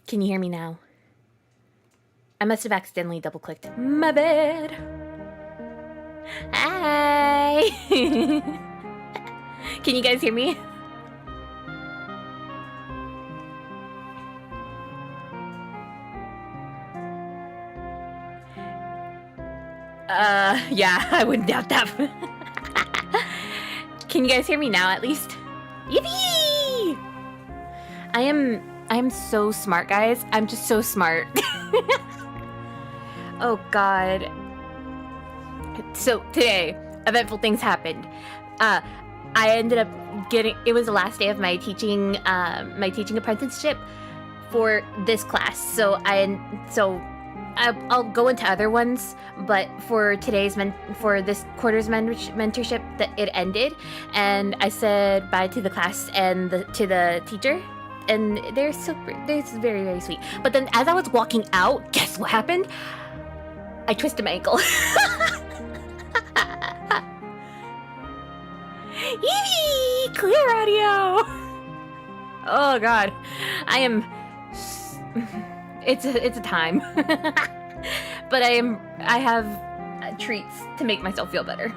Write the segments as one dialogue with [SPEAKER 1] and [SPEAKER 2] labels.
[SPEAKER 1] Can you hear me now? I must have accidentally double-clicked. My bad. Hi. Can you guys hear me? Yeah, I wouldn't doubt that. Can you guys hear me now, at least? Yippee! I am so smart, guys. I'm just so smart. Oh, God. So, today, eventful things happened. I ended up getting... It was the last day of my teaching apprenticeship for this class. So, I'll go into other ones, but for today's for this quarter's mentorship, that it ended, and I said bye to the class and to the teacher, and they're very, very sweet. But then as I was walking out, guess what happened? I twisted my ankle. Yee! Clear audio. Oh God, I am. It's a time. But I have treats to make myself feel better.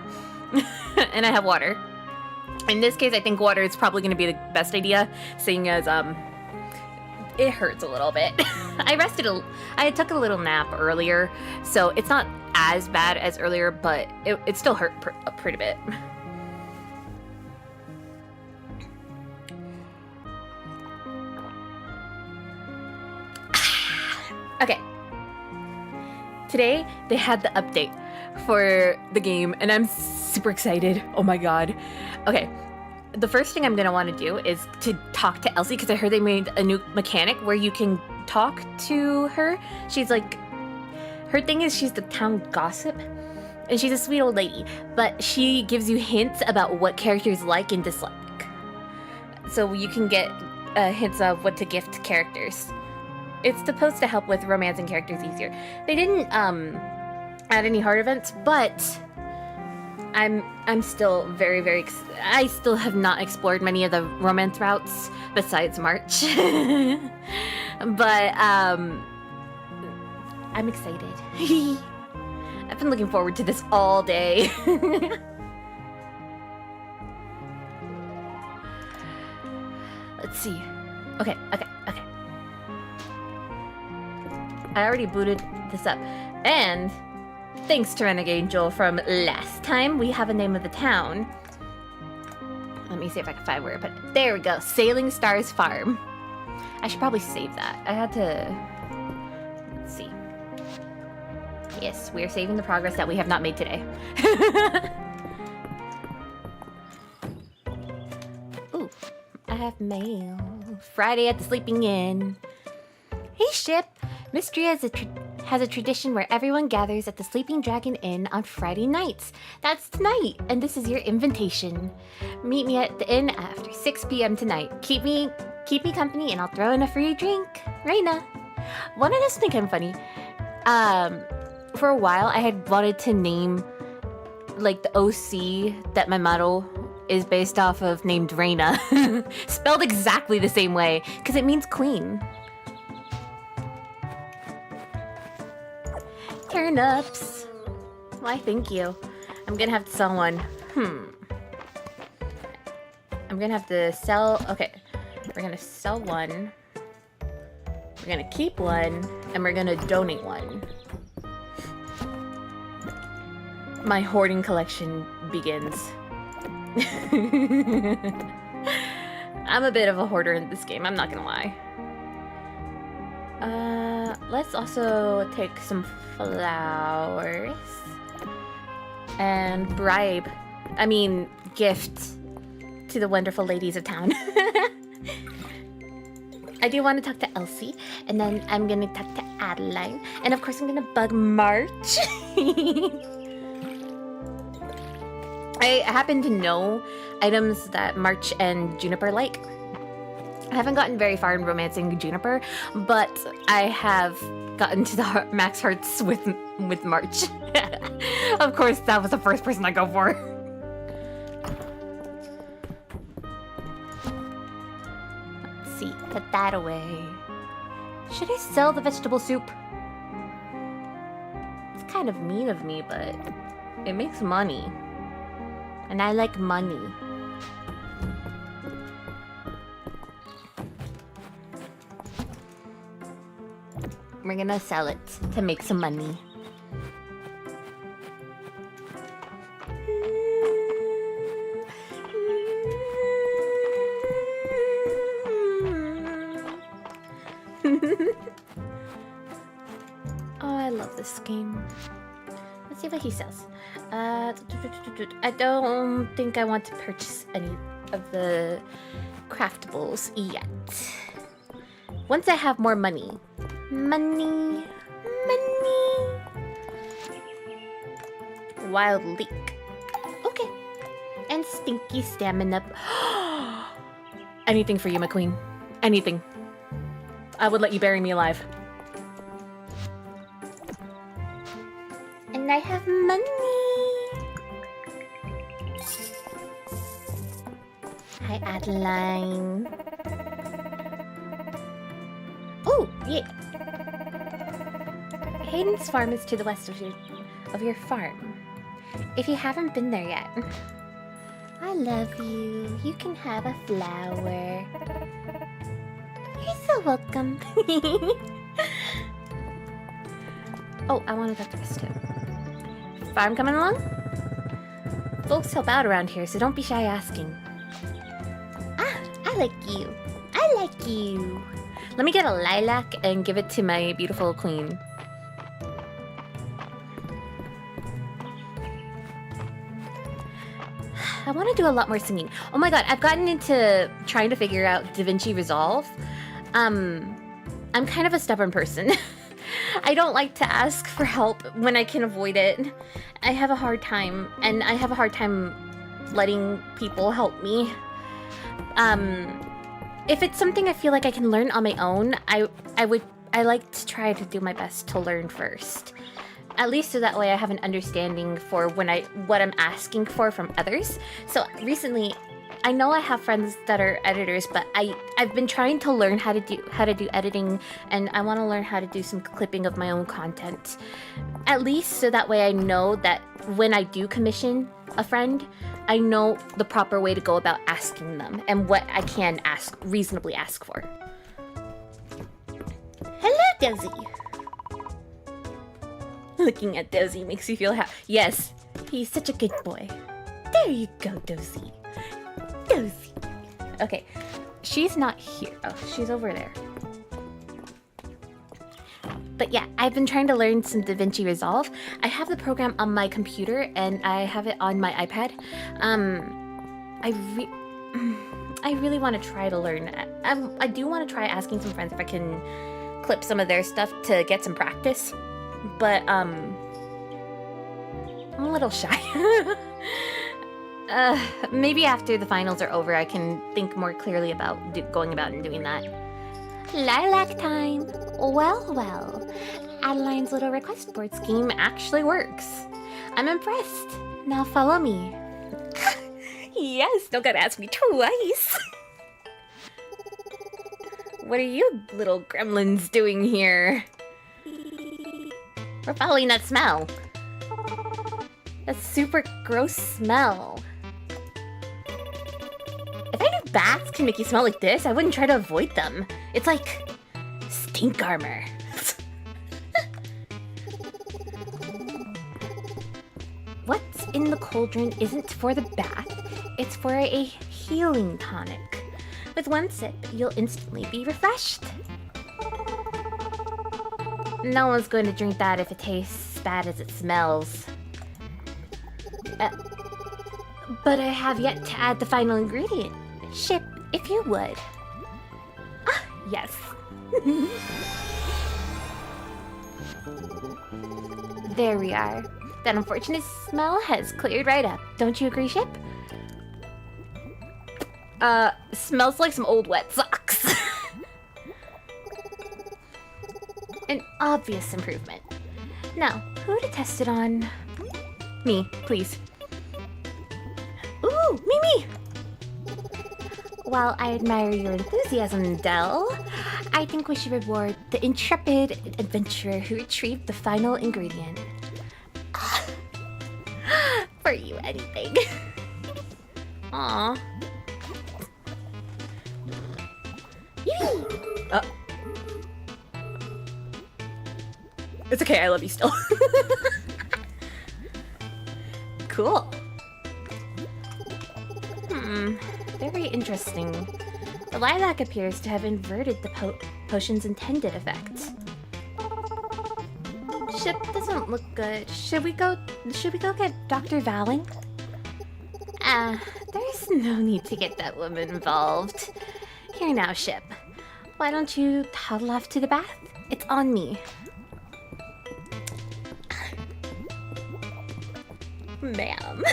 [SPEAKER 1] And I have water. In this case, I think water is probably going to be the best idea, seeing as it hurts a little bit. I took a little nap earlier, so it's not as bad as earlier, but it still hurt a pretty bit. Okay. Today, they had the update for the game, and I'm super excited. Oh my God. Okay. The first thing I'm going to want to do is to talk to Elsie, because I heard they made a new mechanic where you can talk to her. She's like... Her thing is she's the town gossip, and she's a sweet old lady, but she gives you hints about what characters like and dislike. So you can get hints of what to gift characters. It's supposed to help with romancing characters easier. They didn't add any hard events, but I'm still very, very... I still have not explored many of the romance routes besides March. But I'm excited. I've been looking forward to this all day. Let's see. Okay. I already booted this up. And thanks to Renegade Angel from last time, we have a name of the town. Let me see if I can find where I put it. There we go. Sailing Stars Farm. I should probably save that. I had to... Let's see. Yes, we are saving the progress that we have not made today. Ooh, I have mail. Friday at the Sleeping Inn. Hey, ship. Mistria has a tradition where everyone gathers at the Sleeping Dragon Inn on Friday nights. That's tonight, and this is your invitation. Meet me at the inn after 6 p.m. tonight. Keep me company, and I'll throw in a free drink. Reina. Want to know something kind of funny? For a while, I had wanted to name, like, the OC that my model is based off of named Reina. Spelled exactly the same way, because it means queen. Turnips. Why, thank you. I'm gonna have to sell one. I'm gonna have to sell... Okay. We're gonna sell one. We're gonna keep one. And we're gonna donate one. My hoarding collection begins. I'm a bit of a hoarder in this game, I'm not gonna lie. Let's also take some flowers and gift to the wonderful ladies of town. I do want to talk to Elsie, and then I'm gonna talk to Adeline, and of course I'm gonna bug March. I happen to know items that March and Juniper like. I haven't gotten very far in romancing Juniper, but I have gotten to the max hearts with March. Of course, that was the first person I go for. Let's see, put that away. Should I sell the vegetable soup? It's kind of mean of me, but it makes money. And I like money. We're gonna sell it to make some money. Oh, I love this game. Let's see what he says. I don't think I want to purchase any of the craftables yet. Once I have more money. Money. Wild leek. Okay. And stinky stamina. Anything for you, McQueen. Anything. I would let you bury me alive. And I have money. Hi, Adeline. Oh, yeah. Hayden's farm is to the west of your farm. If you haven't been there yet. I love you. You can have a flower. You're so welcome. Oh, I want to talk to this too. Farm coming along? Folks help out around here, so don't be shy asking. Ah, I like you. I like you. Let me get a lilac and give it to my beautiful queen. I want to do a lot more singing. Oh my god, I've gotten into trying to figure out DaVinci Resolve. I'm kind of a stubborn person. I don't like to ask for help when I can avoid it. I have a hard time, and I have a hard time letting people help me. If it's something I feel like I can learn on my own, I like to try to do my best to learn first. At least so that way I have an understanding for what I'm asking for from others. So recently, I know I have friends that are editors, but I've been trying to learn how to do editing, and I want to learn how to do some clipping of my own content. At least so that way I know that when I do commission a friend, I know the proper way to go about asking them and what I can reasonably ask for. Hello, Dozy. Looking at Dozy makes you feel happy. Yes, he's such a good boy. There you go, Dozy. Dozy. Okay, she's not here. Oh, she's over there. But yeah, I've been trying to learn some DaVinci Resolve. I have the program on my computer and I have it on my iPad. I really want to try to learn. I do want to try asking some friends if I can clip some of their stuff to get some practice. But I'm a little shy. Maybe after the finals are over, I can think more clearly about going about and doing that. Lilac time! Well, Adeline's little request board scheme actually works. I'm impressed. Now follow me. Yes, don't gotta ask me twice. What are you little gremlins doing here? We're following that smell. That super gross smell. If I knew bats can make you smell like this, I wouldn't try to avoid them. It's like stink armor. What's in the cauldron isn't for the bath, it's for a healing tonic. With one sip, you'll instantly be refreshed. No one's going to drink that if it tastes as bad as it smells. But I have yet to add the final ingredient. Ship, if you would. Ah, yes. There we are. That unfortunate smell has cleared right up. Don't you agree, Ship? Smells like some old wet socks. An obvious improvement. Now, who to test it on? Me, please. Ooh, me! While I admire your enthusiasm, Dell, I think we should reward the intrepid adventurer who retrieved the final ingredient. For you, anything. Aw. Oh. It's okay, I love you still. Cool. Very interesting. The lilac appears to have inverted the potion's intended effect. Ship doesn't look good. Should we go get Dr. Valen? There's no need to get that woman involved. Here now, Ship. Why don't you toddle off to the bath? It's on me. Ma'am.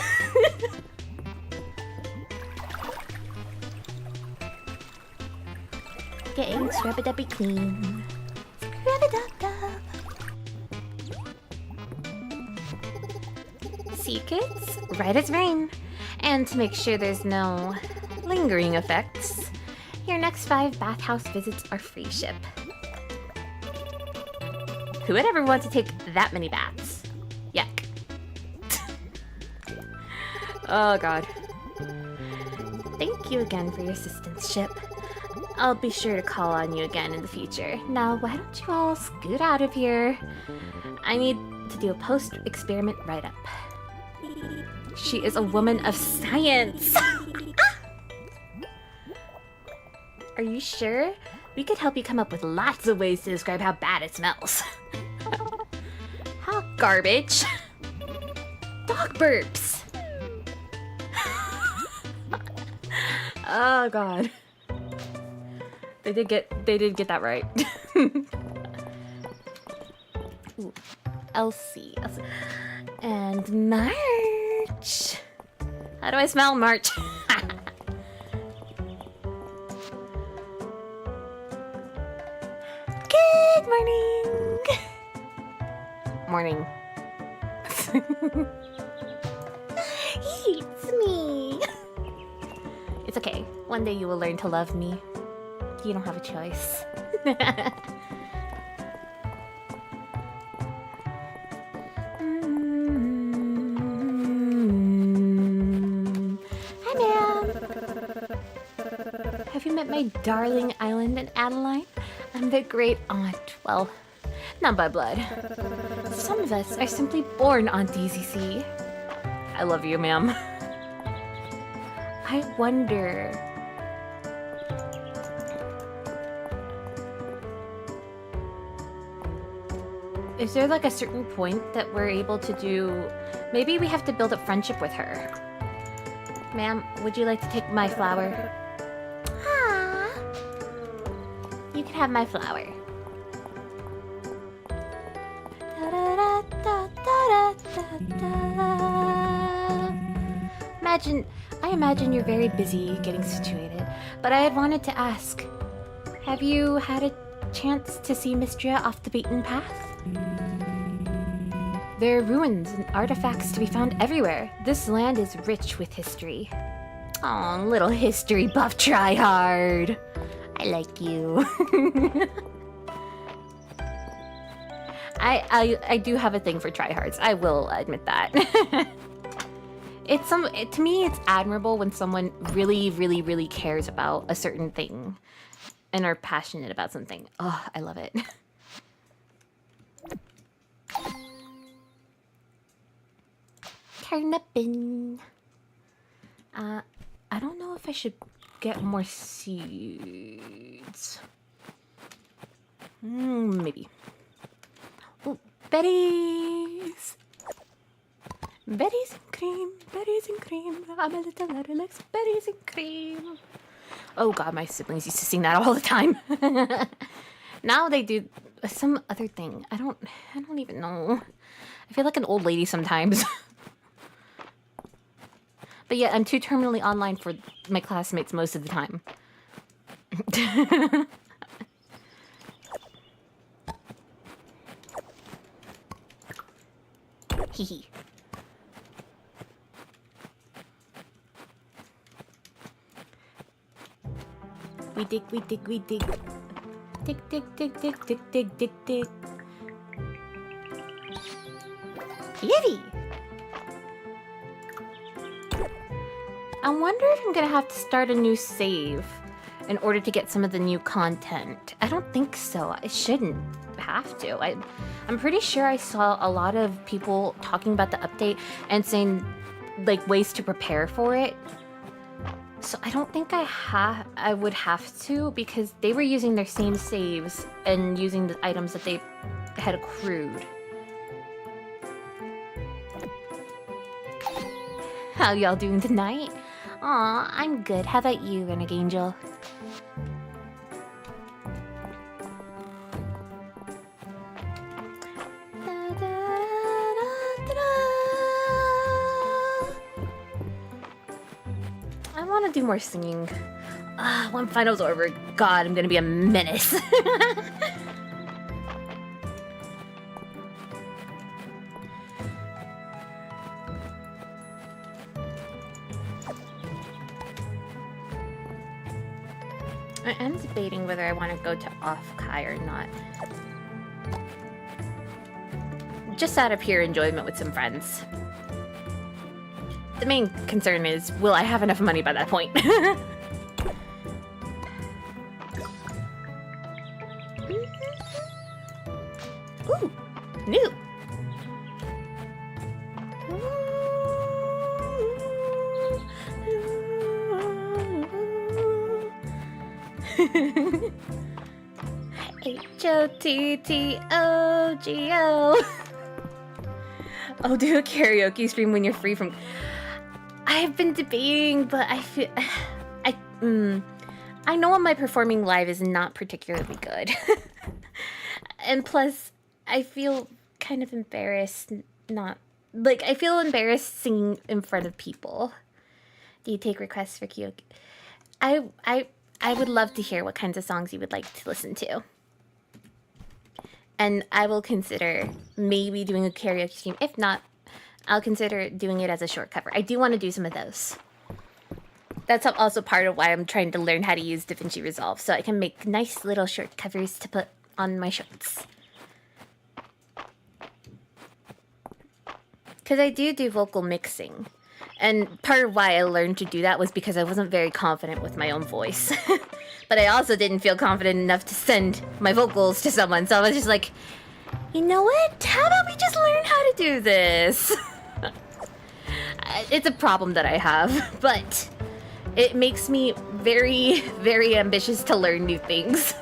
[SPEAKER 1] Getting scrub-a-dubby clean. Scrub-a-dub-dub. Secrets? Right as rain. And to make sure there's no lingering effects, your next 5 bathhouse visits are free, Ship. Who would ever want to take that many baths? Yuck. Oh god. Thank you again for your assistance, Ship. I'll be sure to call on you again in the future. Now, why don't you all scoot out of here? I need to do a post-experiment write-up. She is a woman of science! Are you sure? We could help you come up with lots of ways to describe how bad it smells. How garbage. Dog burps. Oh god. They did get that right. Ooh, Elsie. And March. How do I smell March? Good morning. Morning. It's me. It's okay. One day you will learn to love me. You don't have a choice. Hi, ma'am. Have you met my darling island in Adeline? I'm their great aunt. Well, not by blood. Some of us are simply born on DZC. I love you, ma'am. I wonder... is there like a certain point that we're able to do... maybe we have to build up friendship with her. Ma'am, would you like to take my flower? Ah, you can have my flower. I imagine you're very busy getting situated, but I had wanted to ask, have you had a chance to see Mistria off the beaten path? There are ruins and artifacts to be found everywhere. This land is rich with history. Aw, little history buff tryhard. I like you. I do have a thing for tryhards. I will admit that. To me, it's admirable when someone really, really, really cares about a certain thing and are passionate about something. Oh, I love it. Turnipin. I don't know if I should get more seeds. Maybe. Oh, berries. Berries and cream, berries and cream. I'm a little letter likes berries and cream. Oh god, my siblings used to sing that all the time. Now they do some other thing. I don't even know. I feel like an old lady sometimes. But yeah, I'm too terminally online for my classmates most of the time. Hehe. We dig, we dig, we dig. Dig, dig, dig, dig, dig, dig, dig, dig. Yippee! I wonder if I'm gonna have to start a new save in order to get some of the new content. I don't think so. I shouldn't have to. I'm pretty sure I saw a lot of people talking about the update and saying like ways to prepare for it. So I don't think I would have to, because they were using their same saves and using the items that they had accrued. How y'all doing tonight? Aw, I'm good. How about you, Renegade Angel? I want to do more singing. When finals are over, God, I'm gonna be a menace. I am debating whether I want to go to off-Kai or not. Just out of pure enjoyment with some friends. The main concern is, will I have enough money by that point? Ooh, new. H-O-T-T-O-G-O. Oh, do a karaoke stream when you're free from... I've been debating, but I feel... I know my performing live is not particularly good. And plus, I feel kind of embarrassed not... Like, I feel embarrassed singing in front of people. Do you take requests for karaoke? I would love to hear what kinds of songs you would like to listen to. And I will consider maybe doing a karaoke stream. If not, I'll consider doing it as a short cover. I do want to do some of those. That's also part of why I'm trying to learn how to use DaVinci Resolve, so I can make nice little short covers to put on my shorts. Because I do vocal mixing. And part of why I learned to do that was because I wasn't very confident with my own voice. But I also didn't feel confident enough to send my vocals to someone, so I was just like, you know what? How about we just learn how to do this? It's a problem that I have, but it makes me very, very ambitious to learn new things.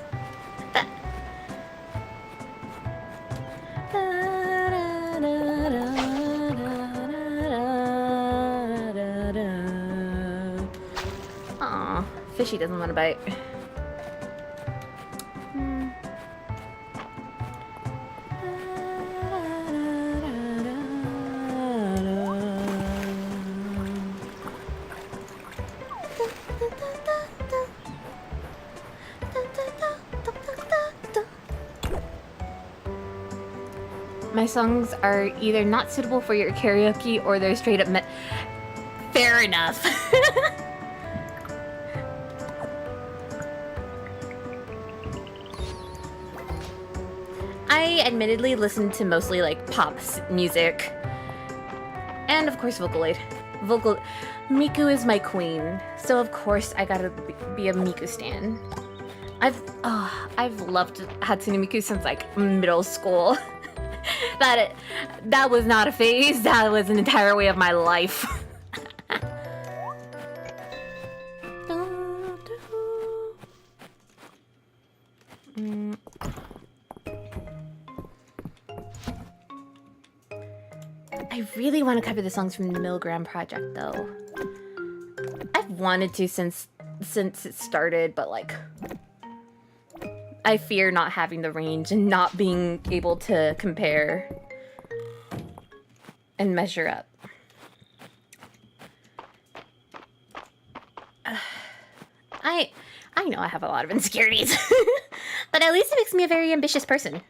[SPEAKER 1] Aw, Fishy doesn't want to bite. My songs are either not suitable for your karaoke or they're straight up Fair enough. I admittedly listen to mostly like pop music. And of course Vocaloid. Miku is my queen, so of course I gotta be a Miku stan. I've loved Hatsune Miku since like middle school. That was not a phase, that was an entire way of my life. I really want to cover the songs from the Milligram Project though. I've wanted to since it started, but like I fear not having the range and not being able to compare and measure up. I know I have a lot of insecurities, but at least it makes me a very ambitious person.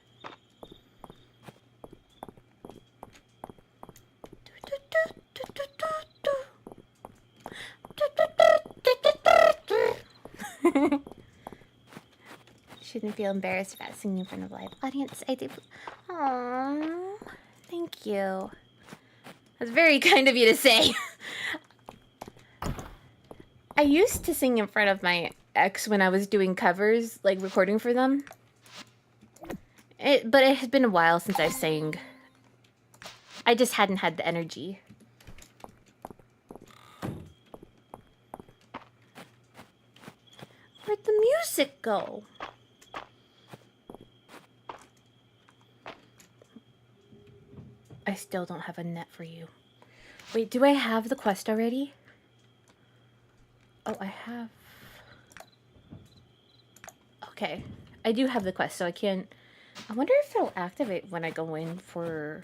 [SPEAKER 1] shouldn't feel embarrassed about singing in front of a live audience. I do. Aww. Thank you. That's very kind of you to say. I used to sing in front of my ex when I was doing covers, like recording for them. But it has been a while since I've sang. I just hadn't had the energy. Where'd the music go? I still don't have a net for you. Wait, do I have the quest already? Oh, I have... Okay. I do have the quest, so I can't... I wonder if it'll activate when I go in for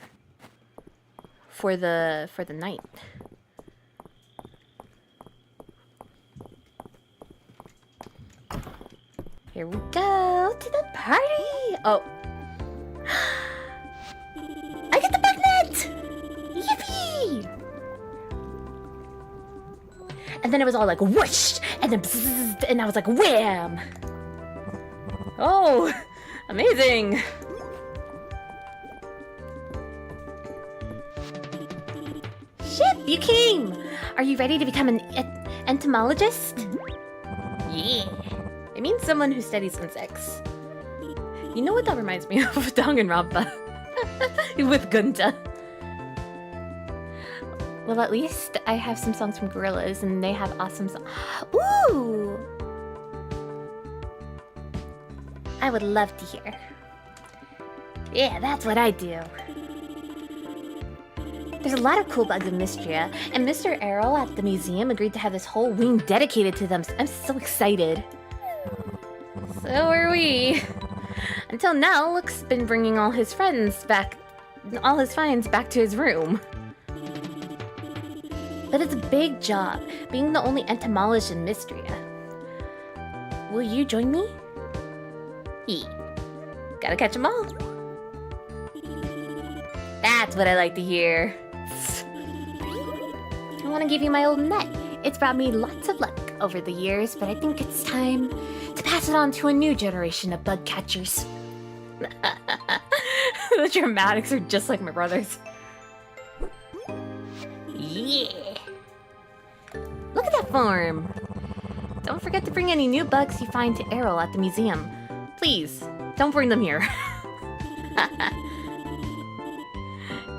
[SPEAKER 1] the night. Here we go to the party! Oh. I get the bug net! Yippee! And then it was all like whoosh! And then bzzz, and I was like wham! Oh! Amazing! Ship, you came! Are you ready to become an entomologist? Yeah. It means someone who studies insects. You know what that reminds me of? Danganronpa. With Gunta. Well, at least I have some songs from Gorillaz, and they have awesome songs. Ooh! I would love to hear. Yeah, that's what I do. There's a lot of cool bugs in Mistria, and Mr. Errol at the museum agreed to have this whole wing dedicated to them. I'm so excited. So are we. Until now, Luke's been bringing all his finds back to his room. But it's a big job, being the only entomologist in Mistria. Will you join me? Gotta catch them all. That's what I like to hear. I want to give you my old net. It's brought me lots of luck over the years, but I think it's time to pass it on to a new generation of bug catchers. The dramatics are just like my brother's. Yeah. Look at that form. Don't forget to bring any new bugs you find to Errol at the museum. Please, don't bring them here.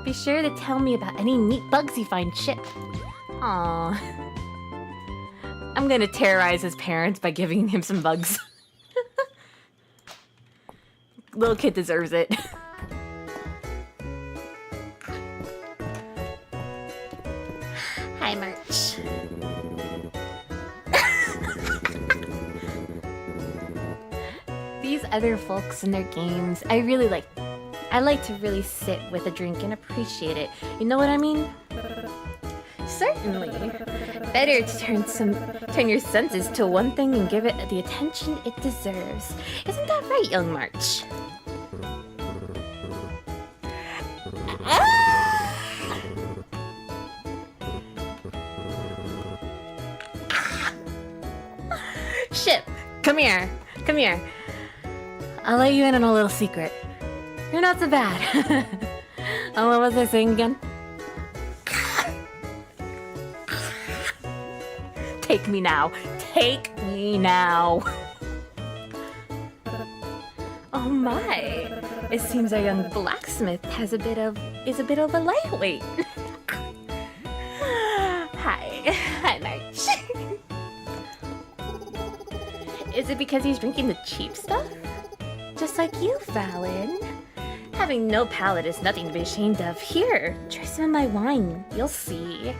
[SPEAKER 1] Be sure to tell me about any neat bugs you find, Chip. Aww. I'm gonna terrorize his parents by giving him some bugs. Little kid deserves it. Hi, March. These other folks and their games, I really like. I like to really sit with a drink and appreciate it. You know what I mean? Certainly. Better to turn your senses to one thing and give it the attention it deserves. Isn't that right, young March? Shit, come here. Come here. I'll let you in on a little secret. You're not so bad. Oh, what was I saying again? Take me now. Take me now. Oh my. It seems our young blacksmith is a bit of a lightweight. Hi. Hi, March. Is it because he's drinking the cheap stuff? Just like you, Fallon. Having no palate is nothing to be ashamed of. Here, try some of my wine. You'll see.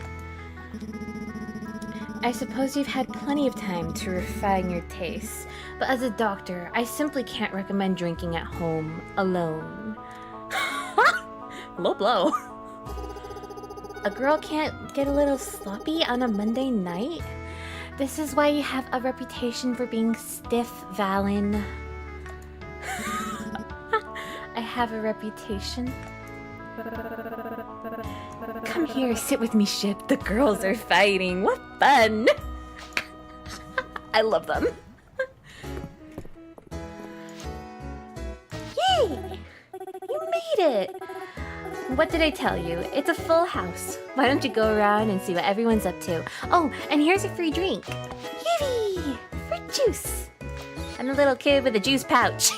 [SPEAKER 1] I suppose you've had plenty of time to refine your tastes, but as a doctor, I simply can't recommend drinking at home alone. Low blow. A girl can't get a little sloppy on a Monday night? This is why you have a reputation for being stiff, Valen. I have a reputation. Come here, sit with me, Ship. The girls are fighting. What fun! made it! What did I tell you? It's a full house. Why don't you go around and see what everyone's up to? Oh, and here's a free drink. Yippee! Fruit juice! I'm a little kid with a juice pouch.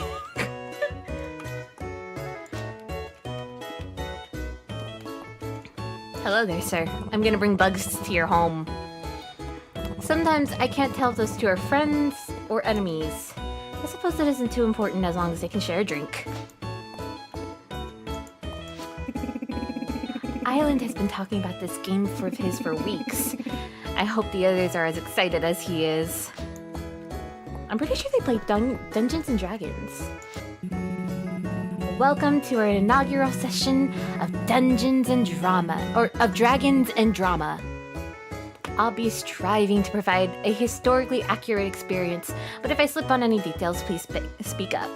[SPEAKER 1] Hello there, sir. I'm gonna bring bugs to your home. Sometimes I can't tell if those two are friends or enemies. I suppose that isn't too important as long as they can share a drink. Island has been talking about this game of his for weeks. I hope the others are as excited as he is. I'm pretty sure they play Dungeons and Dragons. Welcome to our inaugural session of Dungeons and Drama, or of Dragons and Drama. I'll be striving to provide a historically accurate experience, but if I slip on any details, please speak up.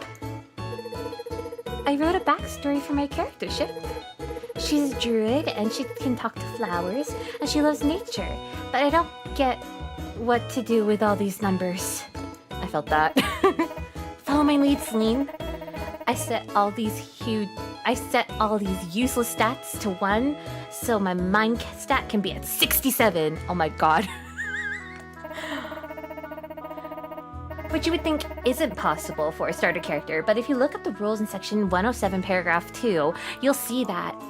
[SPEAKER 1] I wrote a backstory for my character, Ship. She's a druid, and she can talk to flowers, and she loves nature, but I don't get what to do with all these numbers. I felt that. Follow my lead, Celine. I set all these useless stats to 1, so my mind stat can be at 67. Oh my god. Which you would think isn't possible for a starter character, but if you look up the rules in section 107 paragraph 2, you'll see that.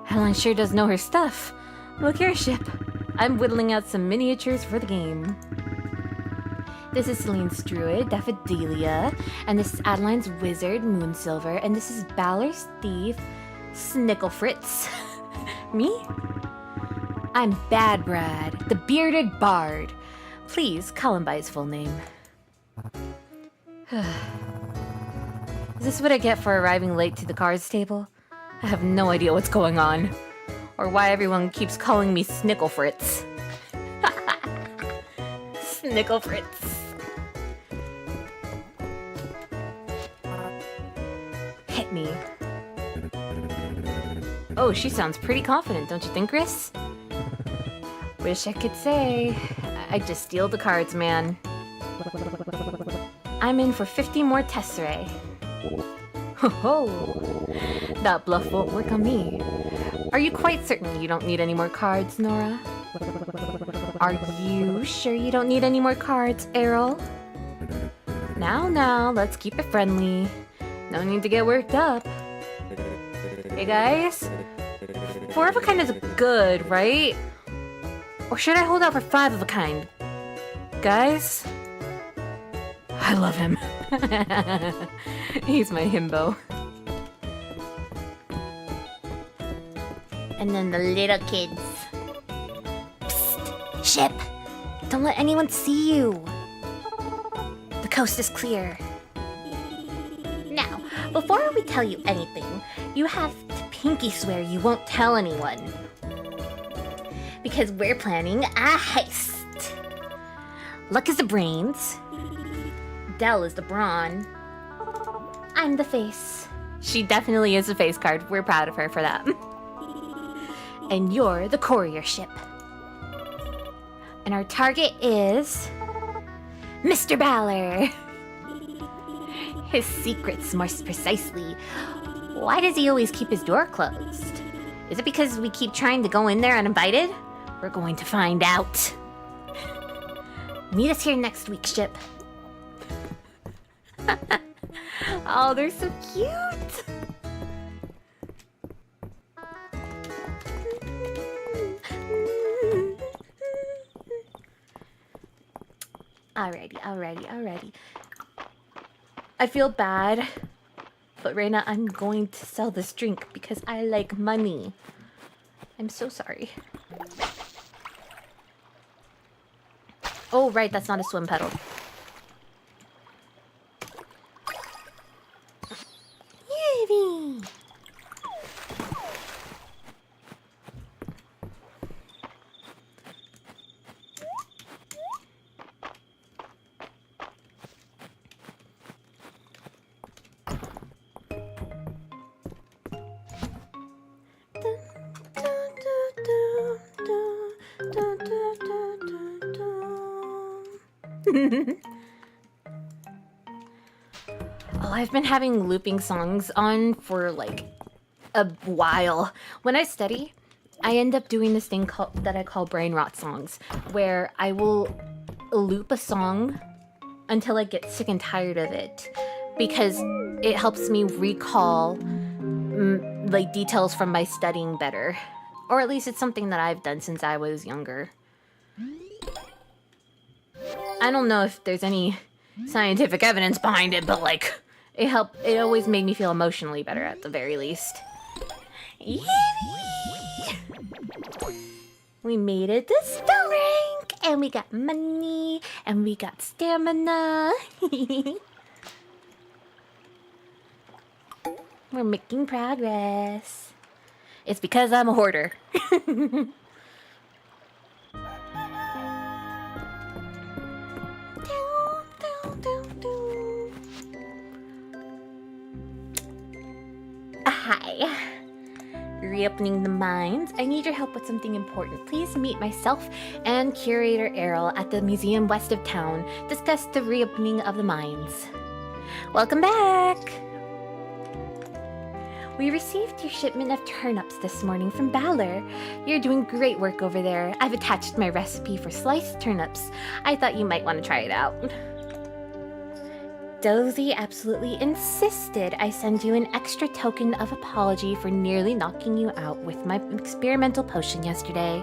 [SPEAKER 1] Helen sure does know her stuff. Look here, Ship. I'm whittling out some miniatures for the game. This is Celine's druid, Daffodilia, and this is Adeline's wizard, Moonsilver, and this is Balor's thief, Snicklefritz. Me? I'm Bad Brad, the bearded bard. Please call him by his full name. Is this what I get for arriving late to the cards table? I have no idea what's going on, or why everyone keeps calling me Snicklefritz. Snicklefritz. Hit me. Oh, she sounds pretty confident, don't you think, Chris? Wish I could say. I just steal the cards, man. I'm in for 50 more tesserae. Ho ho! That bluff won't work on me. Are you quite certain you don't need any more cards, Nora? Are you sure you don't need any more cards, Errol? Now, let's keep it friendly. No need to get worked up. Hey guys? 4 of a kind is good, right? Or should I hold out for 5 of a kind? Guys? I love him. He's my himbo. And then the little kids. Psst! Ship! Don't let anyone see you! The coast is clear. Now, before we tell you anything, you have to pinky swear you won't tell anyone. Because we're planning a heist. Luck is the brains. Dell is the brawn. I'm the face. She definitely is a face card. We're proud of her for that. And you're the courier ship. And our target is Mr. Balor. His secrets, more precisely. Why does he always keep his door closed? Is it because we keep trying to go in there uninvited? We're going to find out. Meet us here next week, ship. Oh, they're so cute. Alrighty. I feel bad, but right now I'm going to sell this drink because I like money. I'm so sorry. Oh, right, that's not a swim pedal. Yippee! Oh, I've been having looping songs on for like a while. When I study, I end up doing this thing that I call brain rot songs, where I will loop a song until I get sick and tired of it, because it helps me recall like details from my studying better. Or at least it's something that I've done since I was younger. I don't know if there's any scientific evidence behind it, but like, it always made me feel emotionally better at the very least. We made it to Stone Rank, and we got money, and we got stamina. We're making progress. It's because I'm a hoarder. Hi. Reopening the mines. I need your help with something important. Please meet myself and curator Errol at the museum west of town. Discuss the reopening of the mines. Welcome back. We received your shipment of turnips this morning from Balor. You're doing great work over there. I've attached my recipe for sliced turnips. I thought you might want to try it out. Dozy absolutely insisted I send you an extra token of apology for nearly knocking you out with my experimental potion yesterday.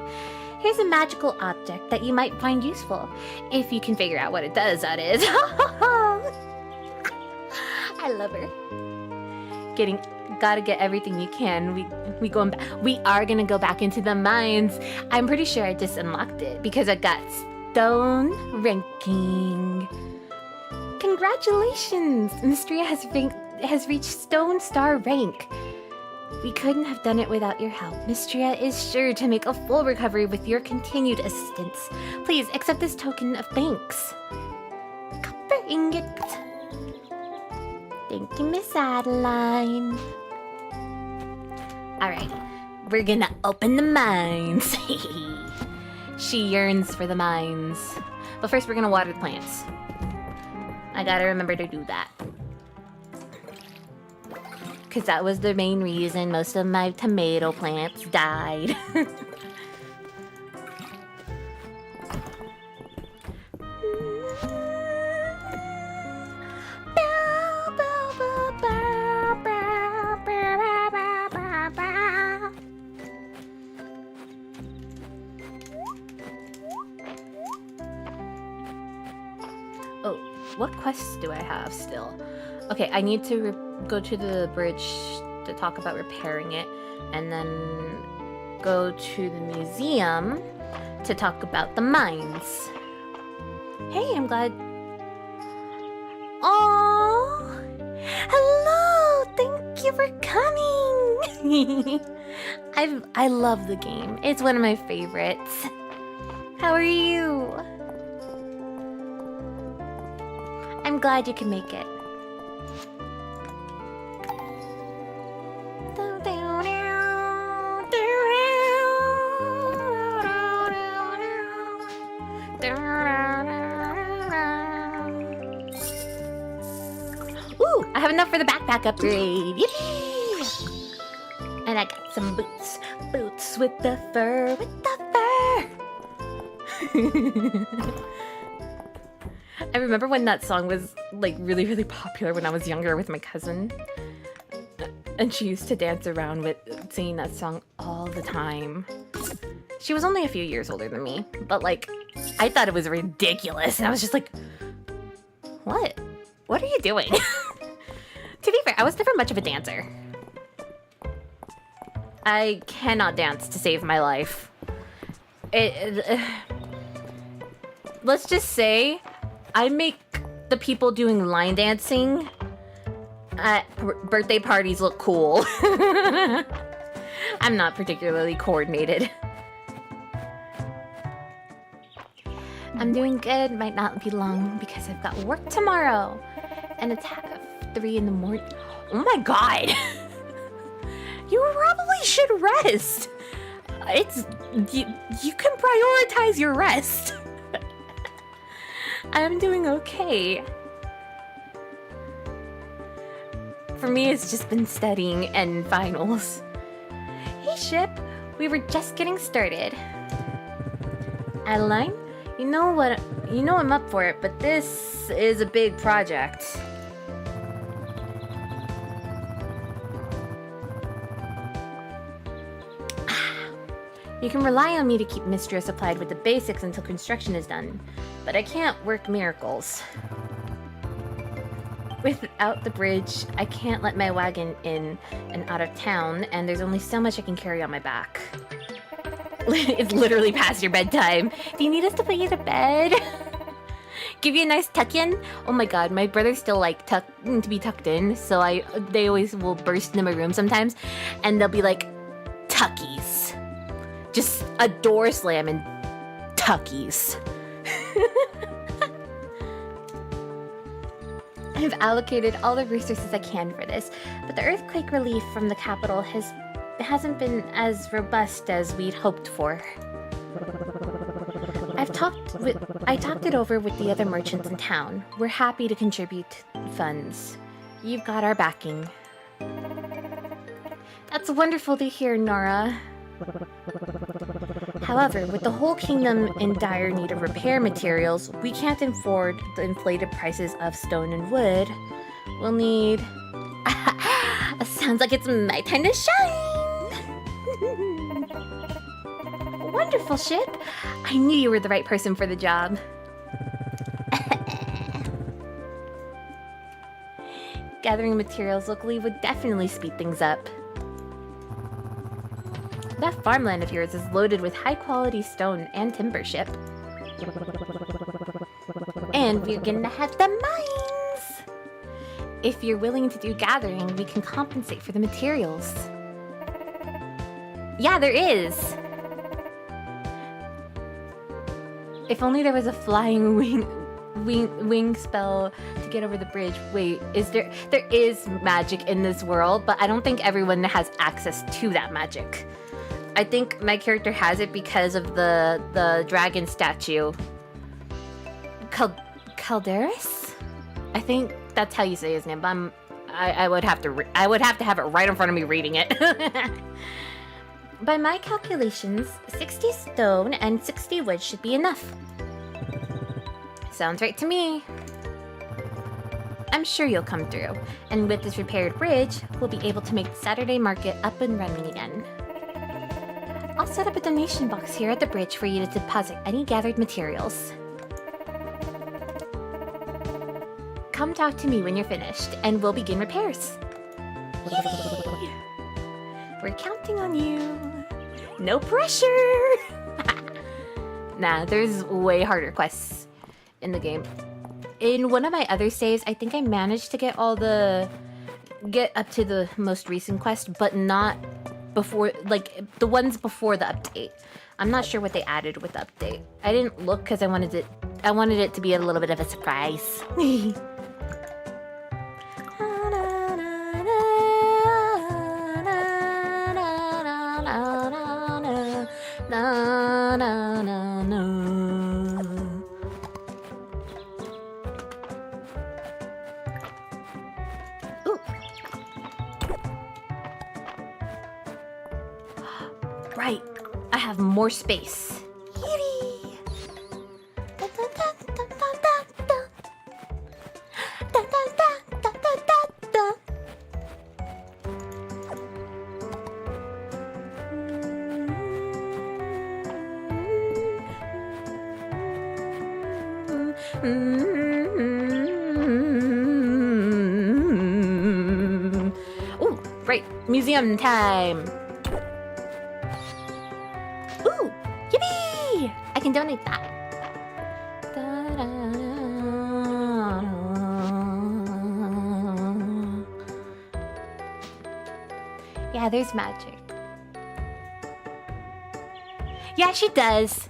[SPEAKER 1] Here's a magical object that you might find useful, if you can figure out what it does, that is. I love her. Gotta get everything you can. We are gonna go back into the mines. I'm pretty sure I just unlocked it because I got stone ranking. Congratulations! Mistria has reached Stone Star rank. We couldn't have done it without your help. Mistria is sure to make a full recovery with your continued assistance. Please accept this token of thanks. Copper ingot. Thank you, Miss Adeline. Alright, we're gonna open the mines. She yearns for the mines. But first we're gonna water the plants. I gotta remember to do that. Because that was the main reason most of my tomato plants died. Oh, what quests do I have still? Okay, I need to go to the bridge to talk about repairing it, and then go to the museum to talk about the mines. Hey, I'm glad... Oh, hello! Thank you for coming! I love the game. It's one of my favorites. How are you? I'm glad you can make it. Ooh, I have enough for the backpack upgrade. Yippee! And I got some boots. Boots with the fur, I remember when that song was like really, really popular when I was younger with my cousin. And she used to dance around with singing that song all the time. She was only a few years older than me, but like, I thought it was ridiculous. And I was just like, what? What are you doing? To be fair, I was never much of a dancer. I cannot dance to save my life. Let's just say I make the people doing line dancing at birthday parties look cool. I'm not particularly coordinated. I'm doing good. Might not be long because I've got work tomorrow. And it's 3 in the morning. Oh my god! You probably should rest. You can prioritize your rest. I'm doing okay. for me, it's just been studying and finals. Hey, Ship. We were just getting started. Adeline, you know what? You know I'm up for it, but this is a big project. You can rely on me to keep Mistria supplied with the basics until construction is done, but I can't work miracles. Without the bridge, I can't let my wagon in and out of town, and there's only so much I can carry on my back. It's literally past your bedtime. Do you need us to put you to bed? Give you a nice tuck-in? Oh my god, my brothers still like to be tucked in, so they always will burst into my room sometimes, and they'll be like, tuckies. Just a door slam and tuckies. I've allocated all the resources I can for this, but the earthquake relief from the capital hasn't been as robust as we'd hoped for. I talked it over with the other merchants in town. We're happy to contribute funds. You've got our backing. That's wonderful to hear, Nora. However, with the whole kingdom in dire need of repair materials, we can't afford the inflated prices of stone and wood. We'll need... Sounds like it's my time to shine! Wonderful, Ship! I knew you were the right person for the job. Gathering materials locally would definitely speed things up. That farmland of yours is loaded with high-quality stone and timber, Ship. And we're gonna have the mines! If you're willing to do gathering, we can compensate for the materials. Yeah, there is! If only there was a flying wing spell to get over the bridge. Wait, there is magic in this world, but I don't think everyone has access to that magic. I think my character has it because of the dragon statue. Calderis? I think that's how you say his name, but I would have to have it right in front of me reading it. By my calculations, 60 stone and 60 wood should be enough. Sounds right to me. I'm sure you'll come through, and with this repaired bridge, we'll be able to make the Saturday market up and running again. I'll set up a donation box here at the bridge for you to deposit any gathered materials. Come talk to me when you're finished, and we'll begin repairs. Yippee! We're counting on you. No pressure! Nah, there's way harder quests in the game. In one of my other saves, I think I managed to get up to the most recent quest, but not before, like, the ones before the update. I'm not sure what they added with the update. I didn't look because I wanted it to be a little bit of a surprise. Right, I have more space. Yippee! Ooh, right, museum time. Ooh, yippee! I can donate that. Yeah, there's magic. Yeah, she does.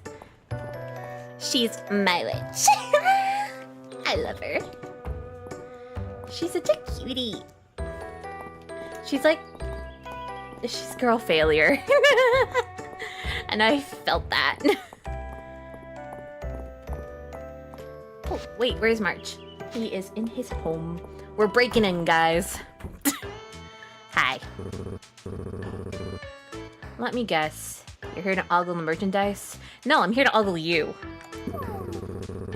[SPEAKER 1] She's my witch. I love her. She's such a cutie. She's girl failure. And I felt that. Oh, wait, where's March? He is in his home. We're breaking in, guys. Let me guess. You're here to ogle the merchandise? No, I'm here to ogle you.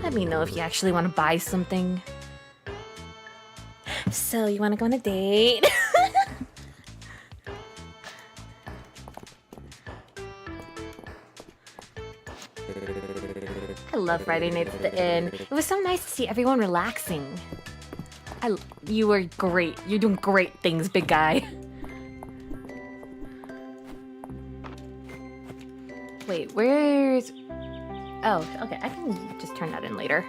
[SPEAKER 1] Let me know if you actually want to buy something. So, you want to go on a date? I love Friday nights at the inn. It was so nice to see everyone relaxing. You were great. You're doing great things, big guy. Wait, where's... Oh, okay, I can just turn that in later.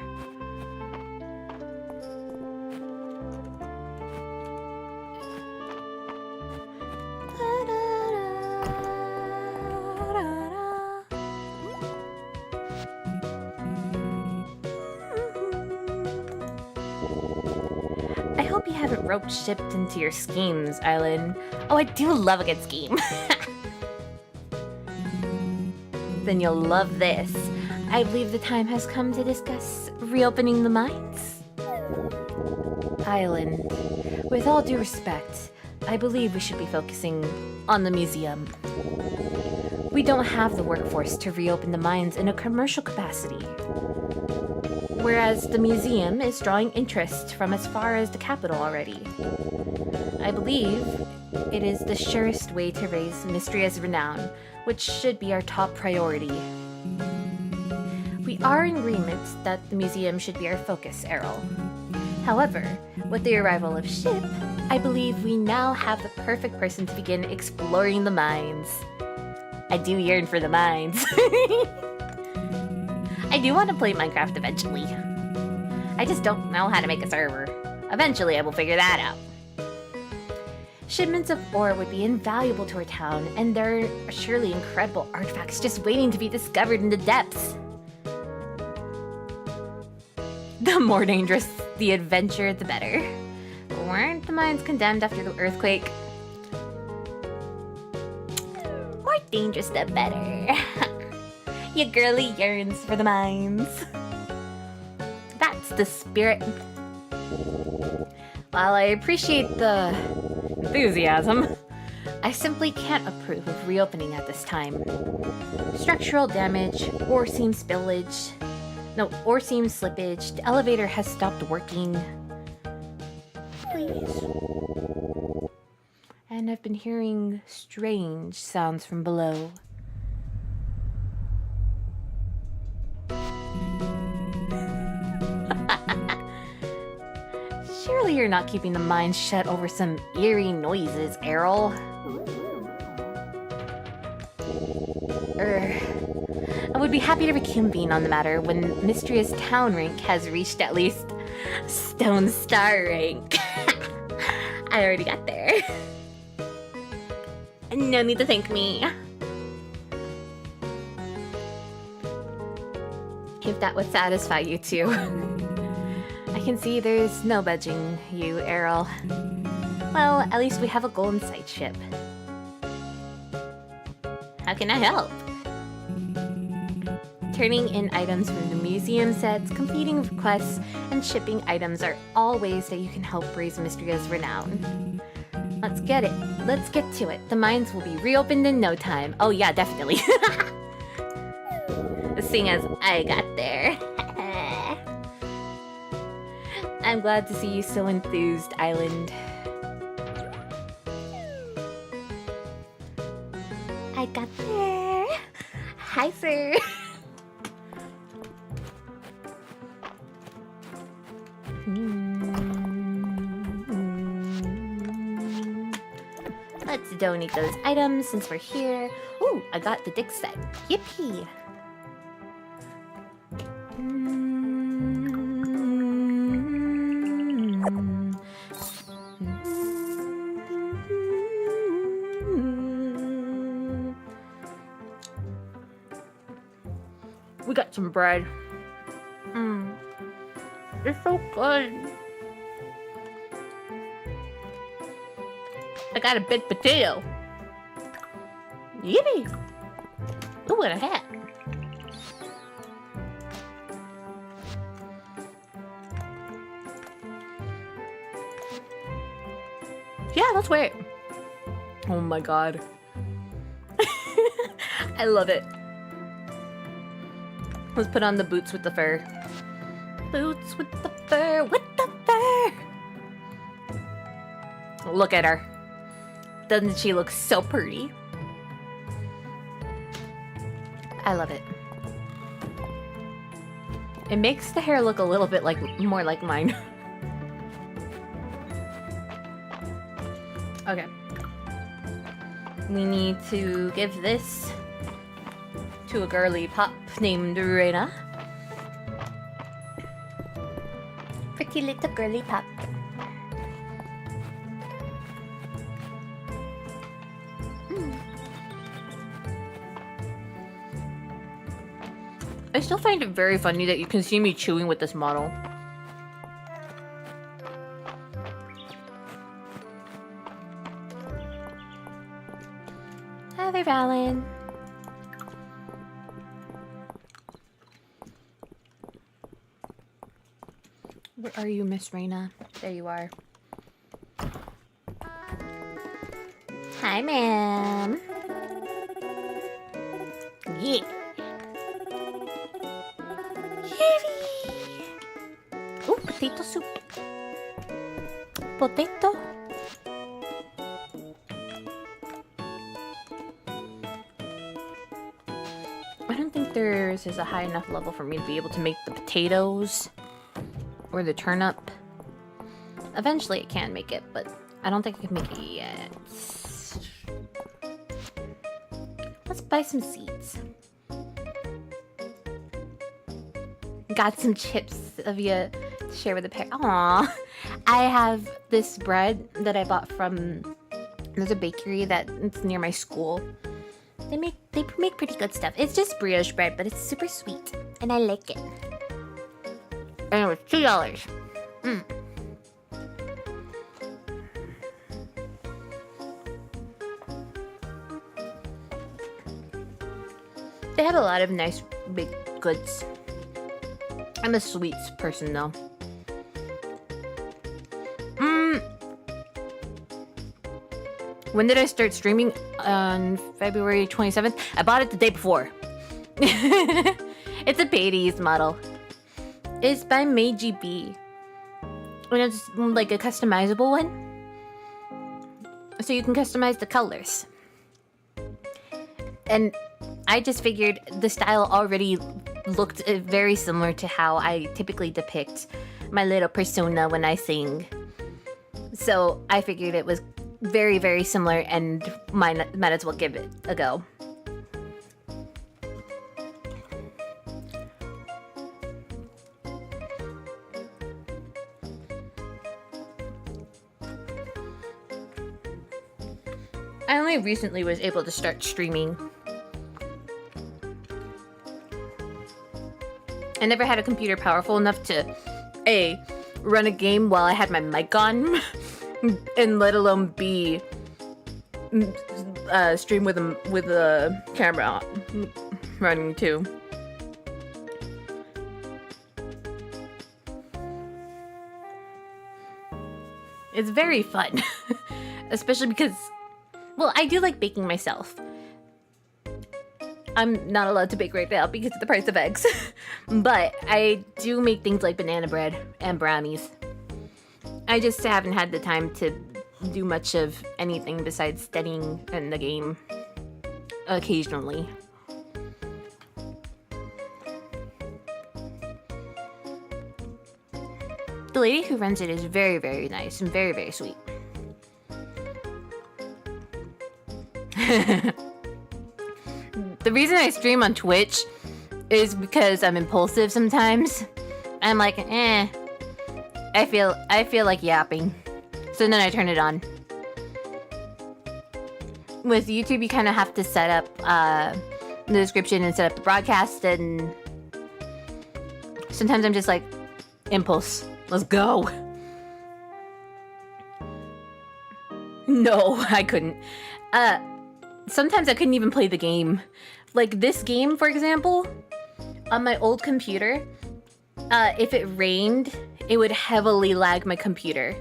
[SPEAKER 1] I hope you haven't rope shipped into your schemes, Island. Oh, I do love a good scheme. Then you'll love this. I believe the time has come to discuss reopening the mines. Island, with all due respect, I believe we should be focusing on the museum. We don't have the workforce to reopen the mines in a commercial capacity. Whereas the museum is drawing interest from as far as the capital already. I believe it is the surest way to raise Mistria's renown, which should be our top priority. We are in agreement that the museum should be our focus, Errol. However, with the arrival of Ship, I believe we now have the perfect person to begin exploring the mines. I do yearn for the mines. I do want to play Minecraft eventually. I just don't know how to make a server. Eventually I will figure that out. Shipments of ore would be invaluable to our town, and there are surely incredible artifacts just waiting to be discovered in the depths. The more dangerous the adventure, the better. Weren't the mines condemned after the earthquake? More dangerous, the better. Your girly yearns for the mines. That's the spirit. While I appreciate the enthusiasm, I simply can't approve of reopening at this time. Structural damage, ore seam slippage, the elevator has stopped working. Please. And I've been hearing strange sounds from below. Surely you're not keeping the mines shut over some eerie noises, Errol. I would be happy to reconvene on the matter when Mistria's town rank has reached at least Stone Star rank. I already got there. No need to thank me. If that would satisfy you too. I can see there's no budging you, Errol. Well, at least we have a goal in sight, Ship. How can I help? Turning in items from the museum sets, completing requests, and shipping items are all ways that you can help raise Mistria's renown. Let's get it. Let's get to it. The mines will be reopened in no time. Oh yeah, definitely. Seeing as I got there. I'm glad to see you so enthused, Island. I got there. Hi, sir. Let's donate those items since we're here. Ooh, I got the Dick set. Yippee! We got some bread. It's so good. I got a baked potato. Yippee! Ooh, and a hat. Yeah, let's wait. Oh my god. I love it. Let's put on the boots with the fur. Boots with the fur, with the fur. Look at her. Doesn't she look so pretty? I love it. It makes the hair look a little bit like more like mine. Okay. We need to give this to a girly pup named Reina. Pretty little girly pup. I still find it very funny that you can see me chewing with this model. Hi there, Valen. Where are you, Miss Reina? There you are. Hi, ma'am. Yeah. Oh, potato soup. Potato. I don't think theirs is a high enough level for me to be able to make the potatoes or the turnip. Eventually it can make it, but I don't think I can make it yet. Let's buy some seeds. Got some chips of you to share with the pair. Aww. I have this bread that I bought from, there's a bakery that's near my school. They make pretty good stuff. It's just brioche bread, but it's super sweet, and I like it. And it was $2. They have a lot of nice baked goods. I'm a sweets person though. When did I start streaming? On February 27th. I bought it the day before. It's a paid use model. It's by Meiji B. And it's like a customizable one. So you can customize the colors. And I just figured the style already looked very similar to how I typically depict my little persona when I sing. So I figured it was very, very similar and might as well give it a go. I only recently was able to start streaming. I never had a computer powerful enough to A, run a game while I had my mic on, and let alone B, stream with a camera running too. It's very fun, especially because, well, I do like baking myself. I'm not allowed to bake right now because of the price of eggs. But I do make things like banana bread and brownies. I just haven't had the time to do much of anything besides studying in the game occasionally. The lady who runs it is very, very nice and very, very sweet. The reason I stream on Twitch is because I'm impulsive sometimes. I'm like, I feel like yapping. So then I turn it on. With YouTube, you kind of have to set up the description and set up the broadcast, and sometimes I'm just like, impulse, let's go. No, I couldn't. Sometimes I couldn't even play the game. Like this game, for example, on my old computer, if it rained, it would heavily lag my computer.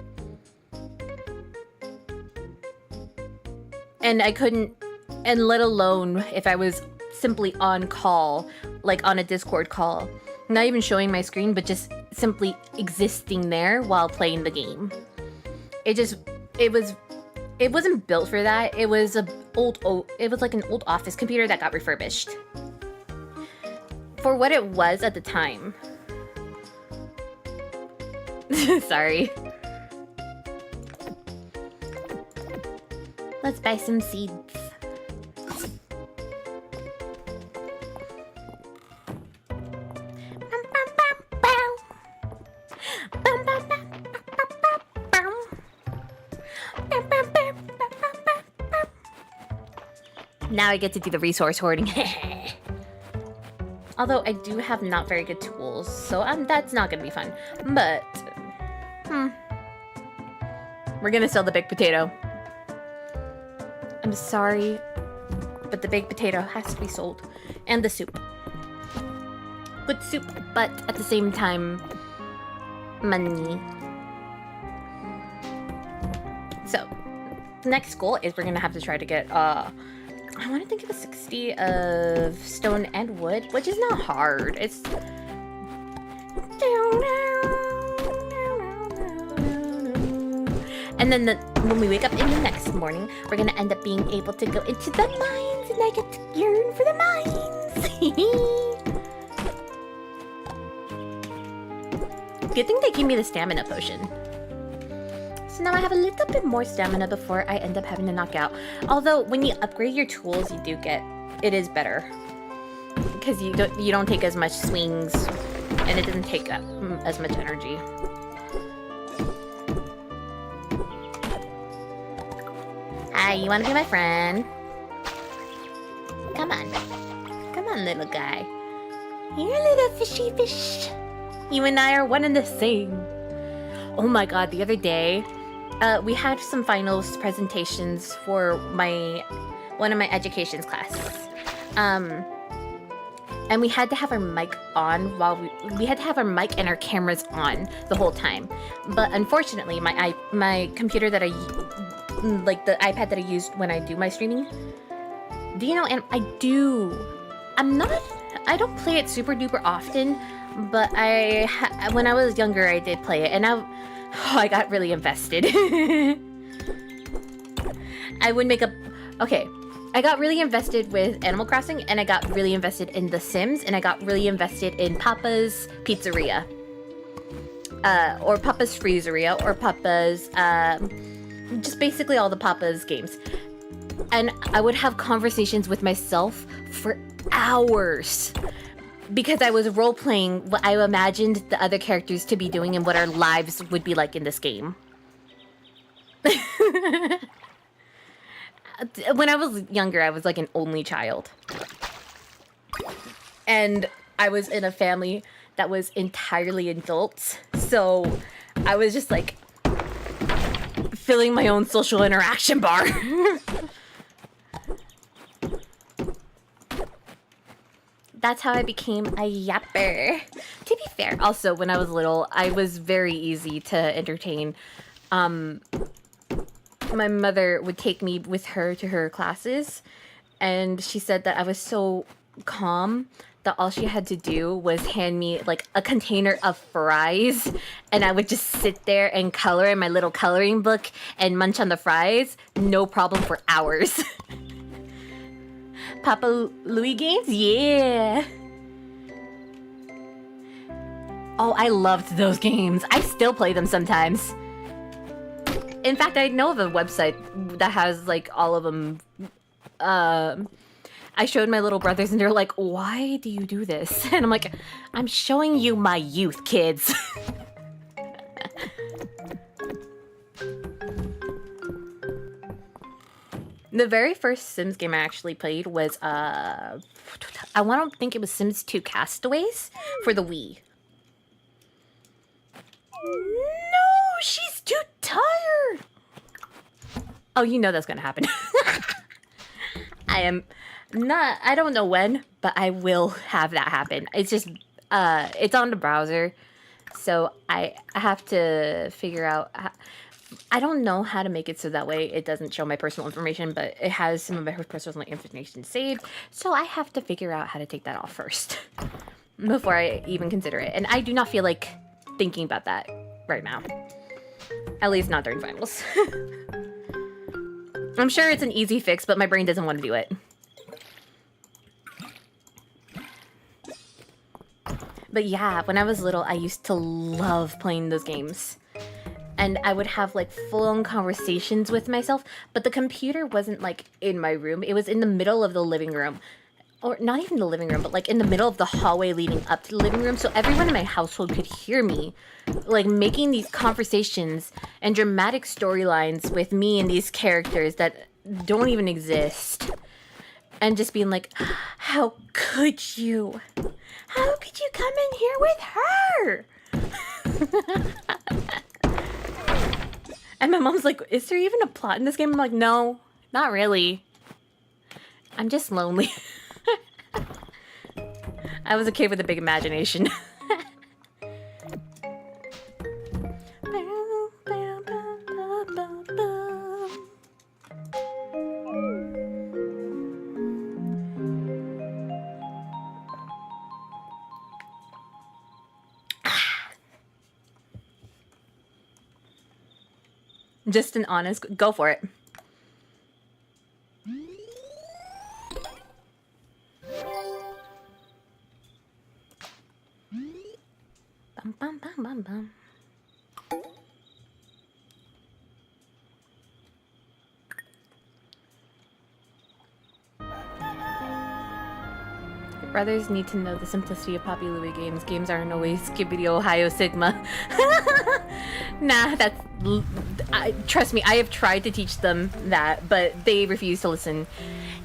[SPEAKER 1] And I couldn't, and let alone if I was simply on call, like on a Discord call. Not even showing my screen, but just simply existing there while playing the game. It wasn't built for that. It was it was like an old office computer that got refurbished. For what it was at the time. Sorry. Let's buy some seeds. Now I get to do the resource hoarding. Although I do have not very good tools, so that's not gonna be fun. But, we're gonna sell the baked potato. I'm sorry, but the baked potato has to be sold. And the soup. Good soup, but at the same time, money. So, the next goal is we're gonna have to try to get, I want to think of a 60 of stone and wood, which is not hard. It's... And then when we wake up in the next morning, we're going to end up being able to go into the mines, and I get to yearn for the mines. Good thing they gave me the stamina potion. So now I have a little bit more stamina before I end up having to knock out. Although when you upgrade your tools, you do get, it is better because you don't take as much swings, and it doesn't take up as much energy. Hi, you want to be my friend? Come on, little guy. You're a little fishy fish. You and I are one and the same. Oh my god, the other day. We had some finals presentations for one of my educations classes. And we had to have our mic on while we had to have our mic and our cameras on the whole time. But unfortunately, my computer that like the iPad that I used when I do my streaming, and I don't play it super duper often, but when I was younger, I did play it, and I got really invested. I got really invested with Animal Crossing, and I got really invested in The Sims, and I got really invested in Papa's Pizzeria. Or Papa's Freezeria, or Papa's, just basically all the Papa's games. And I would have conversations with myself for hours. Because I was role-playing what I imagined the other characters to be doing and what our lives would be like in this game. When I was younger, I was like an only child. And I was in a family that was entirely adults. So I was just like filling my own social interaction bar. That's how I became a yapper. To be fair, also, when I was little, I was very easy to entertain. My mother would take me with her to her classes, and she said that I was so calm that all she had to do was hand me, like, a container of fries, and I would just sit there and color in my little coloring book and munch on the fries, no problem, for hours. Papa Louie games? Yeah! Oh, I loved those games. I still play them sometimes. In fact, I know of a website that has, like, all of them. I showed my little brothers, and they're like, why do you do this? And I'm like, I'm showing you my youth, kids. The very first Sims game I actually played was, I want to think it was Sims 2 Castaways for the Wii. No, she's too tired. Oh, you know that's gonna happen. I don't know when, but I will have that happen. It's just, it's on the browser, so I have to figure out I don't know how to make it so that way it doesn't show my personal information, but it has some of my personal information saved. So I have to figure out how to take that off first before I even consider it. And I do not feel like thinking about that right now. At least not during finals. I'm sure it's an easy fix, but my brain doesn't want to do it. But yeah, when I was little, I used to love playing those games. And I would have like full-on conversations with myself, but the computer wasn't like in my room. It was in the middle of the living room. Or not even the living room, but like in the middle of the hallway leading up to the living room. So everyone in my household could hear me like making these conversations and dramatic storylines with me and these characters that don't even exist. And just being like, how could you? How could you come in here with her? And my mom's like, is there even a plot in this game? I'm like, no, not really. I'm just lonely. I was a kid with a big imagination. Just an honest, go for it. Bum, bum, bum, bum, bum. Brothers need to know the simplicity of Poppy Louie games. Games aren't always Skibbity Ohio Sigma. Nah, that's... trust me, I have tried to teach them that, but they refuse to listen.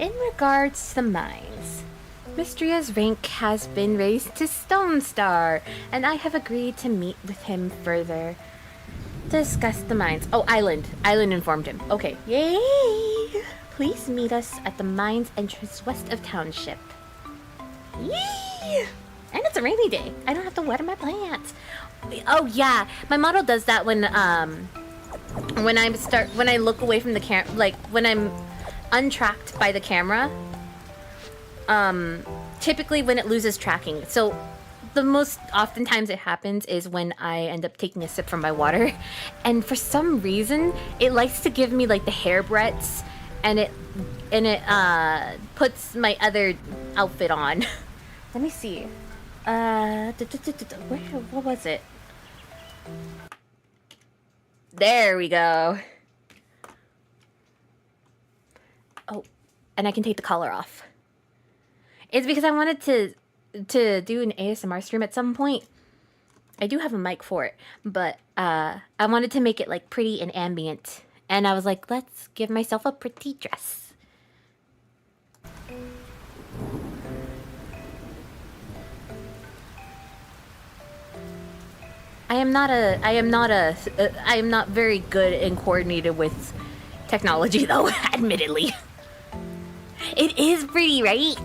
[SPEAKER 1] In regards to the mines, Mistria's rank has been raised to Stone Star, and I have agreed to meet with him further. Discuss the mines. Oh, Island. Island informed him. Okay. Yay! Please meet us at the mines entrance west of Township. Yay! And it's a rainy day. I don't have to water my plants. Oh yeah, my model does that when I look away from the camera, like when I'm untracked by the camera. Typically when it loses tracking. So the most oftentimes it happens is when I end up taking a sip from my water, and for some reason it likes to give me like the hair breadths, and it puts my other outfit on. Let me see. What was it? There we go. Oh, and I can take the collar off. It's because I wanted to do an ASMR stream at some point. I do have a mic for it, but I wanted to make it like pretty and ambient. And I was like, let's give myself a pretty dress. I am not very good and coordinated with technology though, admittedly. It is pretty, right?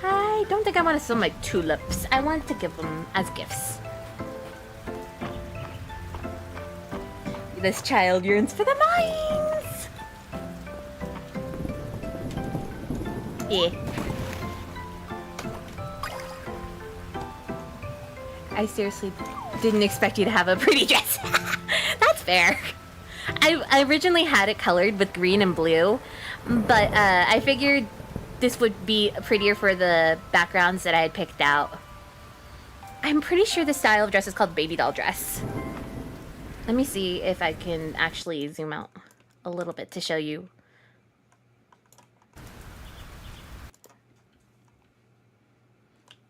[SPEAKER 1] I don't think I want to sell my tulips. I want to give them as gifts. This child yearns for the mines! Yeah. I seriously didn't expect you to have a pretty dress. That's fair. I originally had it colored with green and blue, but I figured this would be prettier for the backgrounds that I had picked out. I'm pretty sure the style of dress is called baby doll dress. Let me see if I can actually zoom out a little bit to show you.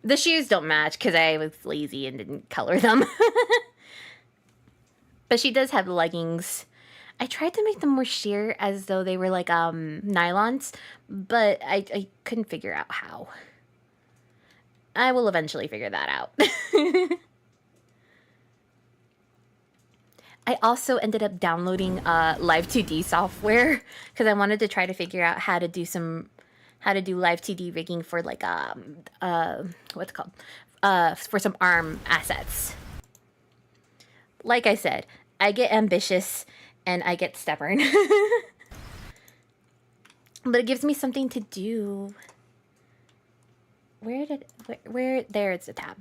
[SPEAKER 1] The shoes don't match because I was lazy and didn't color them. But she does have leggings. I tried to make them more sheer as though they were like nylons, but I couldn't figure out how. I will eventually figure that out. I also ended up downloading Live 2D software because I wanted to try to figure out how to do Live 2D rigging for like what's it called for some ARM assets. Like I said, I get ambitious and I get stubborn. But it gives me something to do. Where there it's a tab.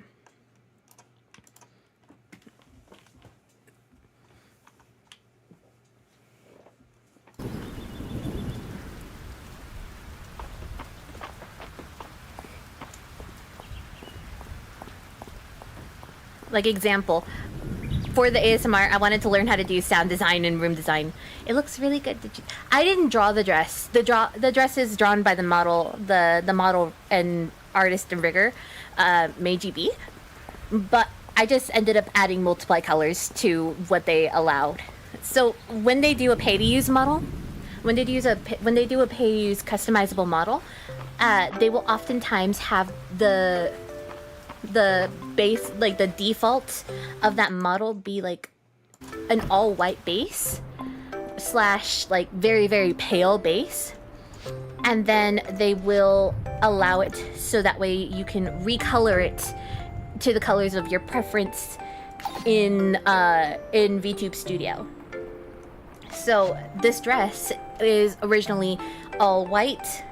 [SPEAKER 1] Like example, for the ASMR, I wanted to learn how to do sound design and room design. It looks really good. I didn't draw the dress. The dress is drawn by the model, the model and artist and rigger, Meiji B. But I just ended up adding multiply colors to what they allowed. So when they do a pay-to-use model, when they do a pay-to-use customizable model, they will oftentimes have the base, like the default of that model be like an all white base / like very, very pale base. And then they will allow it so that way you can recolor it to the colors of your preference in VTube Studio. So this dress is originally all white,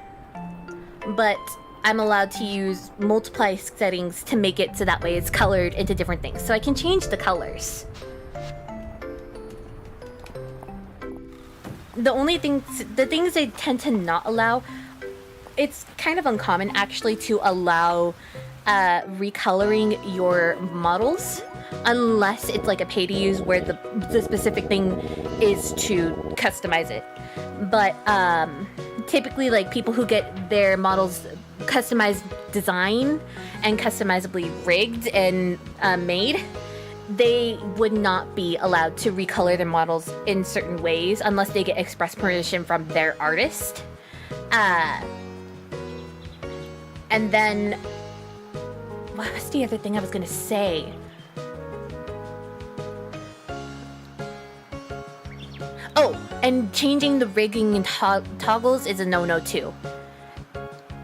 [SPEAKER 1] but I'm allowed to use multiply settings to make it so that way it's colored into different things. So I can change the colors. The things they tend to not allow, it's kind of uncommon actually to allow recoloring your models unless it's like a pay to use where the specific thing is to customize it. But typically like people who get their models customized design and customizably rigged and made, they would not be allowed to recolor their models in certain ways unless they get express permission from their artist. And then what was the other thing I was gonna say? Oh, and changing the rigging and toggles is a no-no too.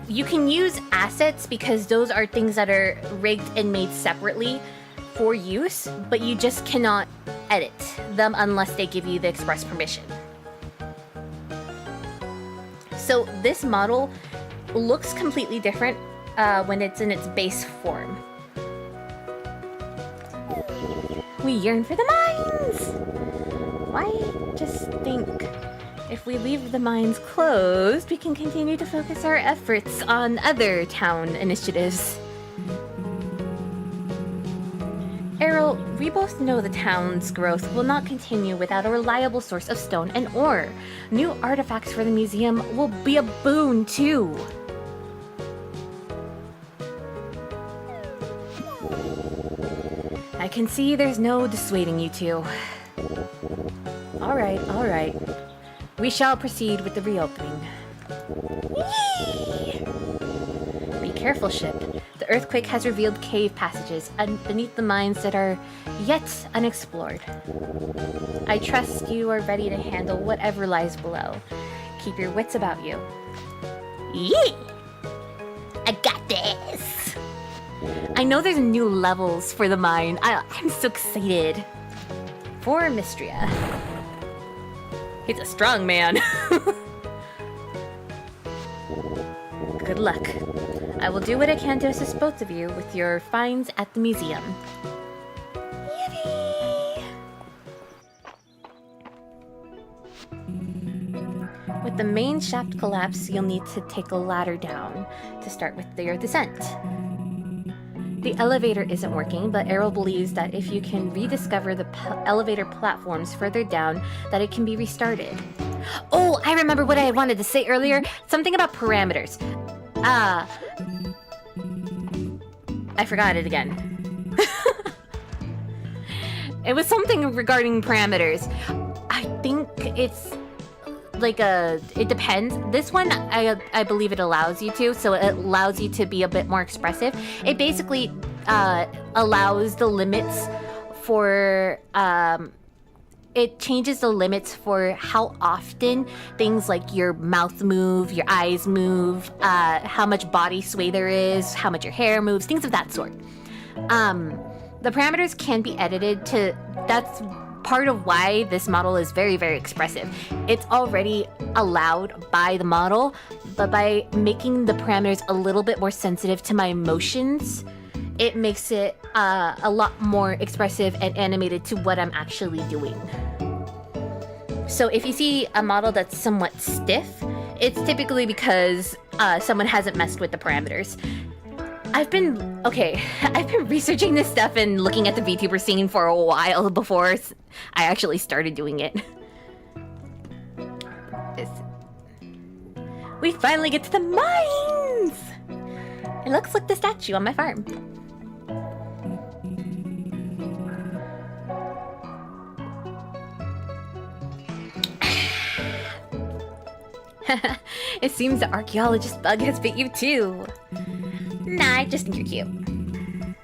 [SPEAKER 1] You can use assets because those are things that are rigged and made separately for use, but you just cannot edit them unless they give you the express permission. So this model looks completely different when it's in its base form. We yearn for the mines! Why just think if we leave the mines closed, we can continue to focus our efforts on other town initiatives. Errol, we both know the town's growth will not continue without a reliable source of stone and ore. New artifacts for the museum will be a boon, too. I can see there's no dissuading you two. Alright. We shall proceed with the reopening. Yee! Be careful, ship. The earthquake has revealed cave passages beneath the mines that are yet unexplored. I trust you are ready to handle whatever lies below. Keep your wits about you. Yee! I got this! I know there's new levels for the mine. I'm so excited. For Mistria. He's a strong man. Good luck. I will do what I can to assist both of you with your finds at the museum. Yippee! With the main shaft collapse, you'll need to take a ladder down to start with your descent. The elevator isn't working, but Errol believes that if you can rediscover the elevator platforms further down, that it can be restarted. Oh, I remember what I wanted to say earlier. Something about parameters. I forgot it again. It was something regarding parameters. I think it's like it depends. This one, I believe it allows you to, so it allows you to be a bit more expressive. It basically allows the limits for it changes the limits for how often things like your mouth move, your eyes move, how much body sway there is, how much your hair moves, things of that sort. The parameters can be edited to, that's part of why this model is very, very expressive. It's already allowed by the model, but by making the parameters a little bit more sensitive to my emotions, it makes it a lot more expressive and animated to what I'm actually doing. So if you see a model that's somewhat stiff, it's typically because someone hasn't messed with the parameters. I've been researching this stuff and looking at the VTuber scene for a while before I actually started doing it. We finally get to the mines! It looks like the statue on my farm. It seems the archaeologist bug has bit you too. Nah, I just think you're cute.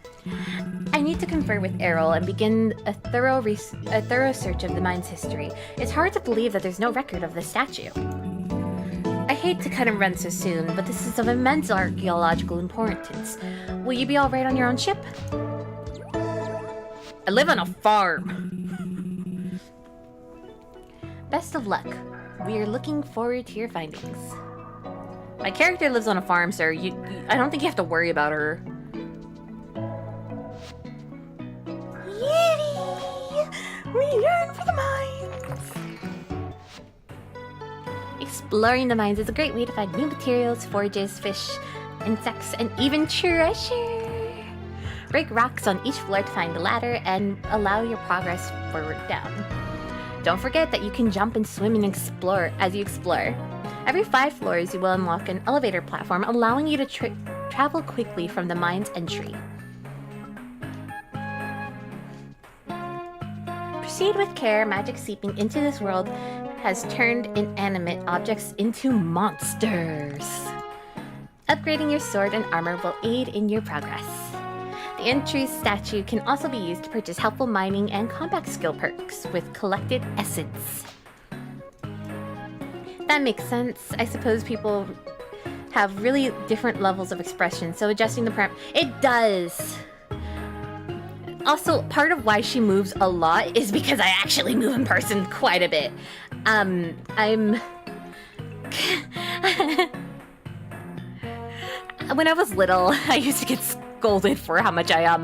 [SPEAKER 1] I need to confer with Errol and begin a thorough search of the mine's history. It's hard to believe that there's no record of the statue. I hate to cut and run so soon, but this is of immense archaeological importance. Will you be alright on your own ship? I live on a farm. Best of luck. We are looking forward to your findings. My character lives on a farm, sir. I don't think you have to worry about her. Yiddy! We yearn for the mines! Exploring the mines is a great way to find new materials, forages, fish, insects, and even treasure. Break rocks on each floor to find the ladder and allow your progress forward down. Don't forget that you can jump and swim and explore as you explore. Every 5 floors, you will unlock an elevator platform, allowing you to travel quickly from the mine's entry. Proceed with care. Magic seeping into this world has turned inanimate objects into monsters. Upgrading your sword and armor will aid in your progress. The entry statue can also be used to purchase helpful mining and combat skill perks with collected essence. That makes sense. I suppose people have really different levels of expression, so adjusting the it does! Also, part of why she moves a lot is because I actually move in person quite a bit. When I was little, I used to get scolded for how much I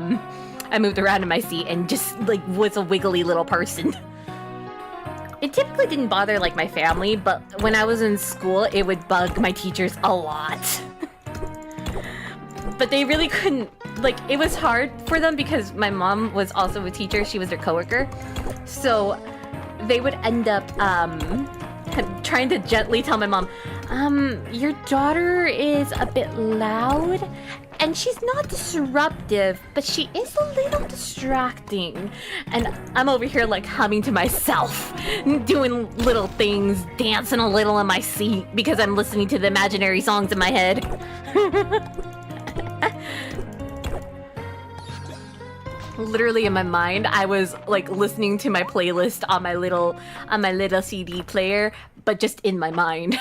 [SPEAKER 1] moved around in my seat and just, like, was a wiggly little person. It typically didn't bother, like, my family, but when I was in school, it would bug my teachers a lot. But they really couldn't, like, it was hard for them because my mom was also a teacher. She was their coworker. So they would end up trying to gently tell my mom, your daughter is a bit loud and she's not disruptive, but she is a little distracting. And I'm over here like humming to myself, doing little things, dancing a little in my seat because I'm listening to the imaginary songs in my head. Literally in my mind, I was like listening to my playlist on my little CD player, but just in my mind.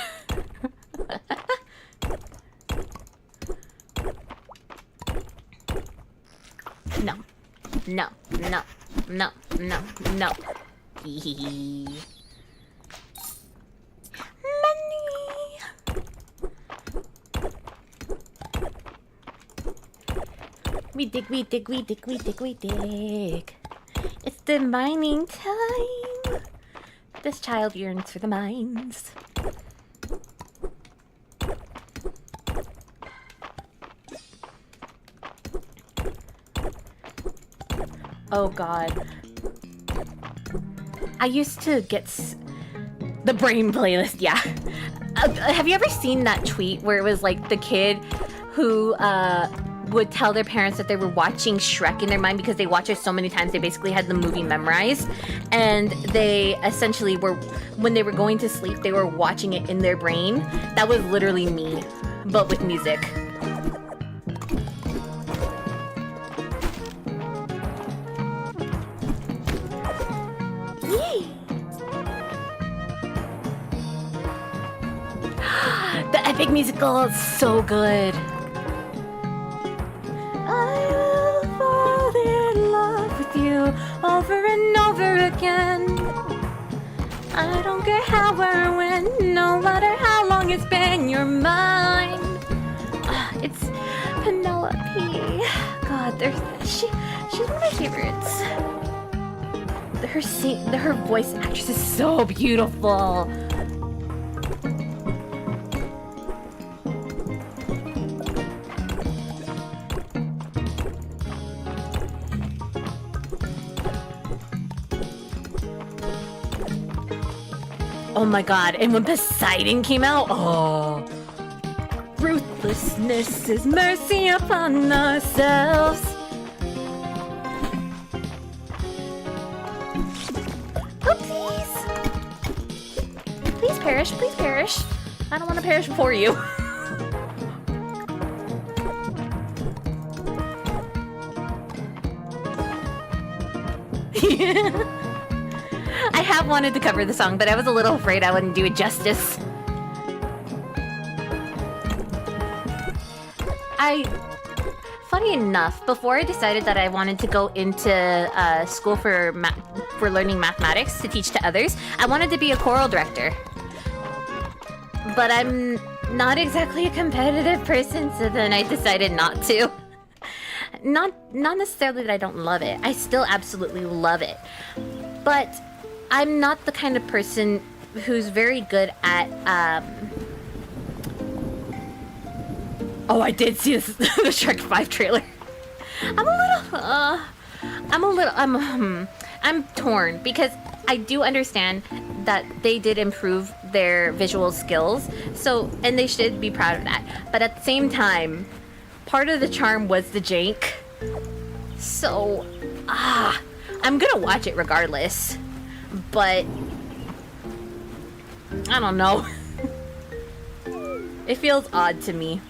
[SPEAKER 1] No. No. No. No. No. No. Money. We dig, we dig, we dig, we dig, we dig. It's the mining time. This child yearns for the mines. Oh god. I used to get the brain playlist, yeah. Have you ever seen that tweet where it was like the kid who would tell their parents that they were watching Shrek in their mind because they watched it so many times they basically had the movie memorized, and they essentially were, when they were going to sleep, they were watching it in their brain? That was literally me, but with music. Yay! Big musical, it's so good. I will fall in love with you over and over again. I don't care how or when, no matter how long it's been, you're mine. It's Penelope. God, she's one of my favorites. Her voice actress is so beautiful. Oh my god, and when Poseidon came out, oh. Ruthlessness is mercy upon ourselves. Oh, please. Please perish, please perish. I don't want to perish before you. I have wanted to cover the song, but I was a little afraid I wouldn't do it justice. Funny enough, before I decided that I wanted to go into school for learning mathematics to teach to others, I wanted to be a choral director. But I'm not exactly a competitive person, so then I decided not to. Not necessarily that I don't love it. I still absolutely love it. But I'm not the kind of person who's very good at, Oh, I did see the Shrek 5 trailer. I'm torn because I do understand that they did improve their visual skills, and they should be proud of that. But at the same time, part of the charm was the jank. So, I'm gonna watch it regardless. But, I don't know. It feels odd to me.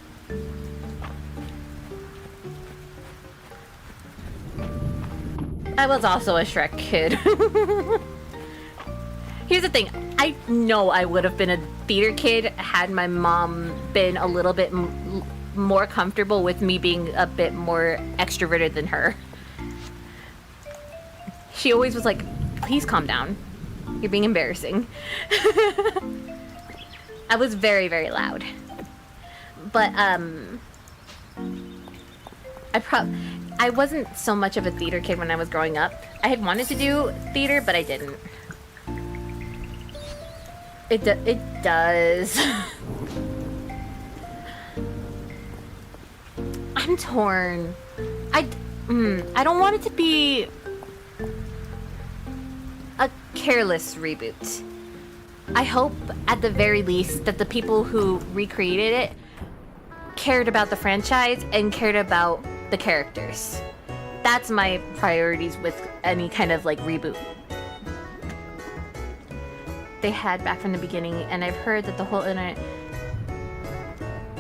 [SPEAKER 1] I was also a Shrek kid. Here's the thing. I know I would have been a theater kid had my mom been a little bit more comfortable with me being a bit more extroverted than her. She always was like, please calm down. You're being embarrassing. I was very, very loud. But, I wasn't so much of a theater kid when I was growing up. I had wanted to do theater, but I didn't. It does. I'm torn. I don't want it to be a careless reboot. I hope, at the very least, that the people who recreated it cared about the franchise and cared about the characters. That's my priorities with any kind of, like, reboot. They had back from the beginning, and I've heard that the whole internet...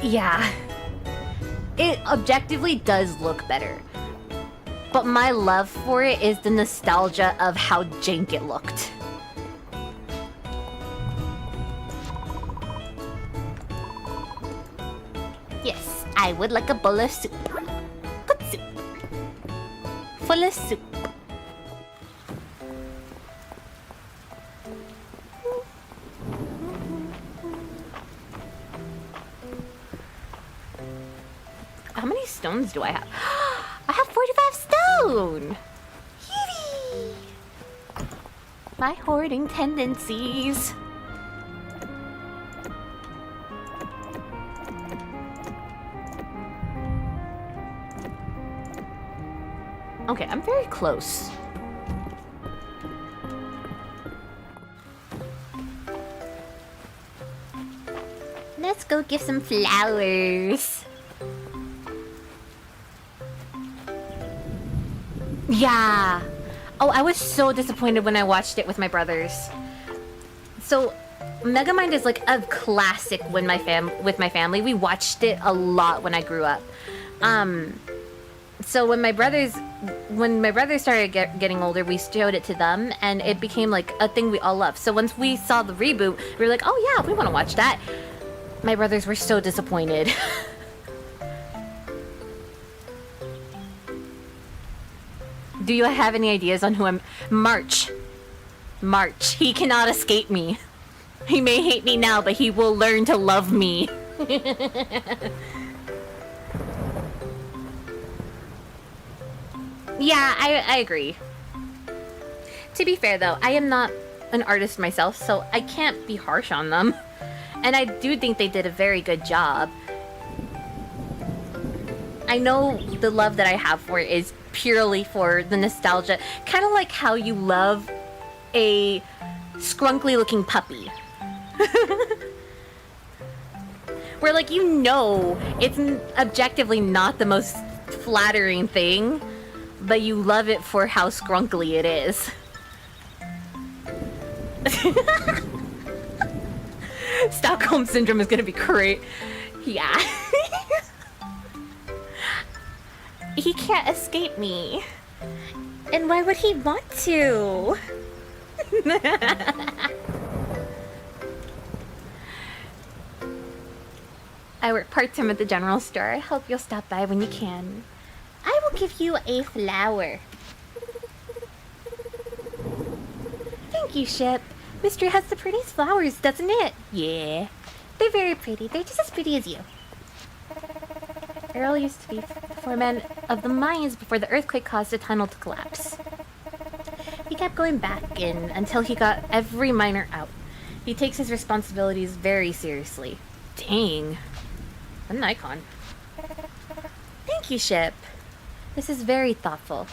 [SPEAKER 1] Yeah. It objectively does look better. But my love for it is the nostalgia of how jank it looked. Yes, I would like a bowl of soup. Good soup. Full of soup. How many stones do I have? I have 45 stone! Yippee! My hoarding tendencies. Okay, I'm very close. Let's go give some flowers. Yeah. Oh, I was so disappointed when I watched it with my brothers. So, Megamind is like a classic with my family. We watched it a lot when I grew up. So when my brothers started getting older, we showed it to them, and it became like a thing we all loved. So once we saw the reboot, we were like, oh yeah, we want to watch that. My brothers were so disappointed. Do you have any ideas on who I'm... March. March. He cannot escape me. He may hate me now, but he will learn to love me. Yeah, I agree. To be fair though, I am not an artist myself, so I can't be harsh on them. And I do think they did a very good job. I know the love that I have for it is purely for the nostalgia. Kind of like how you love a scrunkly looking puppy. Where like, you know, it's objectively not the most flattering thing, but you love it for how scrunkly it is. Stockholm Syndrome is gonna be great. Yeah. He can't escape me. And why would he want to? I work part-time at the general store. I hope you'll stop by when you can. I will give you a flower. Thank you, Ship. Mistria has the prettiest flowers, doesn't it? Yeah. They're very pretty. They're just as pretty as you. Earl used to be foreman of the mines before the earthquake caused the tunnel to collapse. He kept going back in until he got every miner out. He takes his responsibilities very seriously. Dang. What an icon. Thank you, Ship. This is very thoughtful.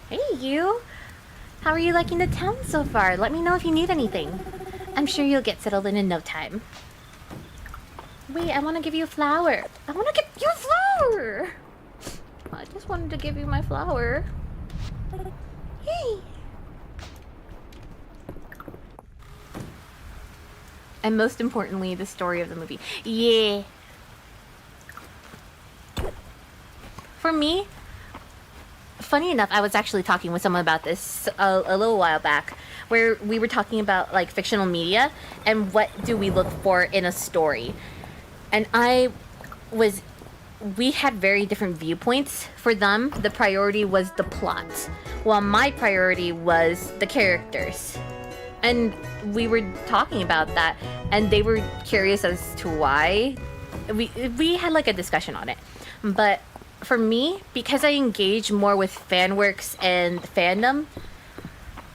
[SPEAKER 1] Hey, you! How are you liking the town so far? Let me know if you need anything. I'm sure you'll get settled in no time. Wait, I want to give you a flower. I want to give you a flower! I just wanted to give you my flower. Hey! And most importantly, the story of the movie. Yeah! For me, funny enough, I was actually talking with someone about this a little while back, where we were talking about like fictional media and what do we look for in a story. And we had very different viewpoints. For them, the priority was the plot, while my priority was the characters. And we were talking about that, and they were curious as to why. We had like a discussion on it. But for me, because I engage more with fan works and fandom,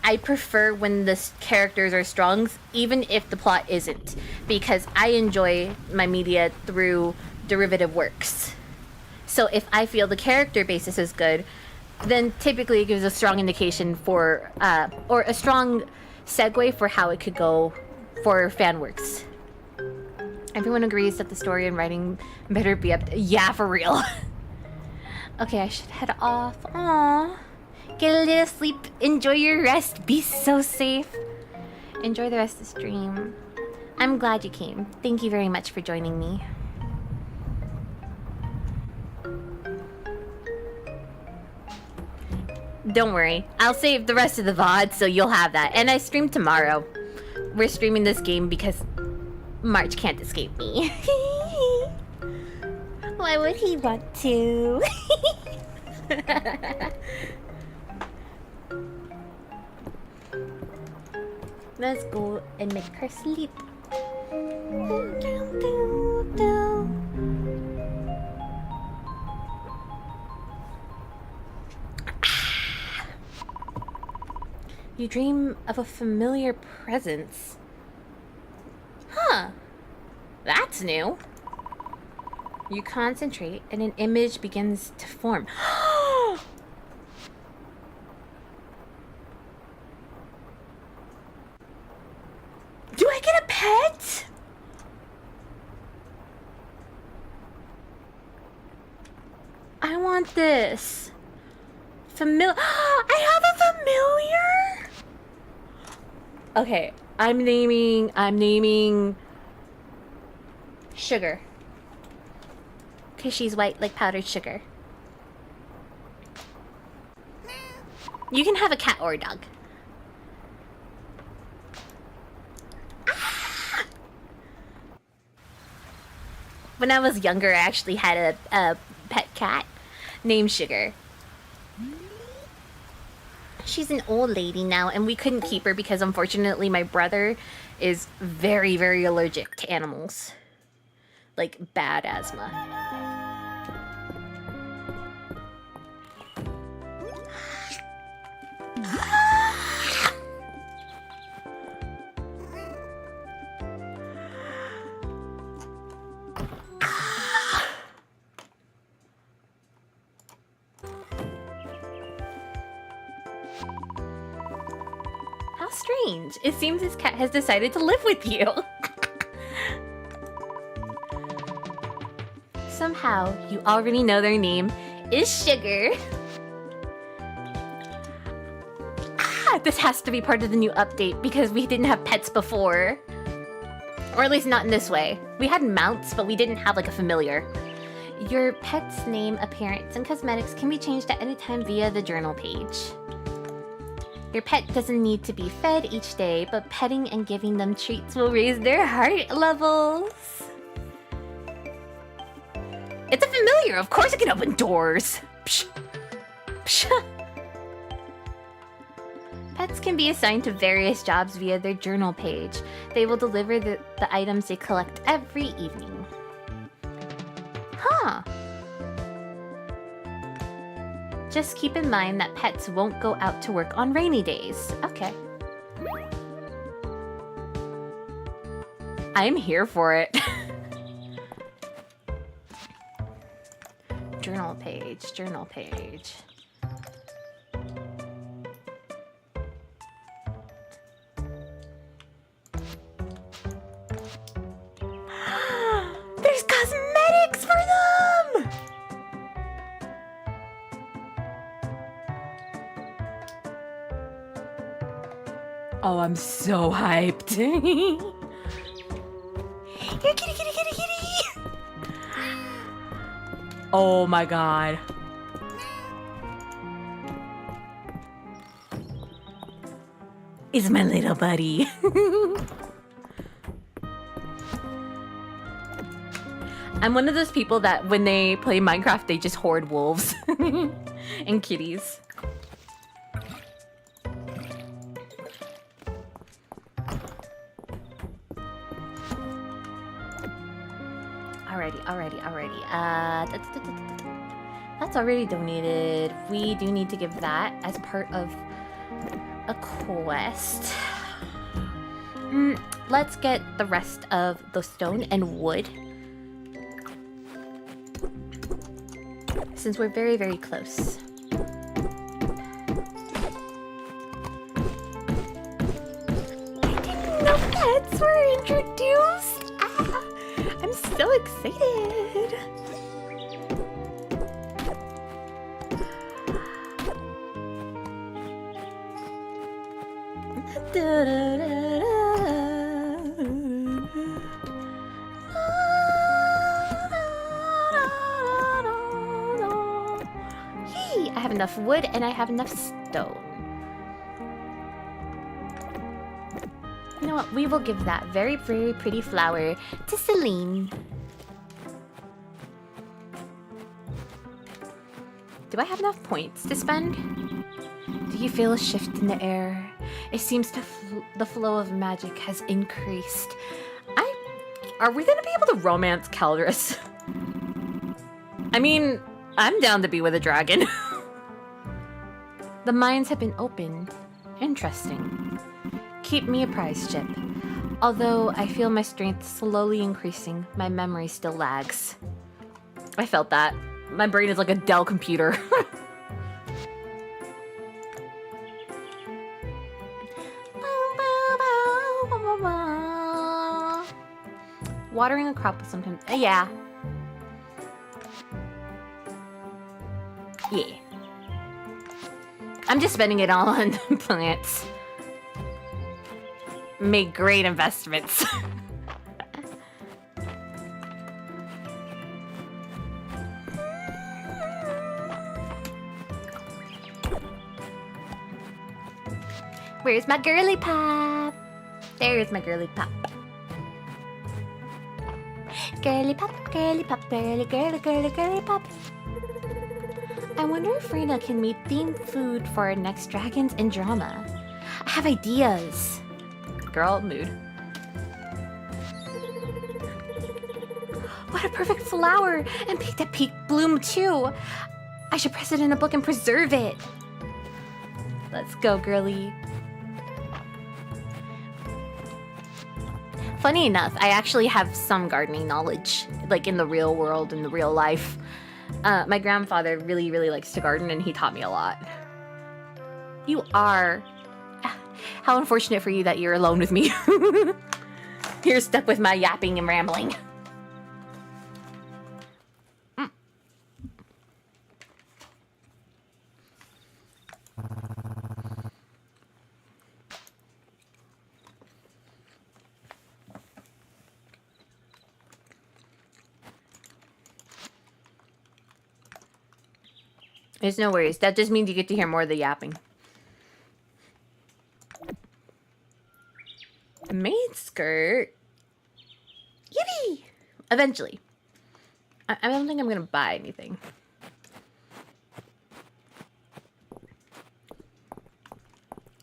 [SPEAKER 1] I prefer when the characters are strong, even if the plot isn't, because I enjoy my media through derivative works. So if I feel the character basis is good, then typically it gives a strong indication for, or a strong segue for how it could go for fan works. Everyone agrees that the story and writing better be up. Yeah, for real. Okay, I should head off. Aww. Get a little sleep. Enjoy your rest. Be so safe. Enjoy the rest of the stream. I'm glad you came. Thank you very much for joining me. Don't worry. I'll save the rest of the VOD so you'll have that. And I stream tomorrow. We're streaming this game because March can't escape me. Why would he want to? Let's go and make her sleep. You dream of a familiar presence. Huh. That's new. You concentrate and an image begins to form. Do I get a pet? I want this. I have a familiar? Okay, I'm naming Sugar. Because she's white like powdered sugar. You can have a cat or a dog. When I was younger, I actually had a pet cat named Sugar. She's an old lady now, and we couldn't keep her because unfortunately my brother is very, very allergic to animals. Like, bad asthma. How strange. It seems his cat has decided to live with you. Somehow, you already know their name is Sugar. This has to be part of the new update because we didn't have pets before. Or at least not in this way. We had mounts, but we didn't have like a familiar. Your pet's name, appearance, and cosmetics can be changed at any time via the journal page. Your pet doesn't need to be fed each day, but petting and giving them treats will raise their heart levels. It's a familiar, of course it can open doors. Psh. Psh. Pets can be assigned to various jobs via their journal page. They will deliver the items they collect every evening. Huh. Just keep in mind that pets won't go out to work on rainy days. Okay. I'm here for it. Journal page, journal page. There's cosmetics for them! Oh, I'm so hyped. Here, kitty, kitty, kitty, kitty! Oh my god. Is my little buddy. I'm one of those people that when they play Minecraft, they just hoard wolves and kitties. Alrighty. That's already donated. We do need to give that as part of a quest. Let's get the rest of the stone and wood. Since we're very, very close. I didn't know pets were introduced! I'm so excited! Hey, I have enough wood and I have enough stone. You know what? We will give that very, very pretty flower to Celine. Do I have enough points to spend? Do you feel a shift in the air? It seems the flow of magic has increased. Are we gonna be able to romance Caldrus? I mean, I'm down to be with a dragon. The mines have been opened. Interesting. Keep me apprised, Chip. Although I feel my strength slowly increasing, my memory still lags. I felt that. My brain is like a Dell computer. Watering a crop will sometimes... yeah. Yeah. I'm just spending it all on plants. Make great investments. Where's my girly pop? There's my girly pop. Girly pop, girly pop, girly, girly, girly, girly pop. I wonder if Reina can make themed food for our next Dragons and Drama. I have ideas. Girl, mood. What a perfect flower! And picked a peak bloom too! I should press it in a book and preserve it! Let's go, girly. Funny enough, I actually have some gardening knowledge, like in the real world, in the real life. My grandfather really, really likes to garden, and he taught me a lot. You are. How unfortunate for you that you're alone with me. You're stuck with my yapping and rambling. There's no worries. That just means you get to hear more of the yapping. A maid skirt? Yippee! Eventually. I don't think I'm gonna buy anything.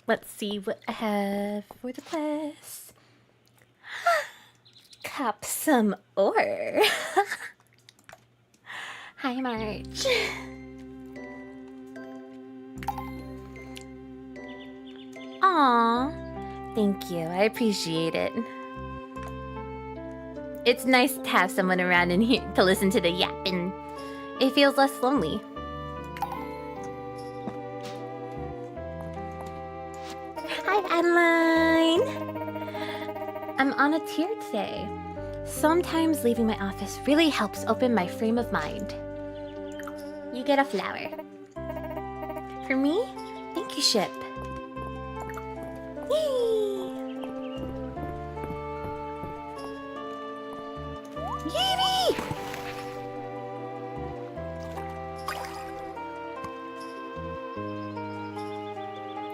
[SPEAKER 1] Let's see what I have for the quest. Cop some ore. Hi, March. Aw, thank you. I appreciate it. It's nice to have someone around in here to listen to the yapping. It feels less lonely. Hi, Adeline. I'm on a tear today. Sometimes leaving my office really helps open my frame of mind. You get a flower. For me? Thank you, Ship. Yee!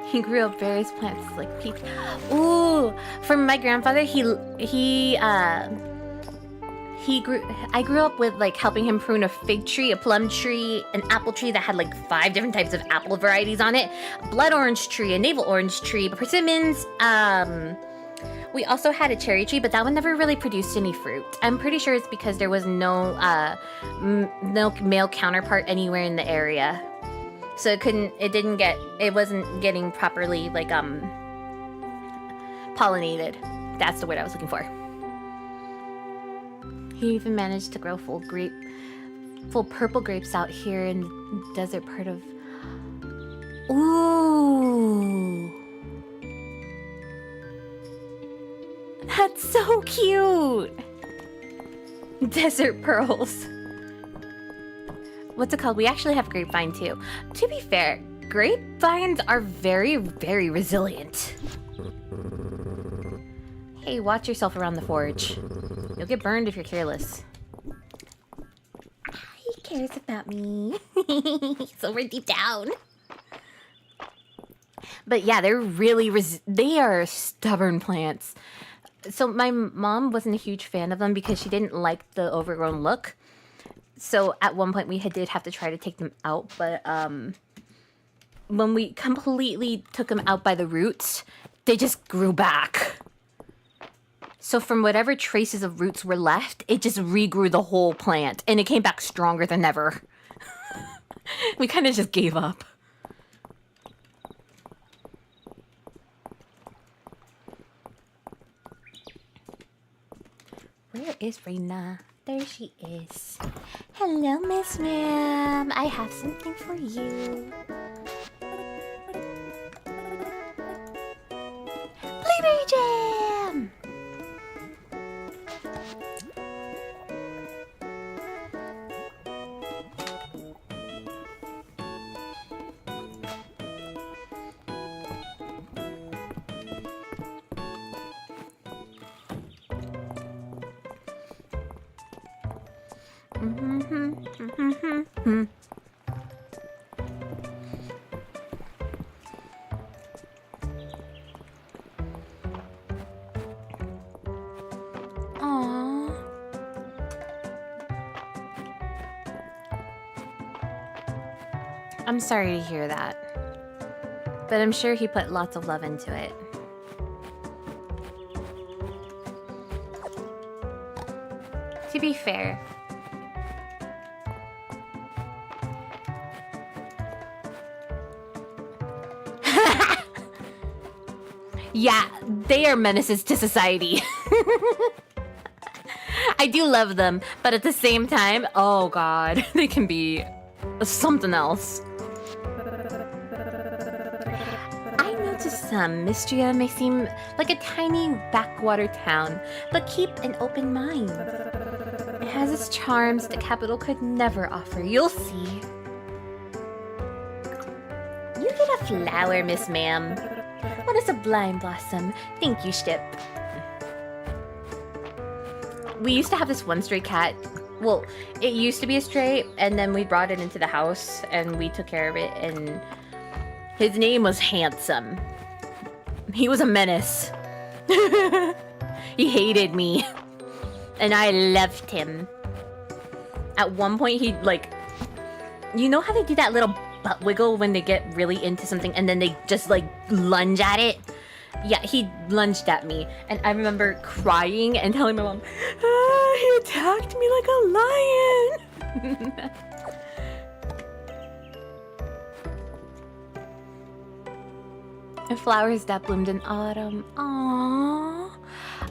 [SPEAKER 1] He grew up various plants like peach. Ooh, from my grandfather, I grew up with like helping him prune a fig tree, a plum tree, an apple tree that had like 5 different types of apple varieties on it, a blood orange tree, a navel orange tree, persimmons. We also had a cherry tree, but that one never really produced any fruit. I'm pretty sure it's because there was no male counterpart anywhere in the area. So it wasn't getting properly like pollinated. That's the word I was looking for. He even managed to grow full purple grapes out here in the desert part of... Ooh! That's so cute! Desert pearls. What's it called? We actually have grapevine too. To be fair, grapevines are very, very resilient. Hey, watch yourself around the forge. You'll get burned if you're careless. He cares about me. So we're deep down. But yeah, they're really they are stubborn plants. So my mom wasn't a huge fan of them because she didn't like the overgrown look. So at one point we did have to try to take them out, but when we completely took them out by the roots, they just grew back. So from whatever traces of roots were left, it just regrew the whole plant, and it came back stronger than ever. We kind of just gave up. Where is Reina? There she is. Hello, Miss Ma'am. I have something for you. Blueberry jam! Aww. I'm sorry to hear that. But I'm sure he put lots of love into it. To be fair. Yeah, they are menaces to society. I do love them, but at the same time, oh god, they can be something else. I noticed Mistria may seem like a tiny backwater town, but keep an open mind. It has its charms the capital could never offer, you'll see. You get a flower, Miss Ma'am. What a sublime blossom. Thank you, Stip. We used to have this one stray cat. Well, it used to be a stray, and then we brought it into the house, and we took care of it, and his name was Handsome. He was a menace. He hated me. And I loved him. At one point, he, like... You know how they do that little butt wiggle when they get really into something, and then they just, like, lunge at it? Yeah, he lunged at me, and I remember crying and telling my mom, he attacked me like a lion! And flowers that bloomed in autumn. Aww.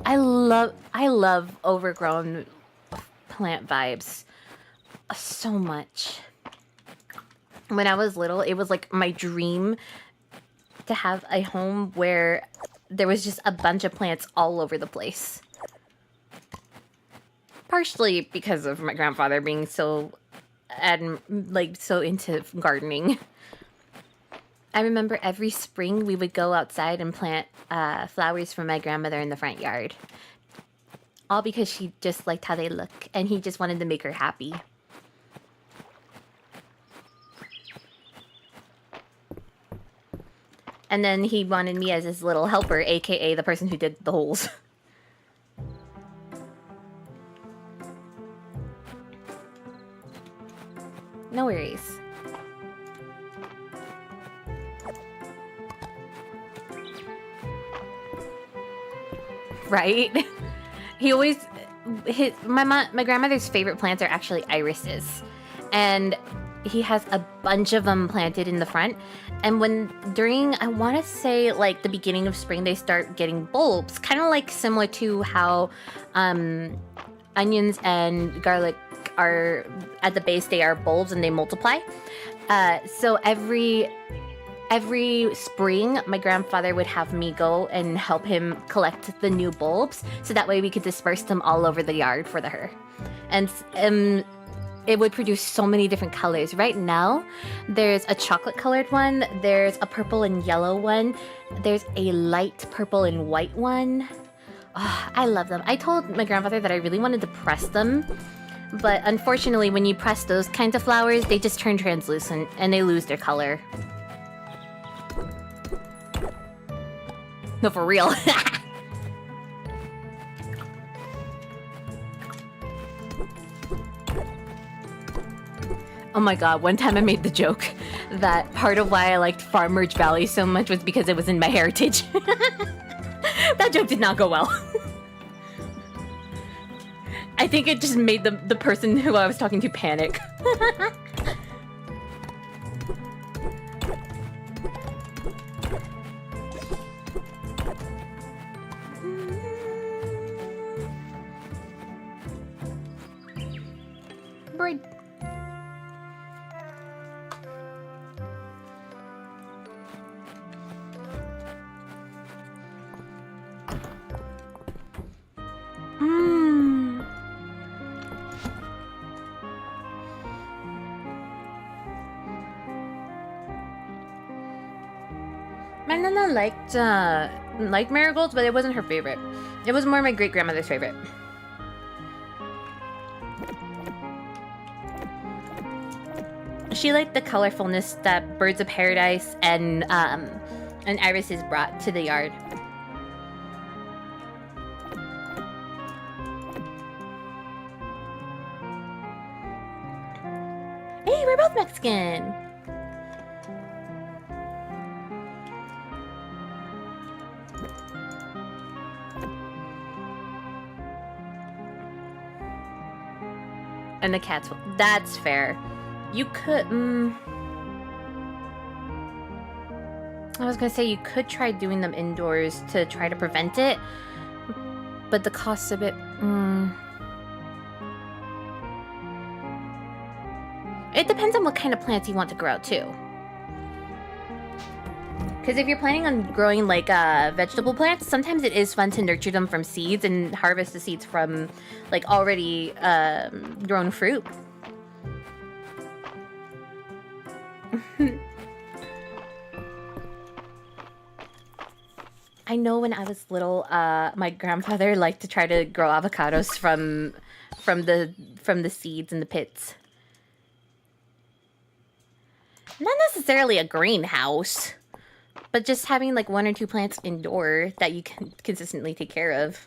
[SPEAKER 1] I love overgrown plant vibes so much. When I was little, it was like my dream to have a home where there was just a bunch of plants all over the place. Partially because of my grandfather being so into gardening. I remember every spring we would go outside and plant flowers for my grandmother in the front yard. All because she just liked how they look, and he just wanted to make her happy. And then he wanted me as his little helper, aka the person who did the holes. No worries. Right? He always... my grandmother's favorite plants are actually irises. And he has a bunch of them planted in the front. And I want to say, like, the beginning of spring, they start getting bulbs. Kind of like similar to how onions and garlic are, at the base, they are bulbs and they multiply. So every spring, my grandfather would have me go and help him collect the new bulbs. So that way we could disperse them all over the yard for her. And it would produce so many different colors. Right now, there's a chocolate-colored one, there's a purple and yellow one, there's a light purple and white one. Oh, I love them. I told my grandfather that I really wanted to press them, but unfortunately, when you press those kinds of flowers, they just turn translucent and they lose their color. No, for real. Oh my god, one time I made the joke that part of why I liked Farmers Valley so much was because it was in my heritage. That joke did not go well. I think it just made the person who I was talking to panic. Bird. My nana liked marigolds, but it wasn't her favorite. It was more my great-grandmother's favorite. She liked the colorfulness that birds of paradise and irises brought to the yard. Hey, we're both Mexican! And the cats will... That's fair. You could... I was gonna say you could try doing them indoors to try to prevent it. But the cost's a bit... It depends on what kind of plants you want to grow, too. Because if you're planning on growing, like, vegetable plants, sometimes it is fun to nurture them from seeds and harvest the seeds from, like, already grown fruit. I know when I was little, my grandfather liked to try to grow avocados from the seeds in the pits. Not necessarily a greenhouse, but just having like 1 or 2 plants indoor that you can consistently take care of.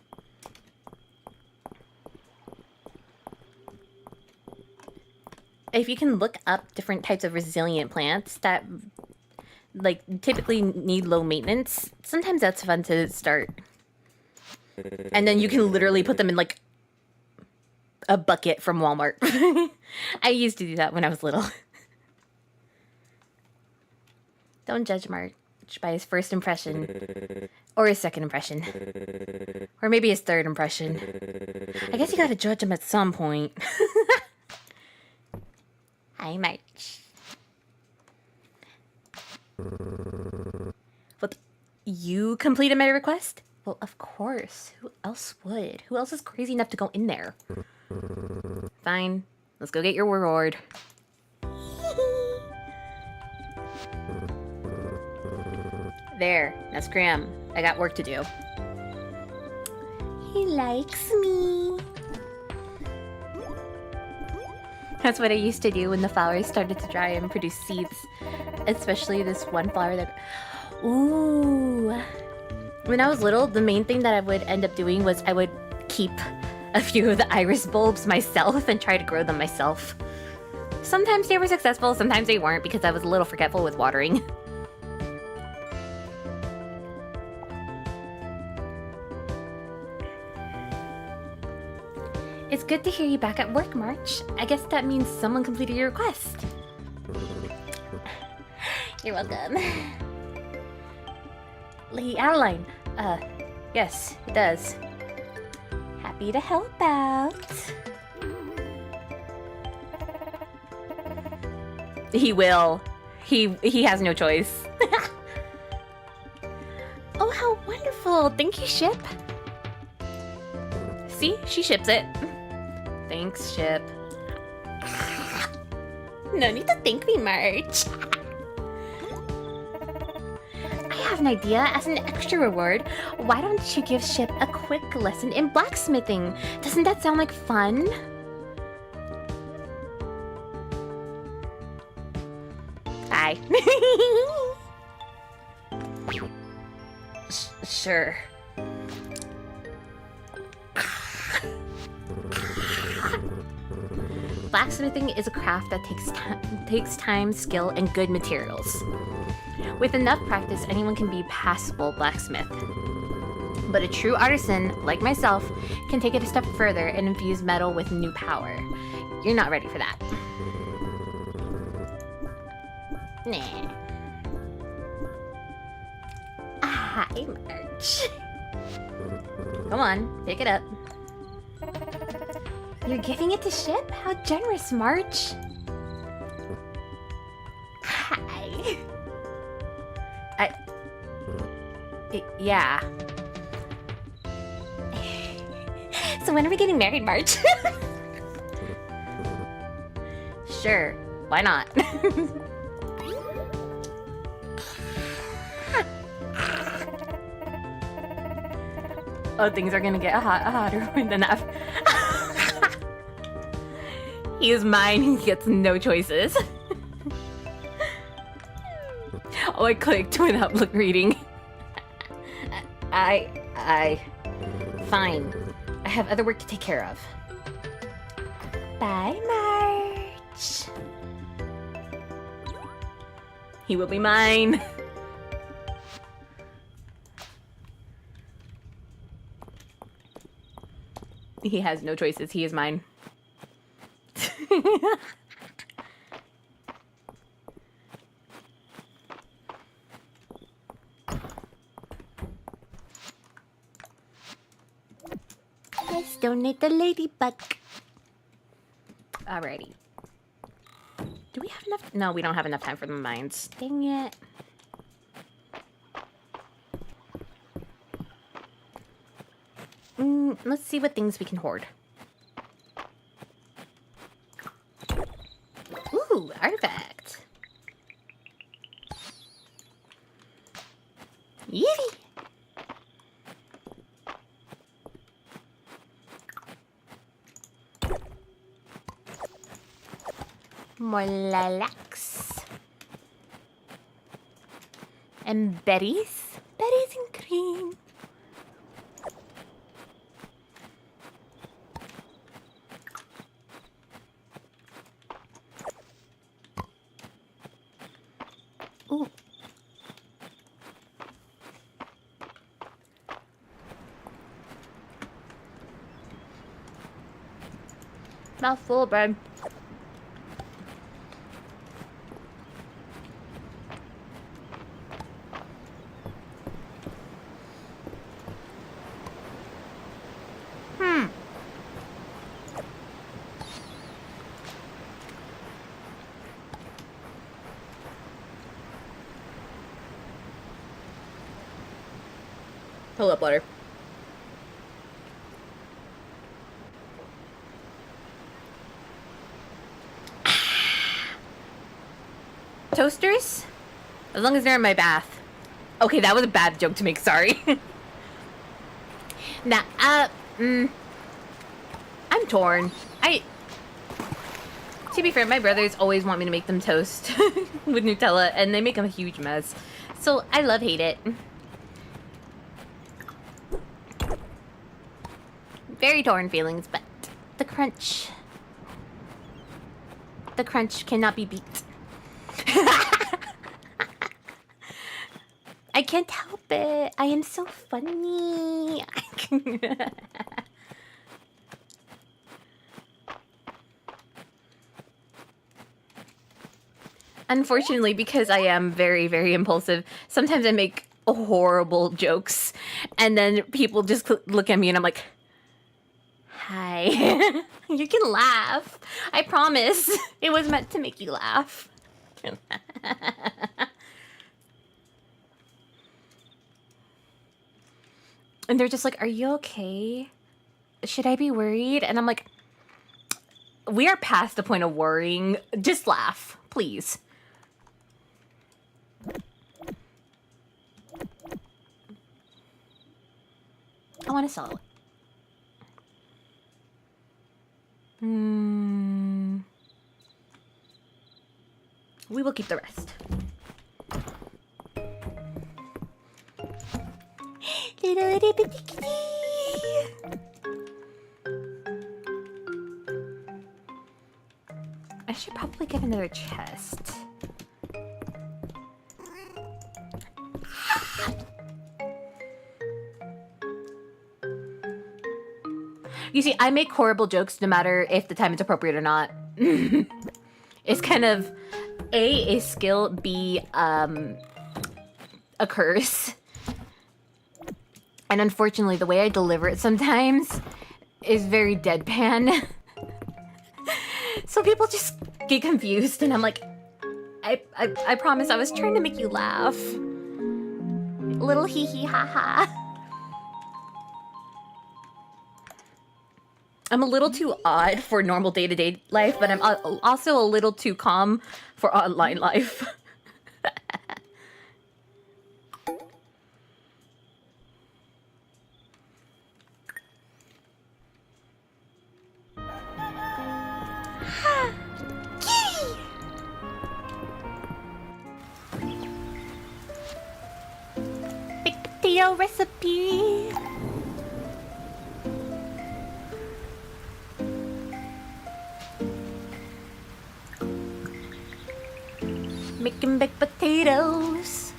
[SPEAKER 1] If you can look up different types of resilient plants that like typically need low maintenance, sometimes that's fun to start. And then you can literally put them in like a bucket from Walmart. I used to do that when I was little. Don't judge March by his first impression. Or his second impression. Or maybe his third impression. I guess you gotta judge him at some point. Hi, March. What? You completed my request? Well, of course. Who else would? Who else is crazy enough to go in there? Fine. Let's go get your reward. There. Now scram. I got work to do. He likes me. That's what I used to do when the flowers started to dry and produce seeds. Especially this one flower that... Ooh. When I was little, the main thing that I would end up doing was I would keep a few of the iris bulbs myself and try to grow them myself. Sometimes they were successful, sometimes they weren't because I was a little forgetful with watering. It's good to hear you back at work, March. I guess that means someone completed your request. You're welcome. Lady Adeline. Yes, it does. Happy to help out. He will. He has no choice. Oh, how wonderful. Thank you, ship. See? She ships it. Thanks, ship. No need to thank me, March. I have an idea. As an extra reward, why don't you give Ship a quick lesson in blacksmithing? Doesn't that sound like fun? Hi. Sure. Blacksmithing is a craft that takes time, skill, and good materials. With enough practice, anyone can be a passable blacksmith. But a true artisan, like myself, can take it a step further and infuse metal with new power. You're not ready for that. Nah. Hi, March. Come on, pick it up. You're giving it to Ship? How generous, March. Hi. Yeah. So when are we getting married, March? Sure. Why not? Oh, things are gonna get hotter than that. He is mine, he gets no choices. Oh, I clicked without reading. Fine. I have other work to take care of. Bye, March. He will be mine. He has no choices. He is mine. Let's donate the ladybug. Alrighty. Do we have enough? No, we don't have enough time for the mines. Dang it. Let's see what things we can hoard. Ooh, artifact. Yippee! More lilacs. And berries. Berries and cream. Ooh. Mouthful of bread. Hold up, butter. Toasters? As long as they're in my bath. Okay, that was a bad joke to make, sorry. Nah, I'm torn. To be fair, my brothers always want me to make them toast with Nutella, and they make them a huge mess. So, I hate it. Very torn feelings, but the crunch cannot be beat. I can't help it. I am so funny. Unfortunately, because I am very, very impulsive, sometimes I make horrible jokes, and then people just look at me and I'm like, hi. You can laugh. I promise. It was meant to make you laugh. And they're just like, are you okay? Should I be worried? And I'm like, we are past the point of worrying. Just laugh, please. I want to sell it. We will keep the rest. I should probably get another chest. You see, I make horrible jokes no matter if the time is appropriate or not. It's kind of A skill, B a curse. And unfortunately, the way I deliver it sometimes is very deadpan. So people just get confused, and I'm like, I promise I was trying to make you laugh. Little hee hee ha ha. I'm a little too odd for normal day-to-day life, but I'm also a little too calm for online life. Potato recipe. Making baked potatoes.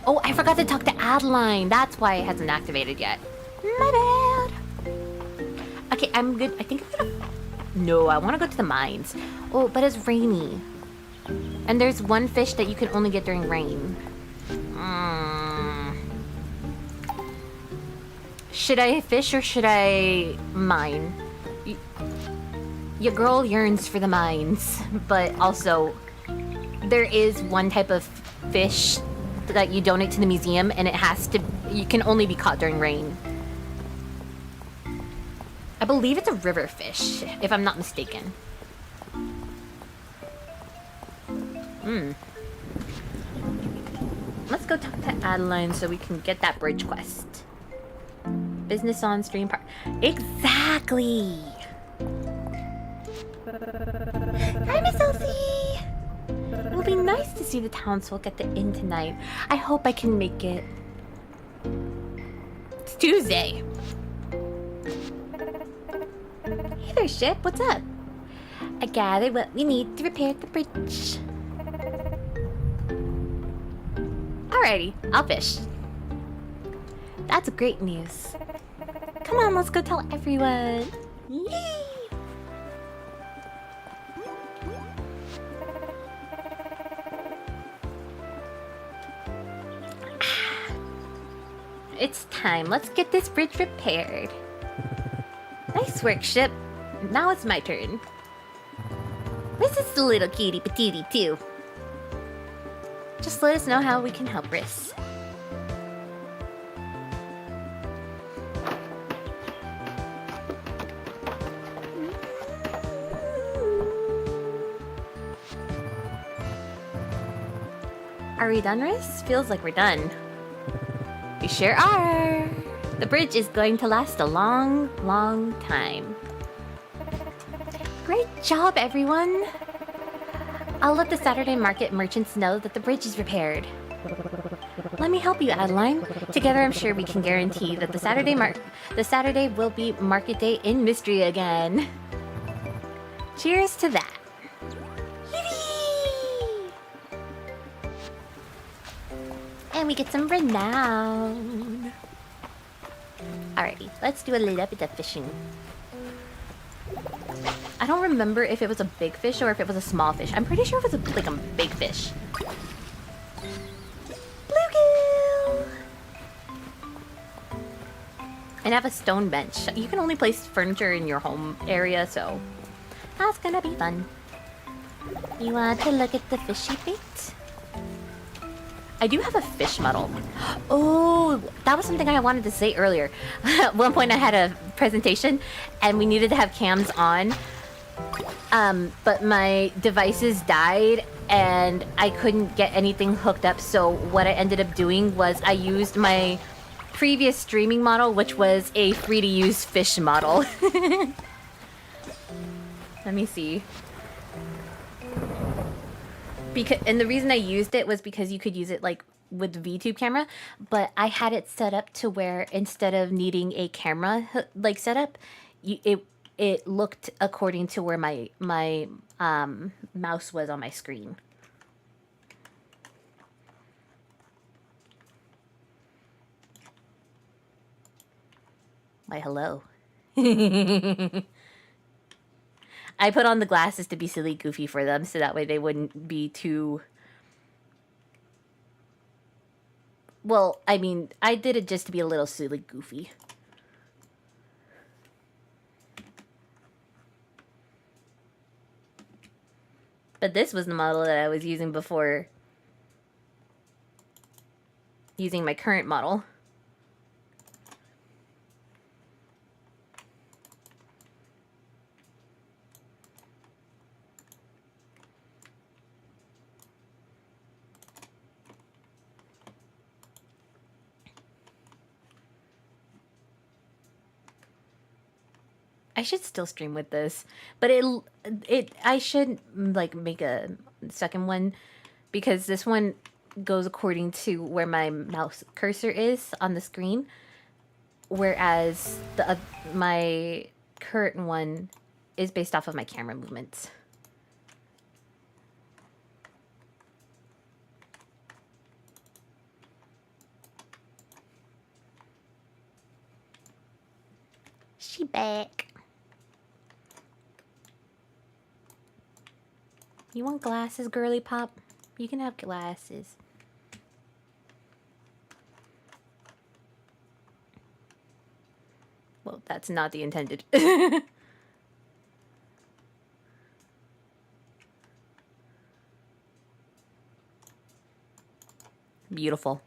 [SPEAKER 1] Oh, I forgot to talk to Adeline. That's why it hasn't activated yet. My bad. Okay, I'm good. I think I'm gonna... No, I want to go to the mines. Oh, but it's rainy. And there's one fish that you can only get during rain. Should I fish or should I mine? Your girl yearns for the mines, but also there is one type of fish that you donate to the museum, and it has to... You can only be caught during rain. I believe it's a river fish, if I'm not mistaken. Let's go talk to Adeline so we can get that bridge quest. Business on stream part. Exactly! Hi, Miss Elsie! It will be nice to see the townsfolk at the inn tonight. I hope I can make it. It's Tuesday. Hey there, ship. What's up? I gathered what we need to repair the bridge. Alrighty, I'll fish. That's great news. Come on, let's go tell everyone. Yay! It's time. Let's get this bridge repaired. Nice work, ship. Now it's my turn. Where's this little cutie patootie too? Just let us know how we can help Riss. Are we done, Riss? Feels like we're done. We sure are. The bridge is going to last a long, long time. Great job, everyone. I'll let the Saturday market merchants know that the bridge is repaired. Let me help you, Adeline. Together, I'm sure we can guarantee that the Saturday will be market day in Mistria again. Cheers to that. Yippee! And we get some renown. Alrighty, let's do a little bit of fishing. I don't remember if it was a big fish or if it was a small fish. I'm pretty sure it was like a big fish. Bluegill! And I have a stone bench. You can only place furniture in your home area, so that's gonna be fun. You want to look at the fishy bait? I do have a fish model. Oh, that was something I wanted to say earlier. At one point I had a presentation and we needed to have cams on. But my devices died and I couldn't get anything hooked up. So what I ended up doing was I used my previous streaming model, which was a free-to-use fish model. Let me see. And the reason I used it was because you could use it like with the VTube camera, but I had it set up to where instead of needing a camera like setup, it looked according to where my mouse was on my screen. Why, hello. I put on the glasses to be silly goofy for them, so that way they wouldn't be too... Well, I mean, I did it just to be a little silly goofy. But this was the model that I was using before using my current model. I should still stream with this, but I should like make a second one because this one goes according to where my mouse cursor is on the screen, whereas my current one is based off of my camera movements. Plushie back. You want glasses, girly pop? You can have glasses. Well, that's not the intended. Beautiful.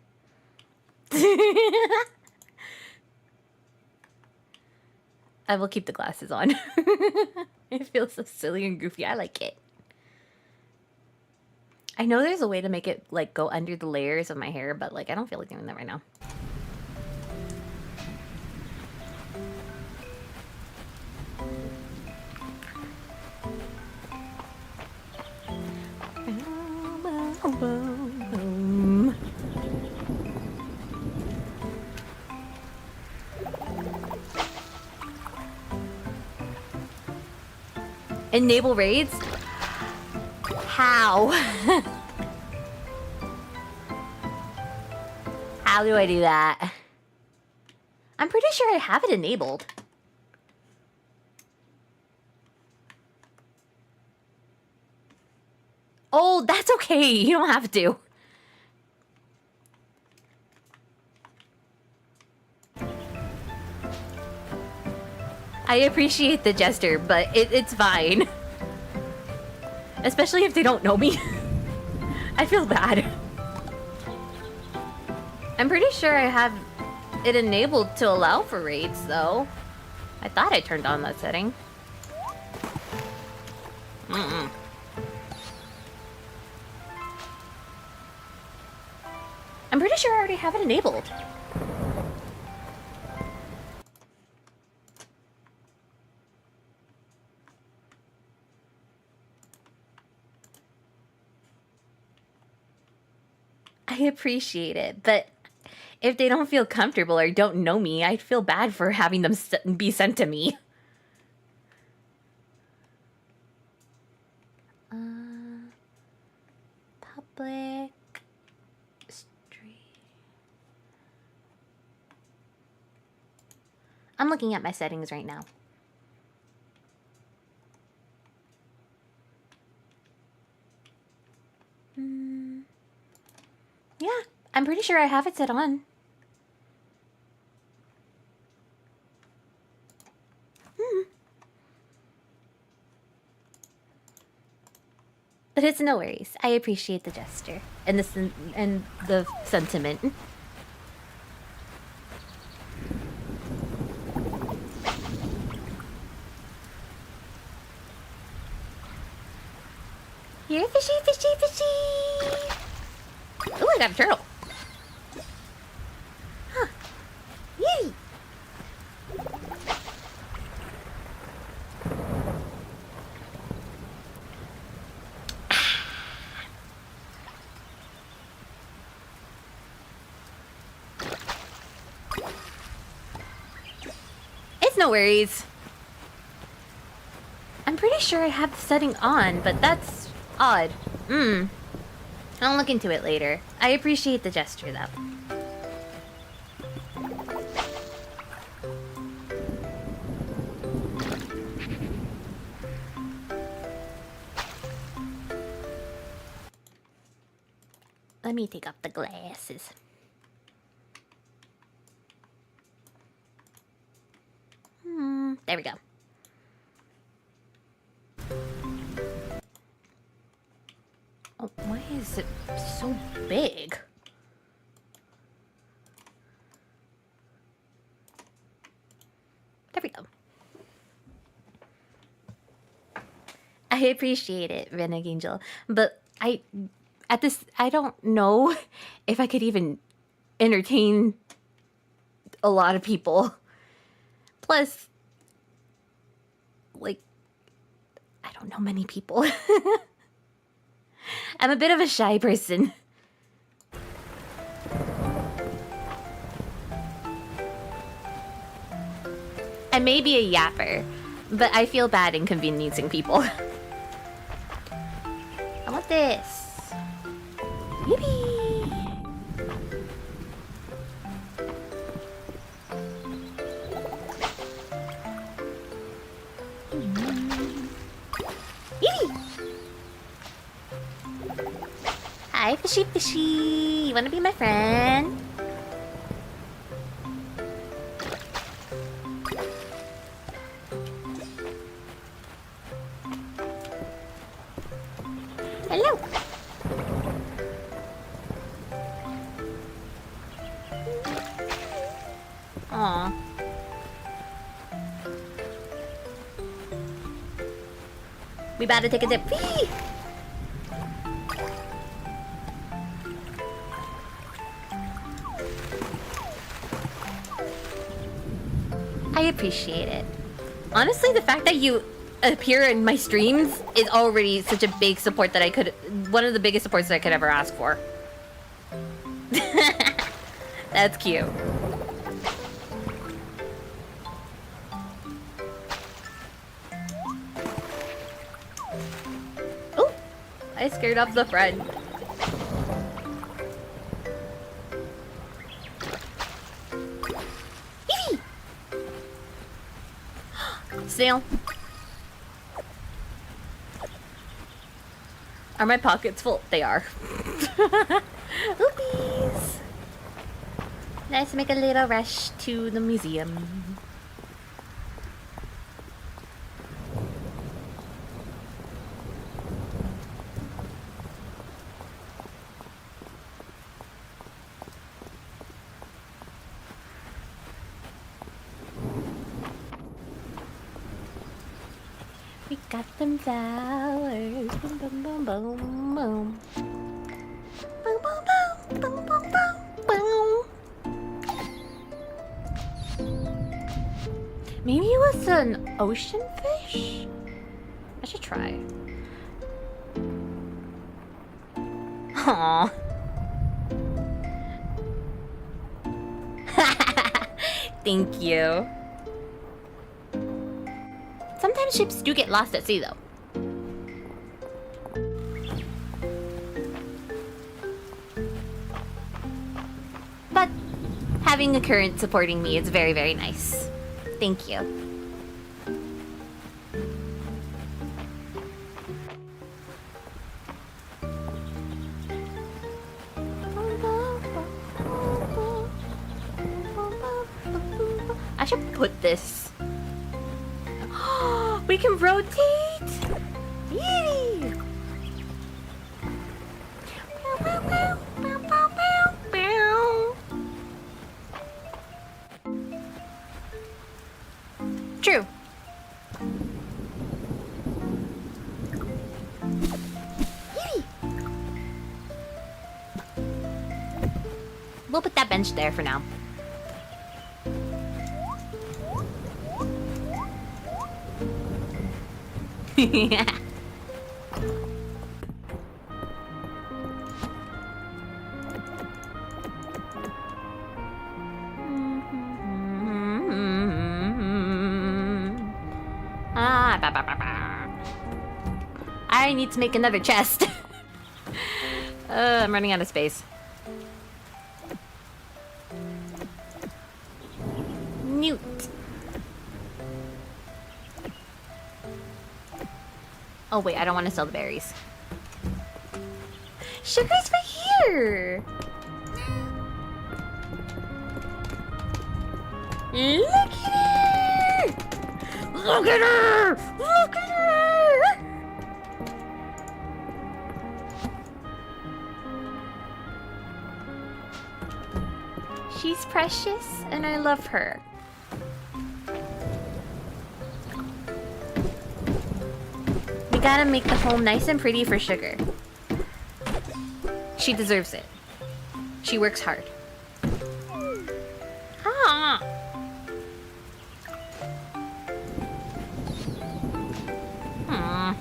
[SPEAKER 1] I will keep the glasses on. It feels so silly and goofy. I like it. I know there's a way to make it like go under the layers of my hair, but like I don't feel like doing that right now. Enable raids? How? How do I do that? I'm pretty sure I have it enabled. Oh, that's okay. You don't have to. I appreciate the gesture, but it's fine. Especially if they don't know me. I feel bad. I'm pretty sure I have it enabled to allow for raids, though. I thought I turned on that setting. Mm-mm. I'm pretty sure I already have it enabled. I appreciate it, but if they don't feel comfortable or don't know me, I'd feel bad for having them be sent to me. Public stream. I'm looking at my settings right now. Yeah, I'm pretty sure I have it set on. But it's no worries. I appreciate the gesture and the sentiment. You're fishy, fishy, fishy. Oh, I got a turtle. Huh. Yay. It's no worries. I'm pretty sure I have the setting on, but that's odd. I'll look into it later. I appreciate the gesture, though. Let me take off the glasses. There we go. Oh, why is it so big? There we go. I appreciate it, Renegade Angel, but I don't know if I could even entertain a lot of people. Plus, like, I don't know many people. I'm a bit of a shy person. I may be a yapper, but I feel bad inconveniencing people. I want this. Yippee! Hi, fishy fishy. You wanna be my friend? Hello. Aw. We about to take a dip. Whee! I appreciate it. Honestly, the fact that you appear in my streams is already such a big support that I could... One of the biggest supports that I could ever ask for. That's cute. Oh! I scared off the friend. Snail. Are my pockets full? They are. Oopies! Let's make a little rush to the museum. We got them flowers. Boom, boom, boom, boom, boom. Boom, boom, boom, boom, boom, boom, boom. Maybe it was an ocean fish? I should try. Aww. Thank you. Sometimes ships do get lost at sea, though. But having a current supporting me is very, very nice. Thank you. I should put this. We can rotate! Yee! True. Yee! We'll put that bench there for now. Yeah. I need to make another chest. I'm running out of space. Newt. Oh wait, I don't want to sell the berries. Sugar's right here! Look at her! Look at her! Look at her! She's precious and I love her. We gotta make the home nice and pretty for Sugar. She deserves it. She works hard. Ah. Hmm.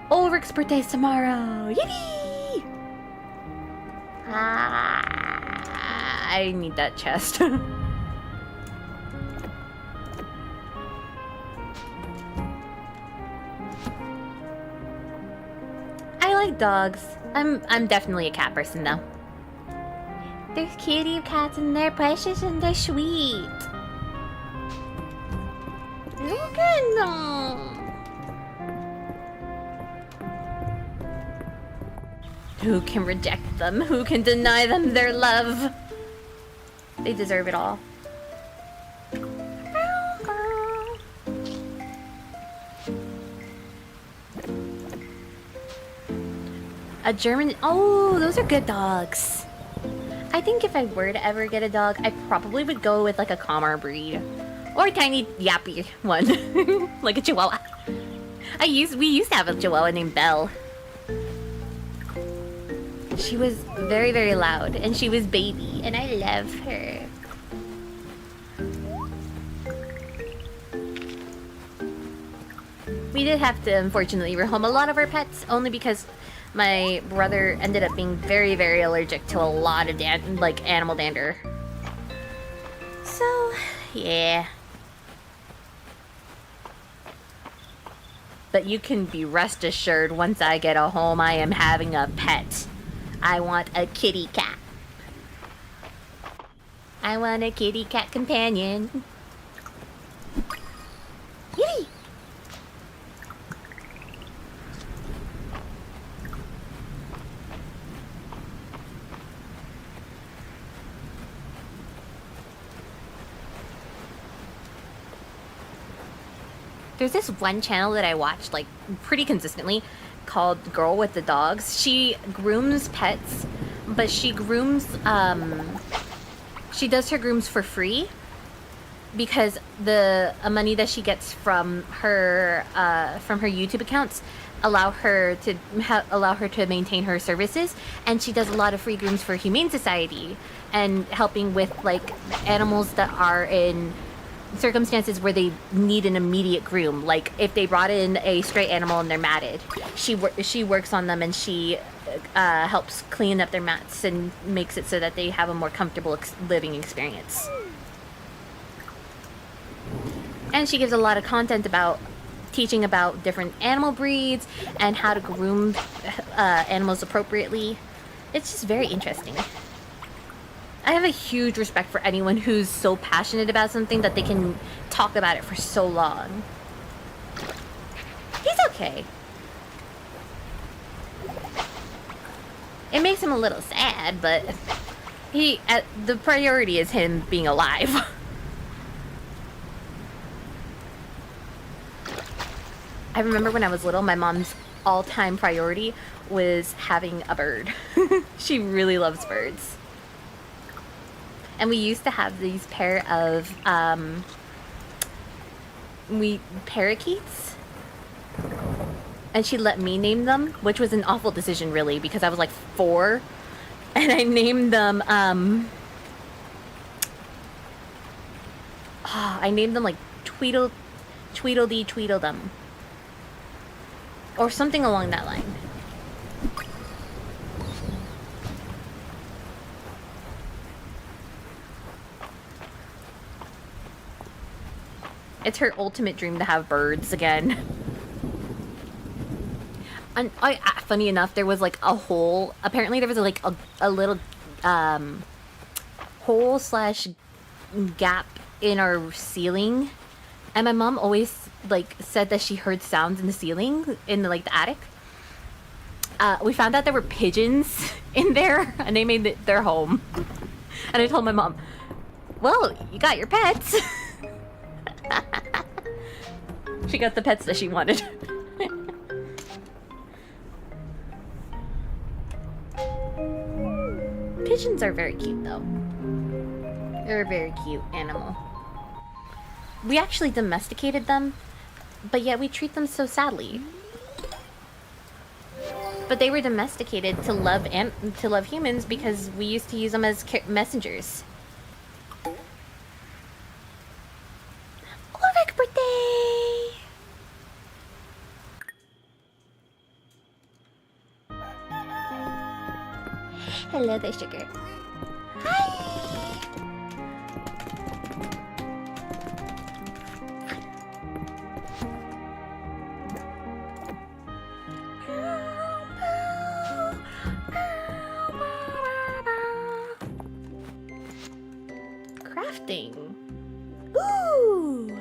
[SPEAKER 1] Ulrich's birthday is tomorrow. Yippee! I need that chest. I like dogs. I'm definitely a cat person though. They're cutie cats and they're precious and they're sweet. Look at them. Who can reject them? Who can deny them their love? They deserve it all. A German... Oh, those are good dogs. I think if I were to ever get a dog, I probably would go with like a calmer breed. Or a tiny yappy one. Like a Chihuahua. We used to have a Chihuahua named Belle. She was very, very loud, and she was baby, and I love her. We did have to, unfortunately, rehome a lot of our pets, only because my brother ended up being very, very allergic to a lot of animal dander. So, yeah. But you can be rest assured, once I get a home, I am having a pet. I want a kitty cat. I want a kitty cat companion. Yay! There's this one channel that I watch like pretty consistently called Girl with the Dogs. She grooms pets, but she grooms she does her grooms for free because the money that she gets from her YouTube accounts allow her to maintain her services, and she does a lot of free grooms for Humane Society and helping with like animals that are in circumstances where they need an immediate groom. Like if they brought in a stray animal and they're matted, she works on them, and she helps clean up their mats and makes it so that they have a more comfortable living experience. And she gives a lot of content about teaching about different animal breeds and how to groom animals appropriately. It's just very interesting. I have a huge respect for anyone who's so passionate about something that they can talk about it for so long. He's okay. It makes him a little sad, but the priority is him being alive. I remember when I was little, my mom's all-time priority was having a bird. She really loves birds. And we used to have these pair of parakeets, and she let me name them, which was an awful decision really, because I was like 4, and I named them like Tweedledee Tweedledum, or something along that line. It's her ultimate dream to have birds again. And funny enough, there was like a hole. Apparently there was like a little hole / gap in our ceiling. And my mom always like said that she heard sounds in the ceiling, in the attic. We found out there were pigeons in there, and they made it their home. And I told my mom, well, you got your pets. She got the pets that she wanted. Pigeons are very cute, though. They're a very cute animal. We actually domesticated them, but yet we treat them so sadly. But they were domesticated to love humans because we used to use them as messengers. Ulrich birthday! Hello there, sugar. Hi! Crafting. Ooh!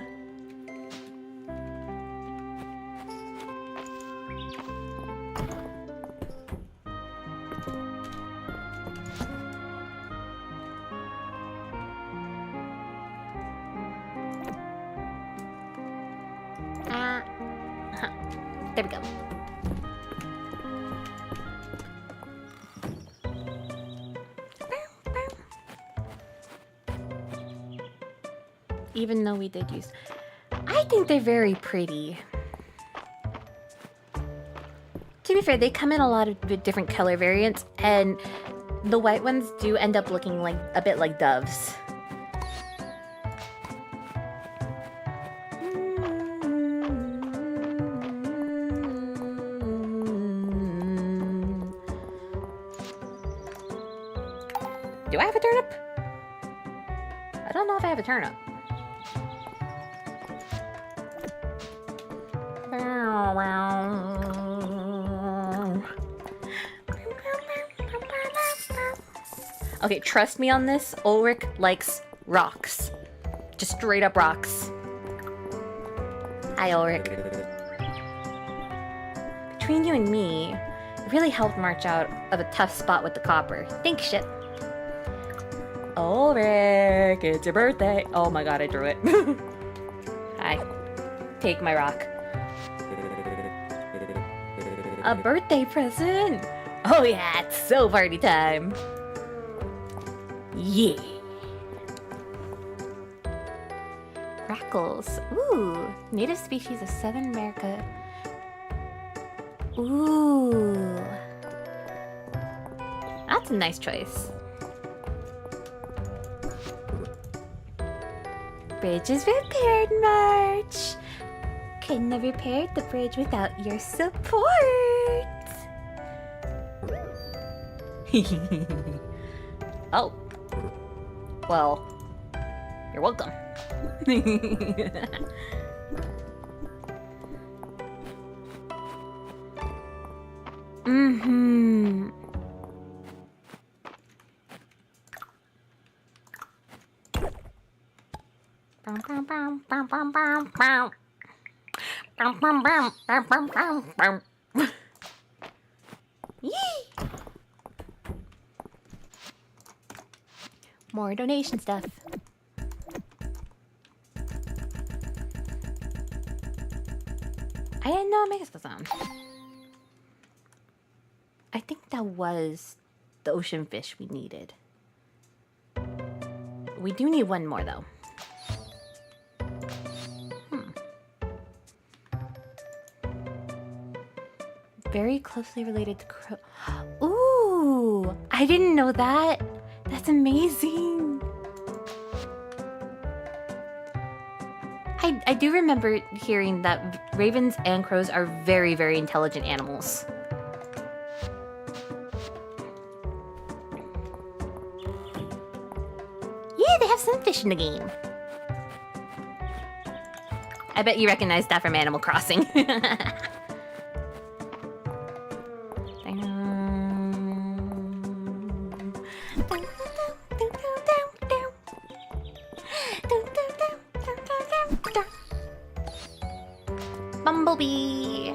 [SPEAKER 1] There we go. Even though we did use... I think they're very pretty. To be fair, they come in a lot of different color variants, and the white ones do end up looking like a bit like doves. Do I have a turnip? I don't know if I have a turnip. Okay, trust me on this. Ulrich likes rocks. Just straight up rocks. Hi, Ulrich. Between you and me, it really helped march out of a tough spot with the copper. Thanks, shit. Ulrich, it's your birthday. Oh my god, I drew it. Hi. Take my rock. A birthday present! Oh yeah, it's so party time! Yeah! Grackles. Ooh! Native species of Southern America. Ooh! That's a nice choice. Bridge is repaired, March! Couldn't have repaired the bridge without your support! Oh. Well, you're welcome. Mm-hmm. Yee! More donation stuff. I didn't know Megas was on. I think that was the ocean fish we needed. We do need one more though. Very closely related to crow. Ooh! I didn't know that. That's amazing. I do remember hearing that ravens and crows are very, very intelligent animals. Yeah, they have sunfish in the game. I bet you recognize that from Animal Crossing. Bumblebee.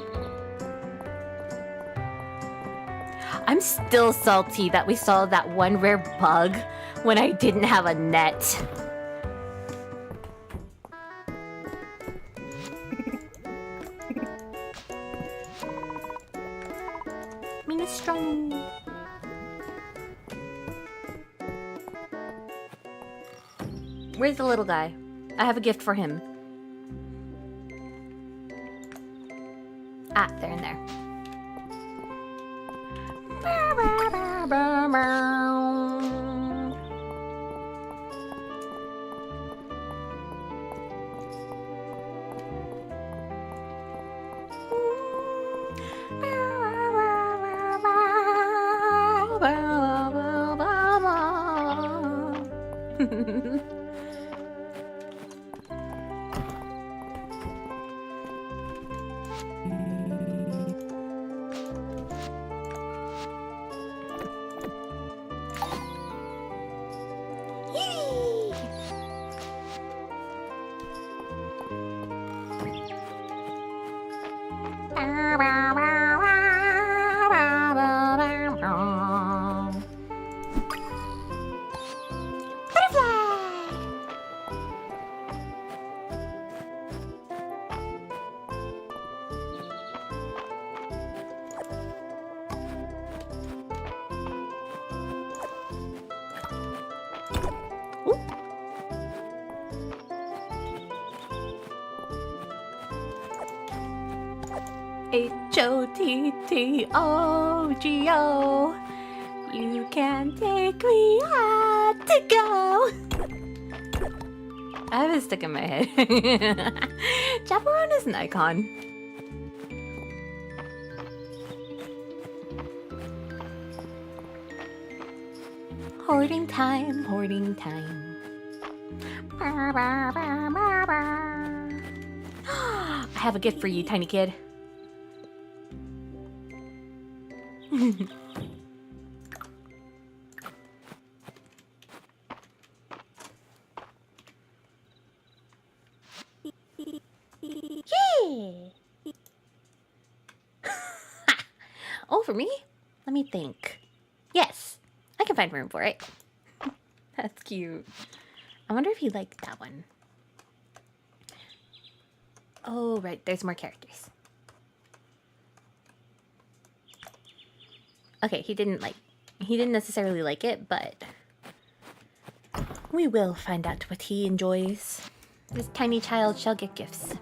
[SPEAKER 1] I'm still salty that we saw that one rare bug when I didn't have a net. Minestrone. Where's the little guy? I have a gift for him. Ah, they're in there. Butterfly! Ooh. HOTTOGO. You can take me out to go. I have it stuck in my head. Chaperone is an icon. Hoarding time, hoarding time. I have a gift for you, tiny kid. Oh, for me? Let me think. Yes, I can find room for it. That's cute. I wonder if he liked that one. Oh, right, there's more characters. Okay, he didn't necessarily like it, but we will find out what he enjoys. This tiny child shall get gifts.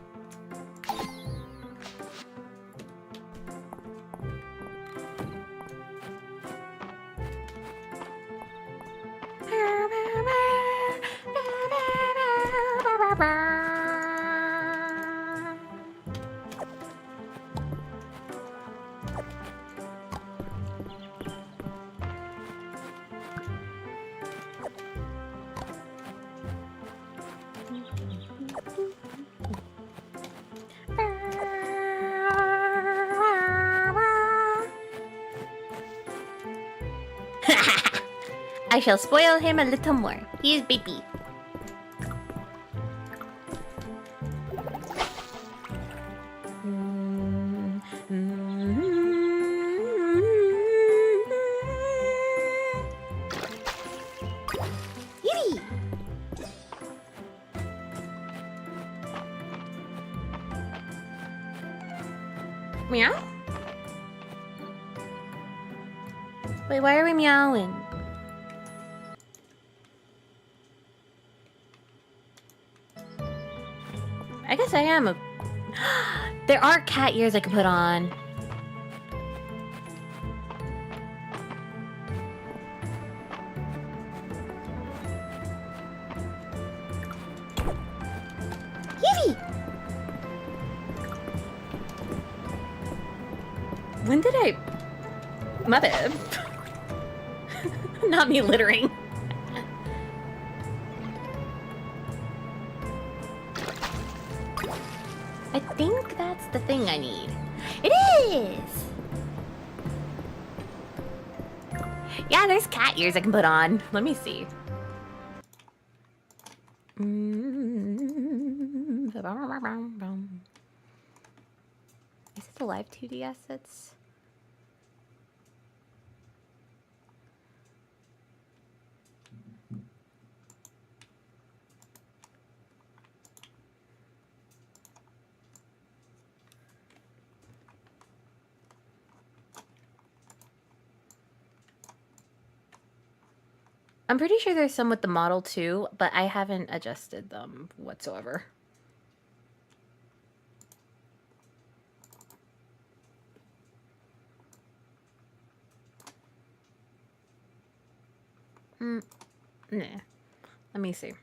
[SPEAKER 1] I shall spoil him a little more. He is baby. Yippee! Meow? Wait, why are we meowing? I guess I am a... There are cat ears I can put on. Yippee! When did I... My bad. Not me littering. I think that's the thing I need. It is! Yeah, there's cat ears I can put on. Let me see. Is it the live 2D assets? I'm pretty sure there's some with the model too, but I haven't adjusted them whatsoever. Nah. Let me see.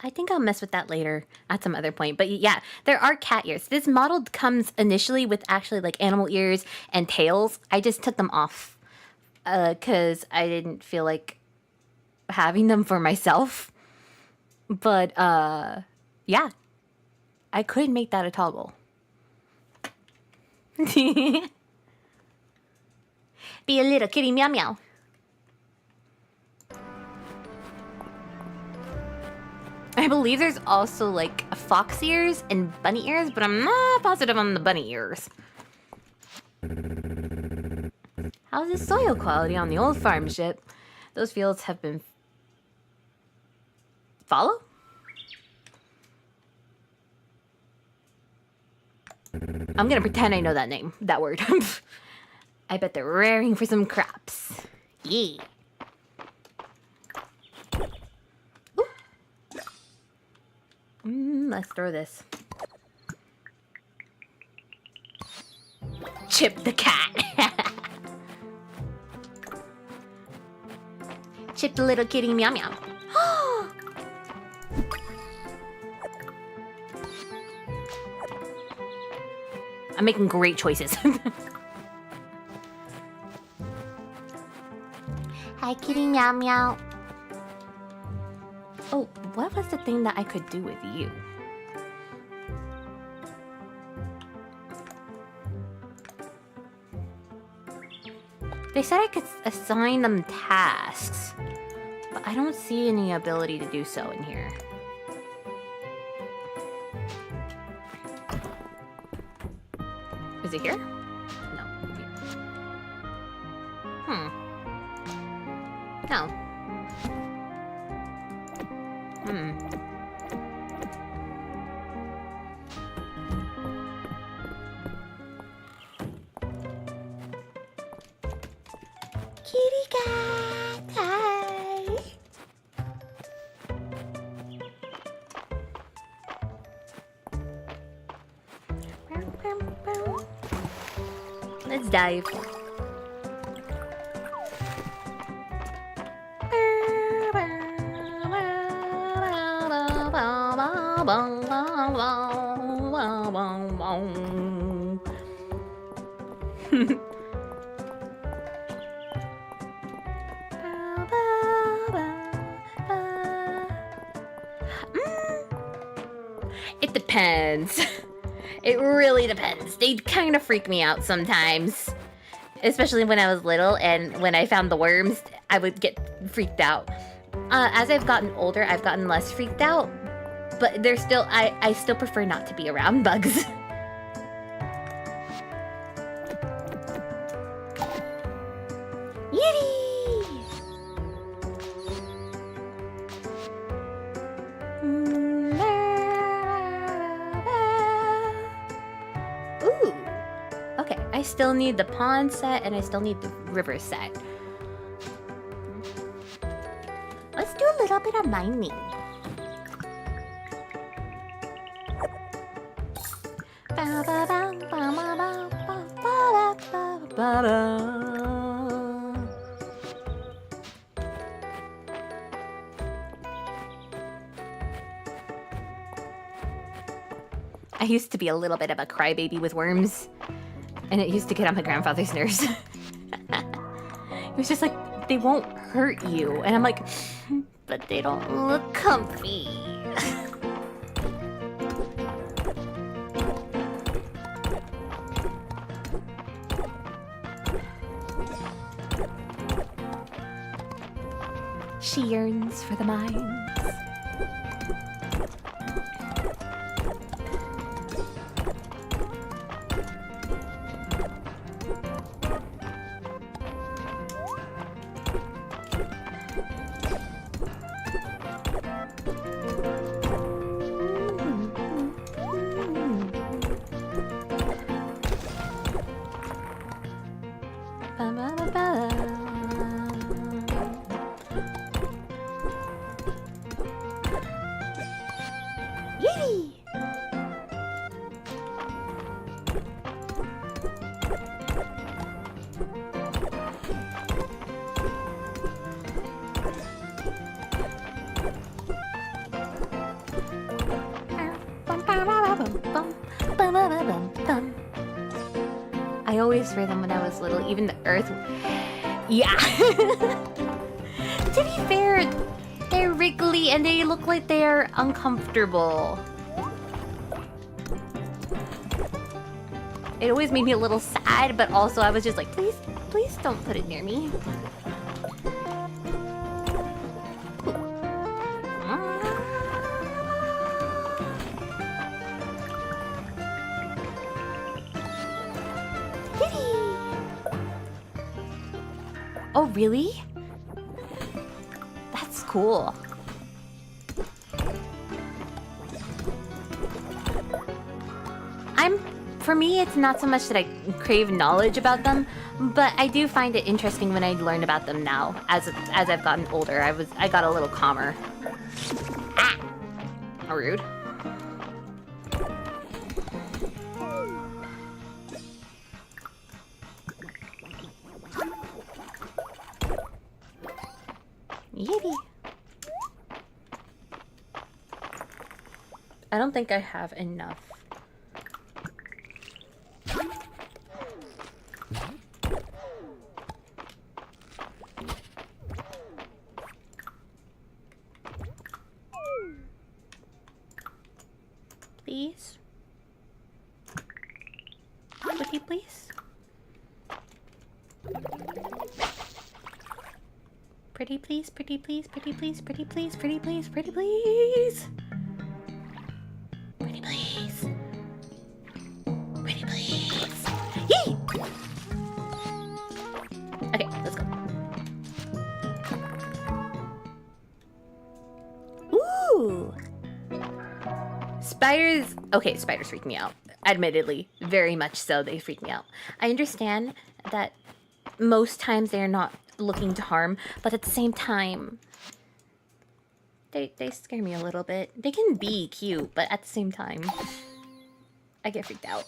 [SPEAKER 1] I think I'll mess with that later at some other point. But yeah, there are cat ears. This model comes initially with actually like animal ears and tails. I just took them off because I didn't feel like having them for myself. But yeah, I could make that a toggle. Be a little kitty meow meow. I believe there's also like fox ears and bunny ears, but I'm not positive on the bunny ears. How's the soil quality on the old farm ship? Those fields have been Follow? I'm gonna pretend I know that name, that word. I bet they're raring for some craps. Yeah. Let's throw this. Chip the cat. Chip the little kitty, meow meow. I'm making great choices. Hi, kitty, meow meow. Oh, what was the thing that I could do with you? They said I could assign them tasks, but I don't see any ability to do so in here. Is it here? No. No. Kitty cat, hi. Let's dive. It depends. It really depends. They kind of freak me out sometimes. Especially when I was little and when I found the worms, I would get freaked out. As I've gotten older, I've gotten less freaked out. But they're still, I still prefer not to be around bugs. I still need the pond set and I still need the river set. Let's do a little bit of mining. I used to be a little bit of a crybaby with worms. And it used to get on my grandfather's nerves. It was just like, they won't hurt you. And I'm like, but they don't look comfy. She yearns for the mines. I always feared them when I was little, even the earth. Yeah. To be fair, they're wriggly and they look like they're uncomfortable. It always made me a little sad, but also I was just like, please, please don't put it near me. Oh, really? That's cool. for me, it's not so much that I crave knowledge about them, but I do find it interesting when I learn about them now. As I've gotten older, I got a little calmer. Ah! Rude. Yippee. I don't think I have enough. Please? Pretty please? Pretty please, pretty please, pretty please, pretty please, pretty please, pretty please. Pretty please. Pretty please. Yee! Okay, let's go. Ooh! Spiders... Okay, spiders freak me out. Admittedly, very much so, they freak me out. I understand that most times they're not looking to harm, but at the same time, they scare me a little bit. They can be cute, but at the same time, I get freaked out.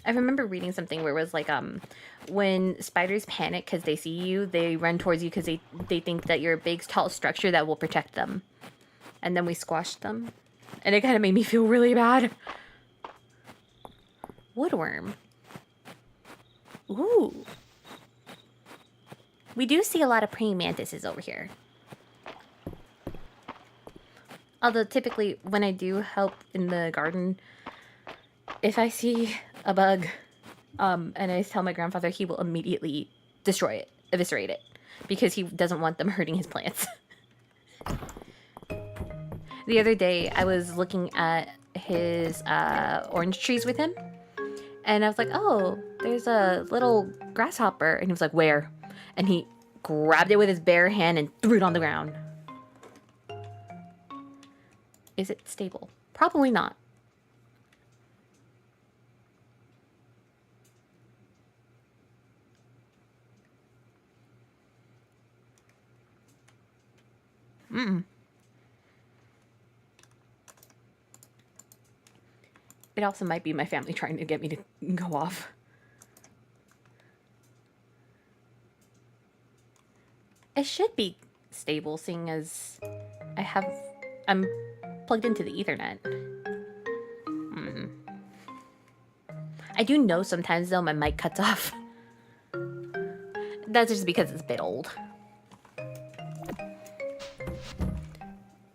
[SPEAKER 1] I remember reading something where it was like, when spiders panic because they see you, they run towards you because they think that you're a big, tall structure that will protect them. And then we squashed them. And it kind of made me feel really bad. Woodworm. Ooh. We do see a lot of praying mantises over here. Although typically when I do help in the garden, if I see a bug, and I tell my grandfather, he will immediately destroy it, eviscerate it, because he doesn't want them hurting his plants. The other day, I was looking at his orange trees with him, and I was like, oh, there's a little grasshopper. And he was like, where? And he grabbed it with his bare hand and threw it on the ground. Is it stable? Probably not. Mm-mm. It also might be my family trying to get me to go off. It should be stable, seeing as I'm plugged into the Ethernet. I do know sometimes though my mic cuts off. That's just because it's a bit old.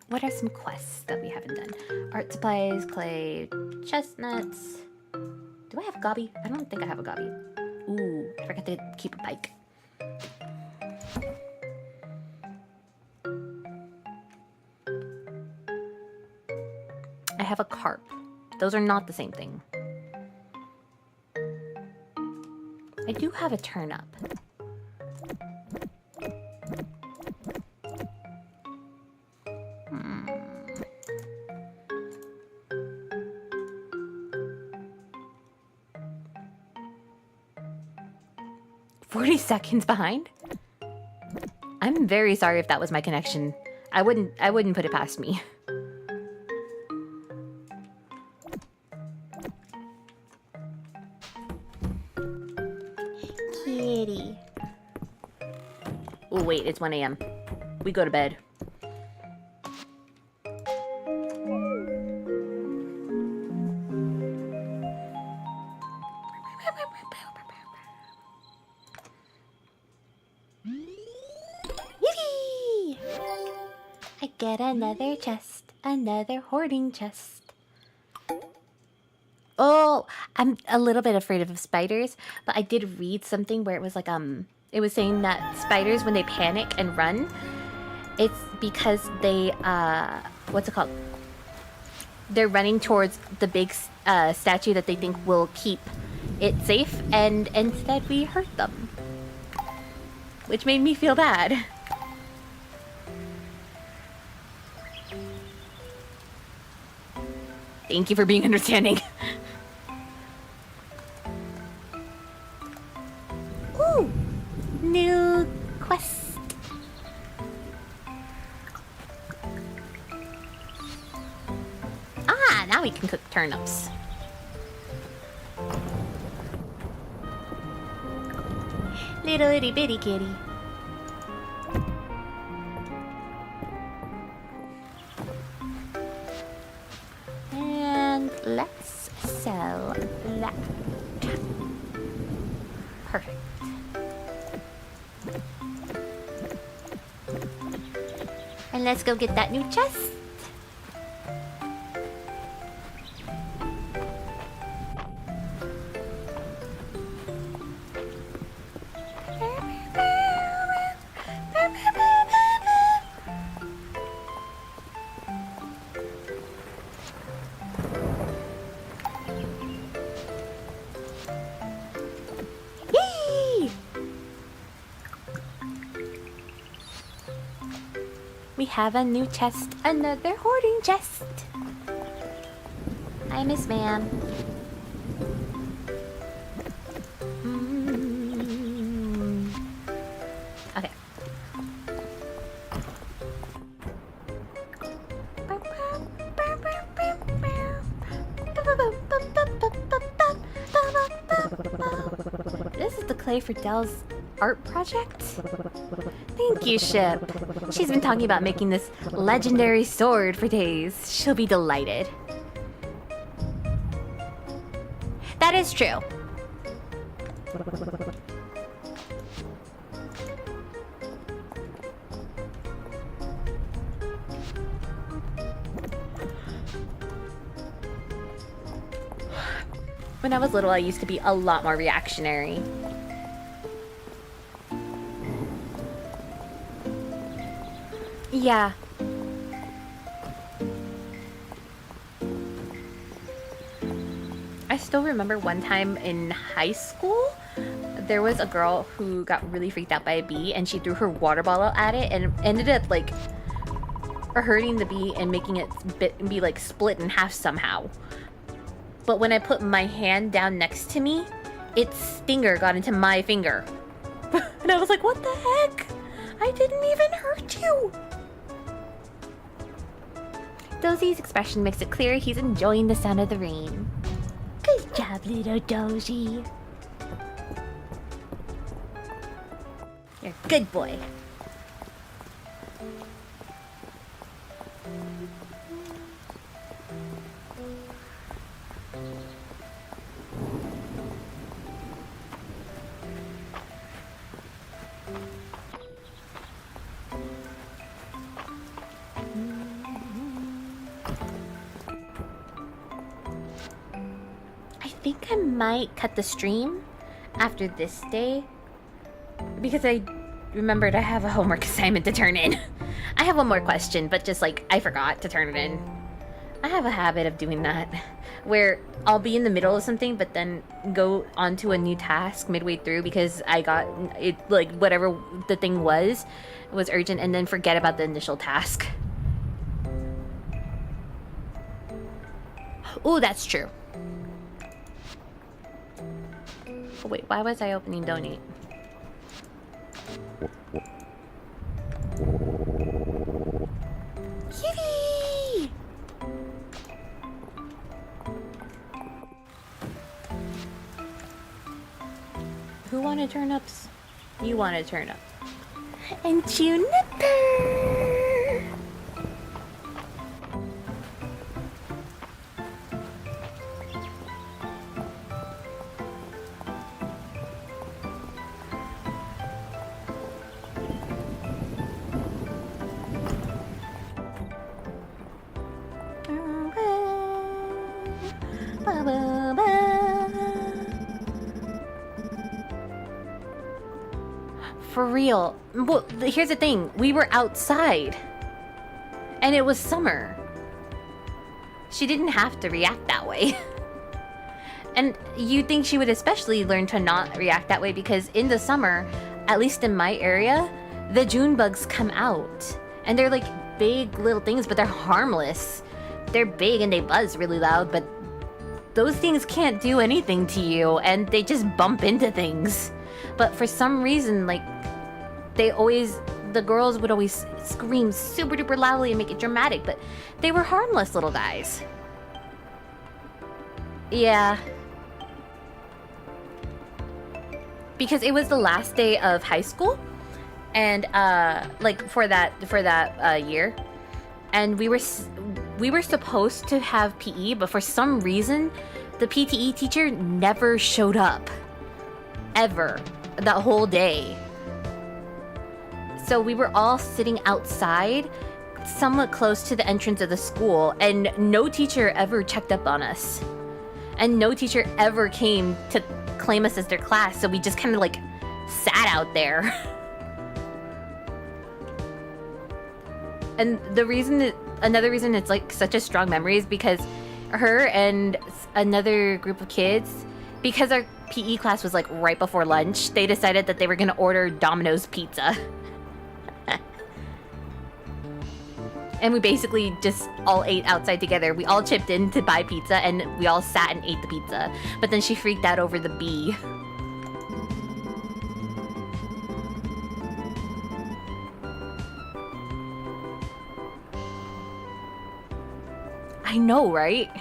[SPEAKER 1] What are some quests that we haven't done? Art supplies, clay, chestnuts. Do I have a gobby? I don't think I have a gobby. Ooh, I forgot to keep a bike. I have a carp. Those are not the same thing. I do have a turnip. 40 seconds behind? I'm very sorry if that was my connection. I wouldn't put it past me. Kitty. Oh wait, it's 1 a.m. We go to bed. Get another chest, another hoarding chest. Oh, I'm a little bit afraid of spiders, but I did read something where it was like, it was saying that spiders, when they panic and run, it's because they, what's it called? They're running towards the big statue that they think will keep it safe, and instead we hurt them. Which made me feel bad. Thank you for being understanding. Ooh! New quest. Ah, now we can cook turnips. Little itty bitty kitty. And let's sell that. Perfect. And let's go get that new chest. We have a new chest, another hoarding chest. Hi, Miss Ma'am. Okay. This is the clay for Dell's art project? Thank you, Ship. She's been talking about making this legendary sword for days. She'll be delighted. That is true. When I was little, I used to be a lot more reactionary. Yeah. I still remember one time in high school, there was a girl who got really freaked out by a bee and she threw her water bottle at it and ended up like hurting the bee and making it be like split in half somehow. But when I put my hand down next to me, its stinger got into my finger. And I was like, what the heck? I didn't even hurt you. Dozie's expression makes it clear he's enjoying the sound of the rain. Good job, little Dozy. You're a good boy. I think I might cut the stream after this day because I remembered I have a homework assignment to turn in. I have one more question, but just like I forgot to turn it in. I have a habit of doing that where I'll be in the middle of something but then go onto a new task midway through because I got it, like whatever the thing was urgent, and then forget about the initial task. Ooh, that's true. Oh, wait, why was I opening donate? Kitty! Who wanted turnips? You wanted turnip. And Juniper! For real. Well, here's the thing. We were outside. And it was summer. She didn't have to react that way. And you think she would especially learn to not react that way because in the summer, at least in my area, the June bugs come out. And they're like big little things, but they're harmless. they're big and they buzz really loud, but those things can't do anything to you, and they just bump into things. But for some reason, like, the girls would always scream super duper loudly and make it dramatic, but they were harmless little guys. Yeah. Because it was the last day of high school, and like for that year, and we were supposed to have PE, but for some reason the PTE teacher never showed up ever that whole day. So we were all sitting outside, somewhat close to the entrance of the school, and no teacher ever checked up on us. And no teacher ever came to claim us as their class, so we just kind of like sat out there. And another reason it's like such a strong memory is because her and another group of kids, because our PE class was like right before lunch, they decided that they were gonna order Domino's pizza. And we basically just all ate outside together. We all chipped in to buy pizza, and we all sat and ate the pizza. But then she freaked out over the bee. I know, right?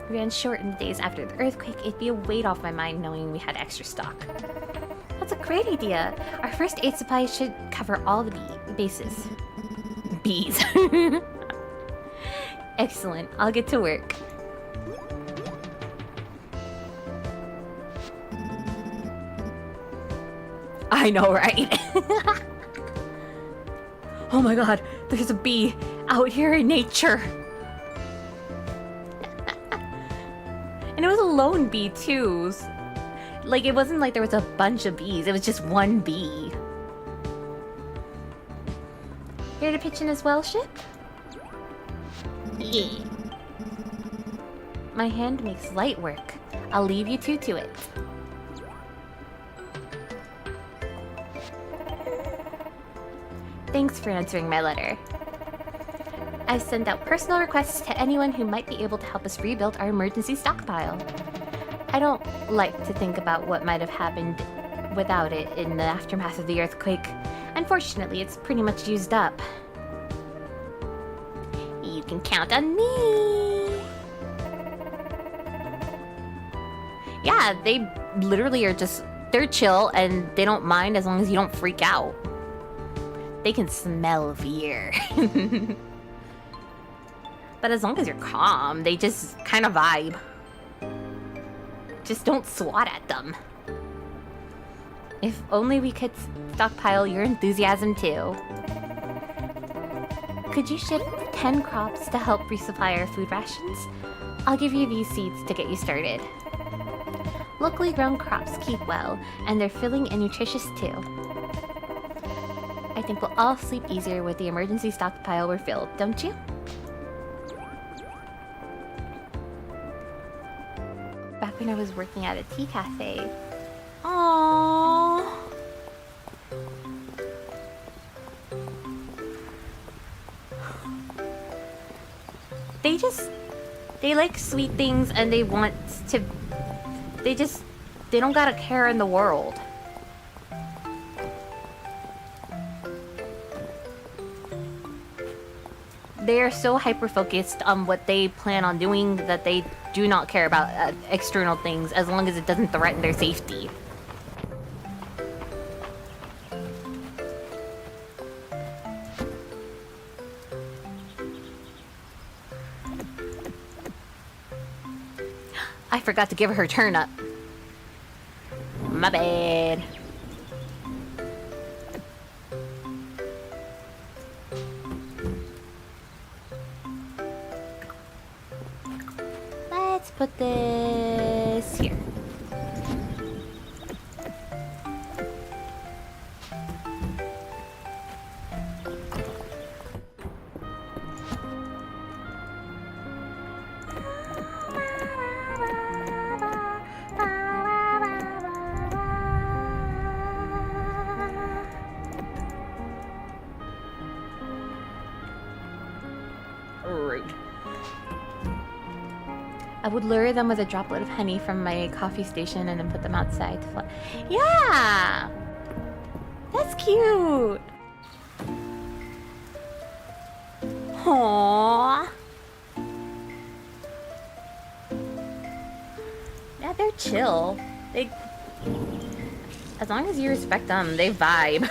[SPEAKER 1] We ran short in the days after the earthquake. It'd be a weight off my mind knowing we had extra stock. That's a great idea. Our first aid supply should cover all the bases. Bees. Excellent. I'll get to work. I know, right? Oh my god, there's a bee out here in nature. And it was a lone bee too. Like, it wasn't like there was a bunch of bees, it was just one bee. Here to pitch in as well, ship? Yeah. My hand makes light work. I'll leave you two to it. Thanks for answering my letter. I've sent out personal requests to anyone who might be able to help us rebuild our emergency stockpile. I don't like to think about what might have happened without it in the aftermath of the earthquake. Unfortunately, it's pretty much used up. You can count on me! Yeah, they literally are just... They're chill and they don't mind as long as you don't freak out. They can smell fear. But as long as you're calm, they just kind of vibe. Just don't swat at them. If only we could stockpile your enthusiasm too. Could you ship 10 crops to help resupply our food rations? I'll give you these seeds to get you started. Locally grown crops keep well, and they're filling and nutritious too. I think we'll all sleep easier with the emergency stockpile we're filled, don't you? Back when I was working at a tea cafe. Aww. They like sweet things and they want to, they don't got a care in the world. They are so hyper-focused on what they plan on doing that they do not care about external things as long as it doesn't threaten their safety. I forgot to give her turnip. My bad. Let's put this here. I would lure them with a droplet of honey from my coffee station and then put them outside to fly. Yeah! That's cute! Aww. Yeah, they're chill. They... As long as you respect them, they vibe.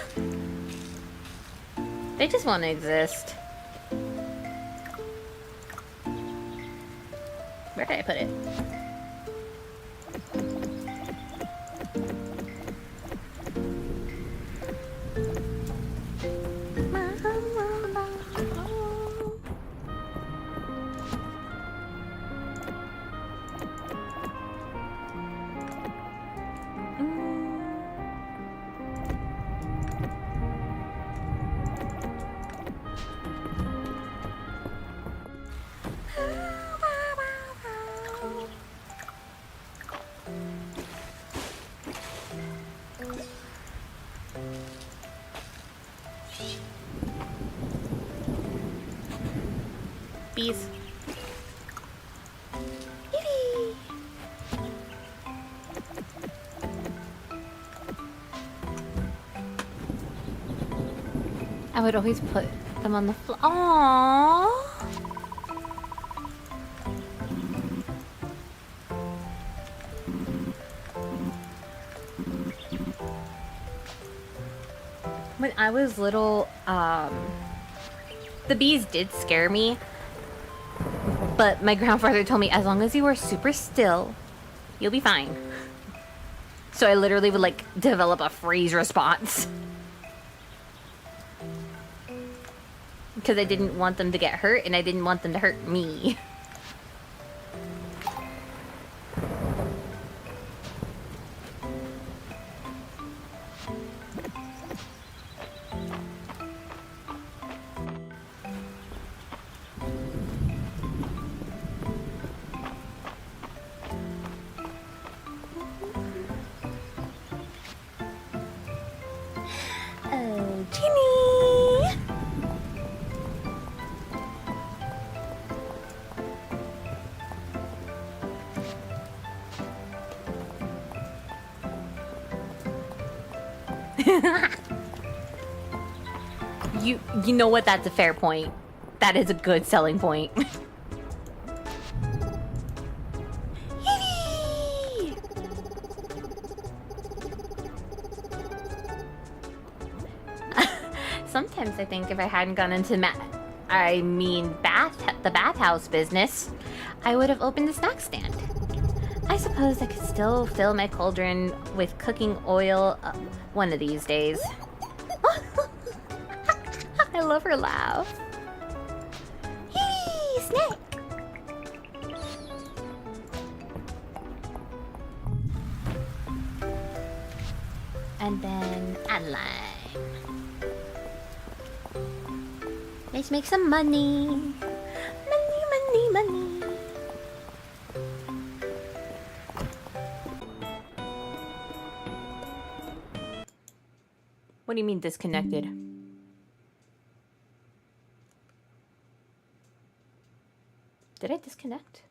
[SPEAKER 1] They just want to exist. Where did I put it? Bees. Yippee! I would always put them on the floor. Aww. When I was little, the bees did scare me. But my grandfather told me, as long as you are super still, you'll be fine. So I literally would, like, develop a freeze response. Because I didn't want them to get hurt, and I didn't want them to hurt me. You know what? That's a fair point. That is a good selling point. Sometimes I think if I hadn't gone into the bathhouse business, I would have opened a snack stand. I suppose I could still fill my cauldron with cooking oil one of these days. I love her laugh. Yee! Snack! And then Adeline. Let's make some money. Money, money, money. What do you mean disconnected? Did I disconnect?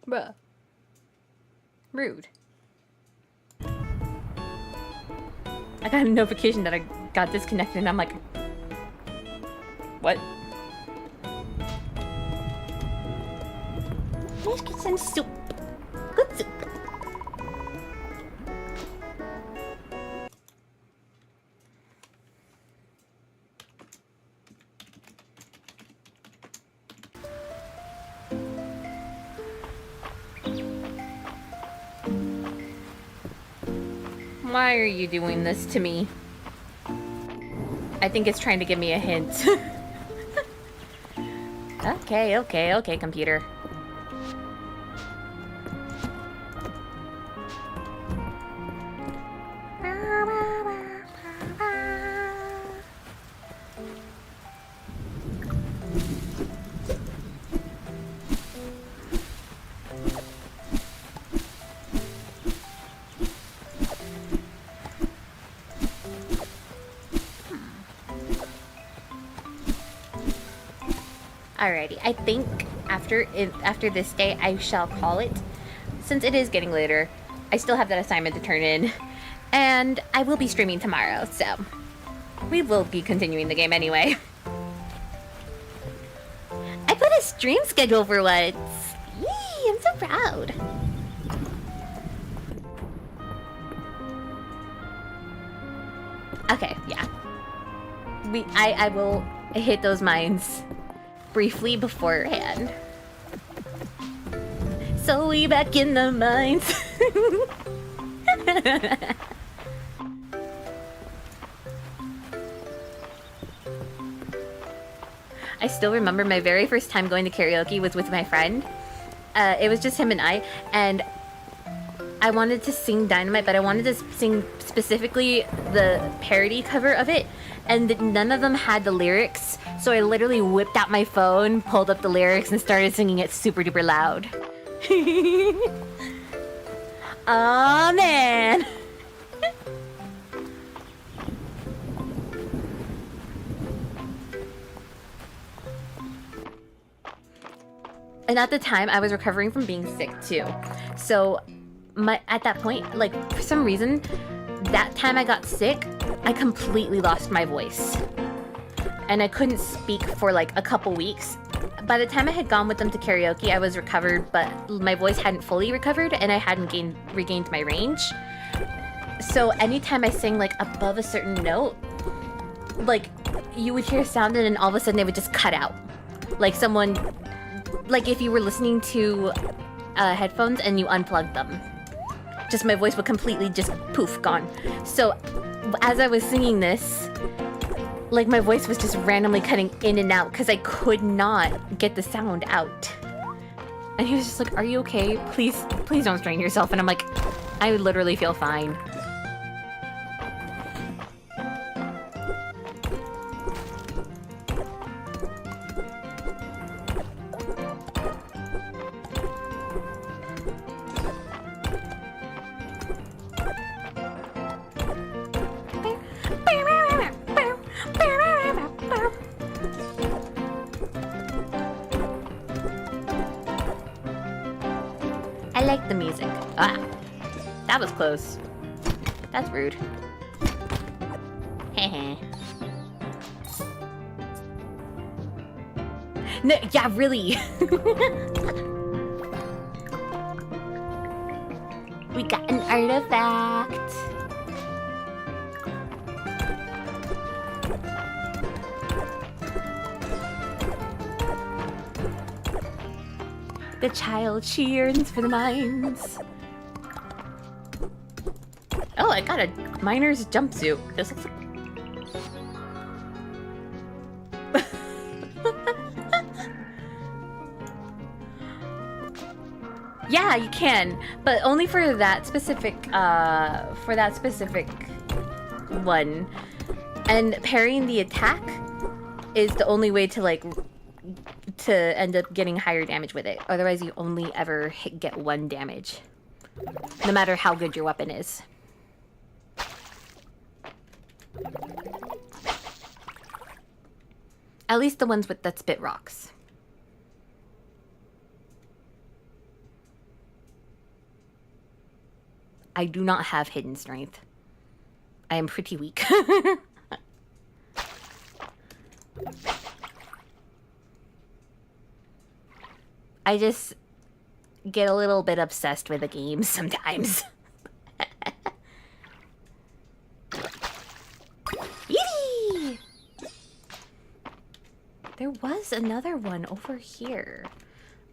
[SPEAKER 1] Bruh. Rude. I got a notification that I got disconnected and I'm like, what? Let's get some soup. Good soup. Why are you doing this to me? I think it's trying to give me a hint. Okay, computer. Alrighty, I think after this day, I shall call it. Since it is getting later, I still have that assignment to turn in, and I will be streaming tomorrow, so we will be continuing the game anyway. I put a stream schedule for once. Yee, I'm so proud. Okay, yeah. I will hit those mines briefly beforehand. So we back in the mines. I still remember my very first time going to karaoke was with my friend. It was just him and I wanted to sing Dynamite, but I wanted to sing specifically the parody cover of it, and none of them had the lyrics, so I literally whipped out my phone, pulled up the lyrics, and started singing it super duper loud. Aw, man! And at the time, I was recovering from being sick too. So at that point, like, for some reason, that time I got sick, I completely lost my voice. And I couldn't speak for like a couple weeks. By the time I had gone with them to karaoke, I was recovered, but my voice hadn't fully recovered and I hadn't regained my range. So anytime I sang like above a certain note, like you would hear a sound and then all of a sudden they would just cut out. Like someone, like if you were listening to headphones and you unplugged them. Just my voice would completely just poof, gone. So as I was singing this, like my voice was just randomly cutting in and out because I could not get the sound out. And he was just like, "Are you okay? Please don't strain yourself." And I'm like, I literally feel fine. I like the music. Ah, that was close. That's rude. Heh. No, yeah, really. We got an artifact. The child cheers for the mines. Oh, I got a miner's jumpsuit. This looks like... Yeah, you can, but only for that specific one. And parrying the attack is the only way to like to end up getting higher damage with it. Otherwise, you only ever get 1 damage, no matter how good your weapon is. At least the ones that spit rocks. I do not have hidden strength. I am pretty weak. I just get a little bit obsessed with the game sometimes. Yee! There was another one over here.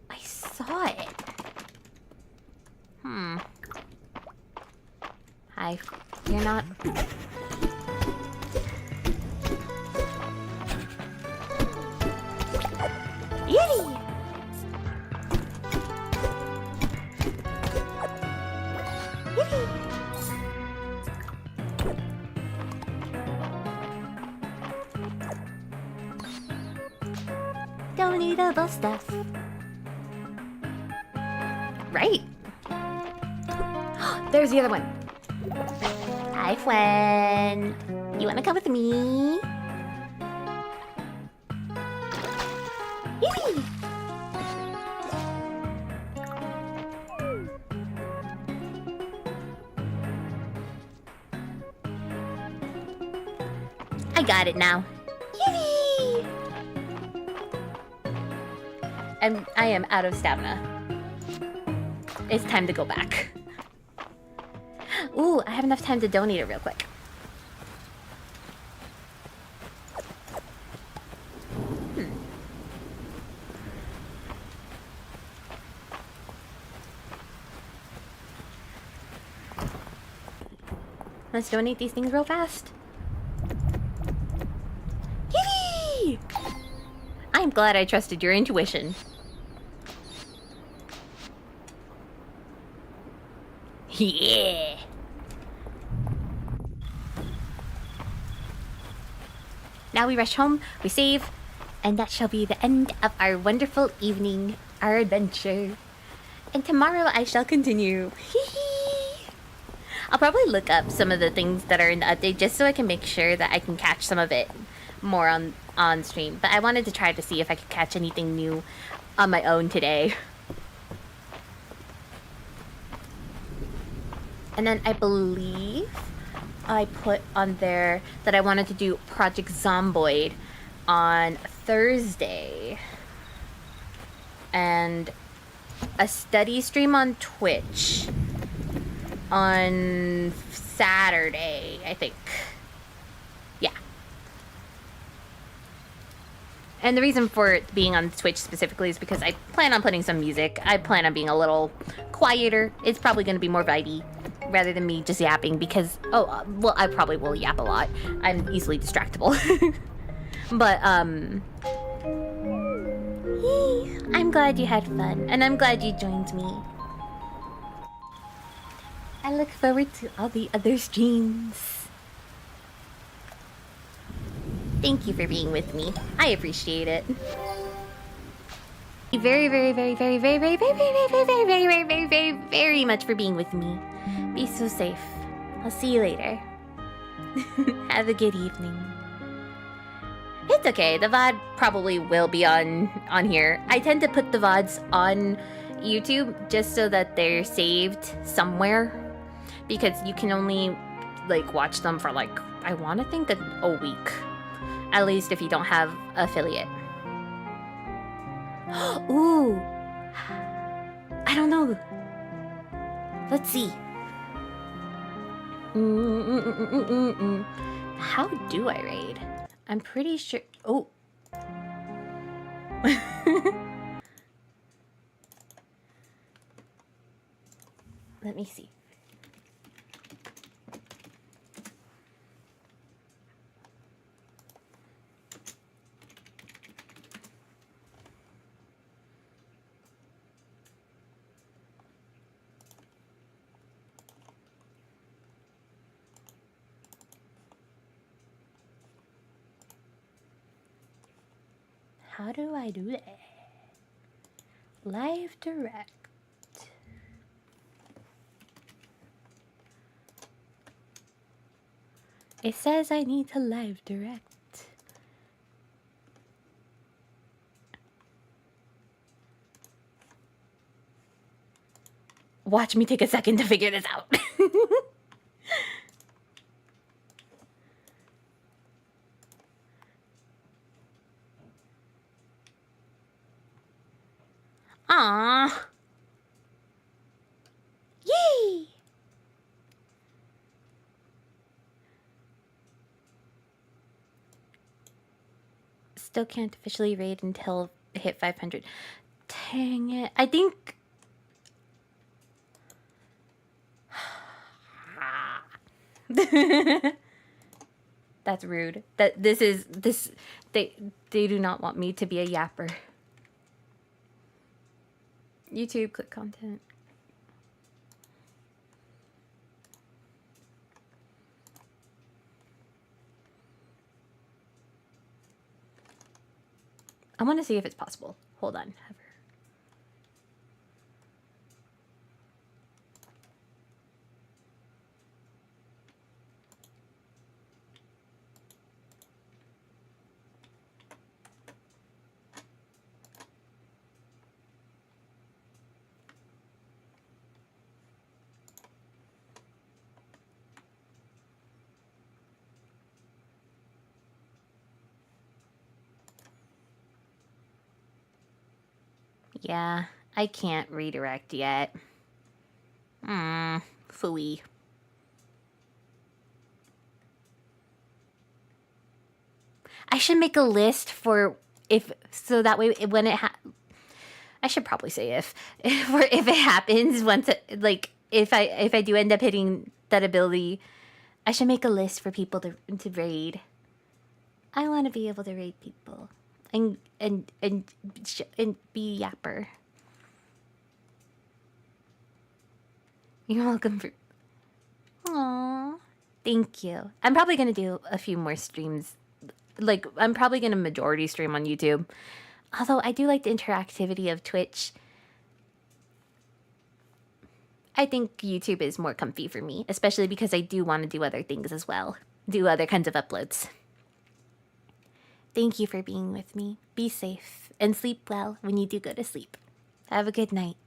[SPEAKER 1] I saw it. Hi. You're not... Yee! Don't need all those stuff. Right. There's the other one. Hi, friend. You wanna come with me? Yippee! I got it now. Yippee! And I am out of stamina. It's time to go back. Ooh, I have enough time to donate it real quick. Let's donate these things real fast. Yippee! I'm glad I trusted your intuition. Yeah! Now we rush home, we save, and that shall be the end of our wonderful evening, our adventure. And tomorrow I shall continue. I'll probably look up some of the things that are in the update just so I can make sure that I can catch some of it more on stream. But I wanted to try to see if I could catch anything new on my own today. And then I believe I put on there that I wanted to do Project Zomboid on Thursday. And a study stream on Twitch on Saturday, I think. Yeah. And the reason for it being on Twitch specifically is because I plan on putting some music. I plan on being a little quieter. It's probably going to be more vibey rather than me just yapping because, well, I probably will yap a lot. I'm easily distractible. But, I'm glad you had fun, and I'm glad you joined me. I look forward to all the other streams. Thank you for being with me. I appreciate it. Very, very, very, very, very, very, very, very, very, very, very, very, very, very, very much for being with me. Be so safe. I'll see you later. Have a good evening. It's okay. The VOD probably will be on here. I tend to put the VODs on YouTube just so that they're saved somewhere. Because you can only, like, watch them for, like, I want to think a week. At least if you don't have affiliate. Ooh. I don't know. Let's see. How do I raid? I'm pretty sure... Oh. Let me see. How do I do that? Live direct. It says I need to live direct. Watch me take a second to figure this out. Aww. Yay! Still can't officially raid until hit 500. Dang it. I think... That's rude. They do not want me to be a yapper. YouTube, click content. I want to see if it's possible. Hold on. Yeah, I can't redirect yet. Phooey. I should make a list for if, so that way when it I should probably say if it happens once like if I do end up hitting that ability, I should make a list for people to raid. I want to be able to raid people and be Yapper. You're welcome for. Aww, thank you. I'm probably gonna do a few more streams. Like I'm probably gonna majority stream on YouTube. Although I do like the interactivity of Twitch. I think YouTube is more comfy for me, especially because I do want to do other things as well. Do other kinds of uploads. Thank you for being with me. Be safe and sleep well when you do go to sleep. Have a good night.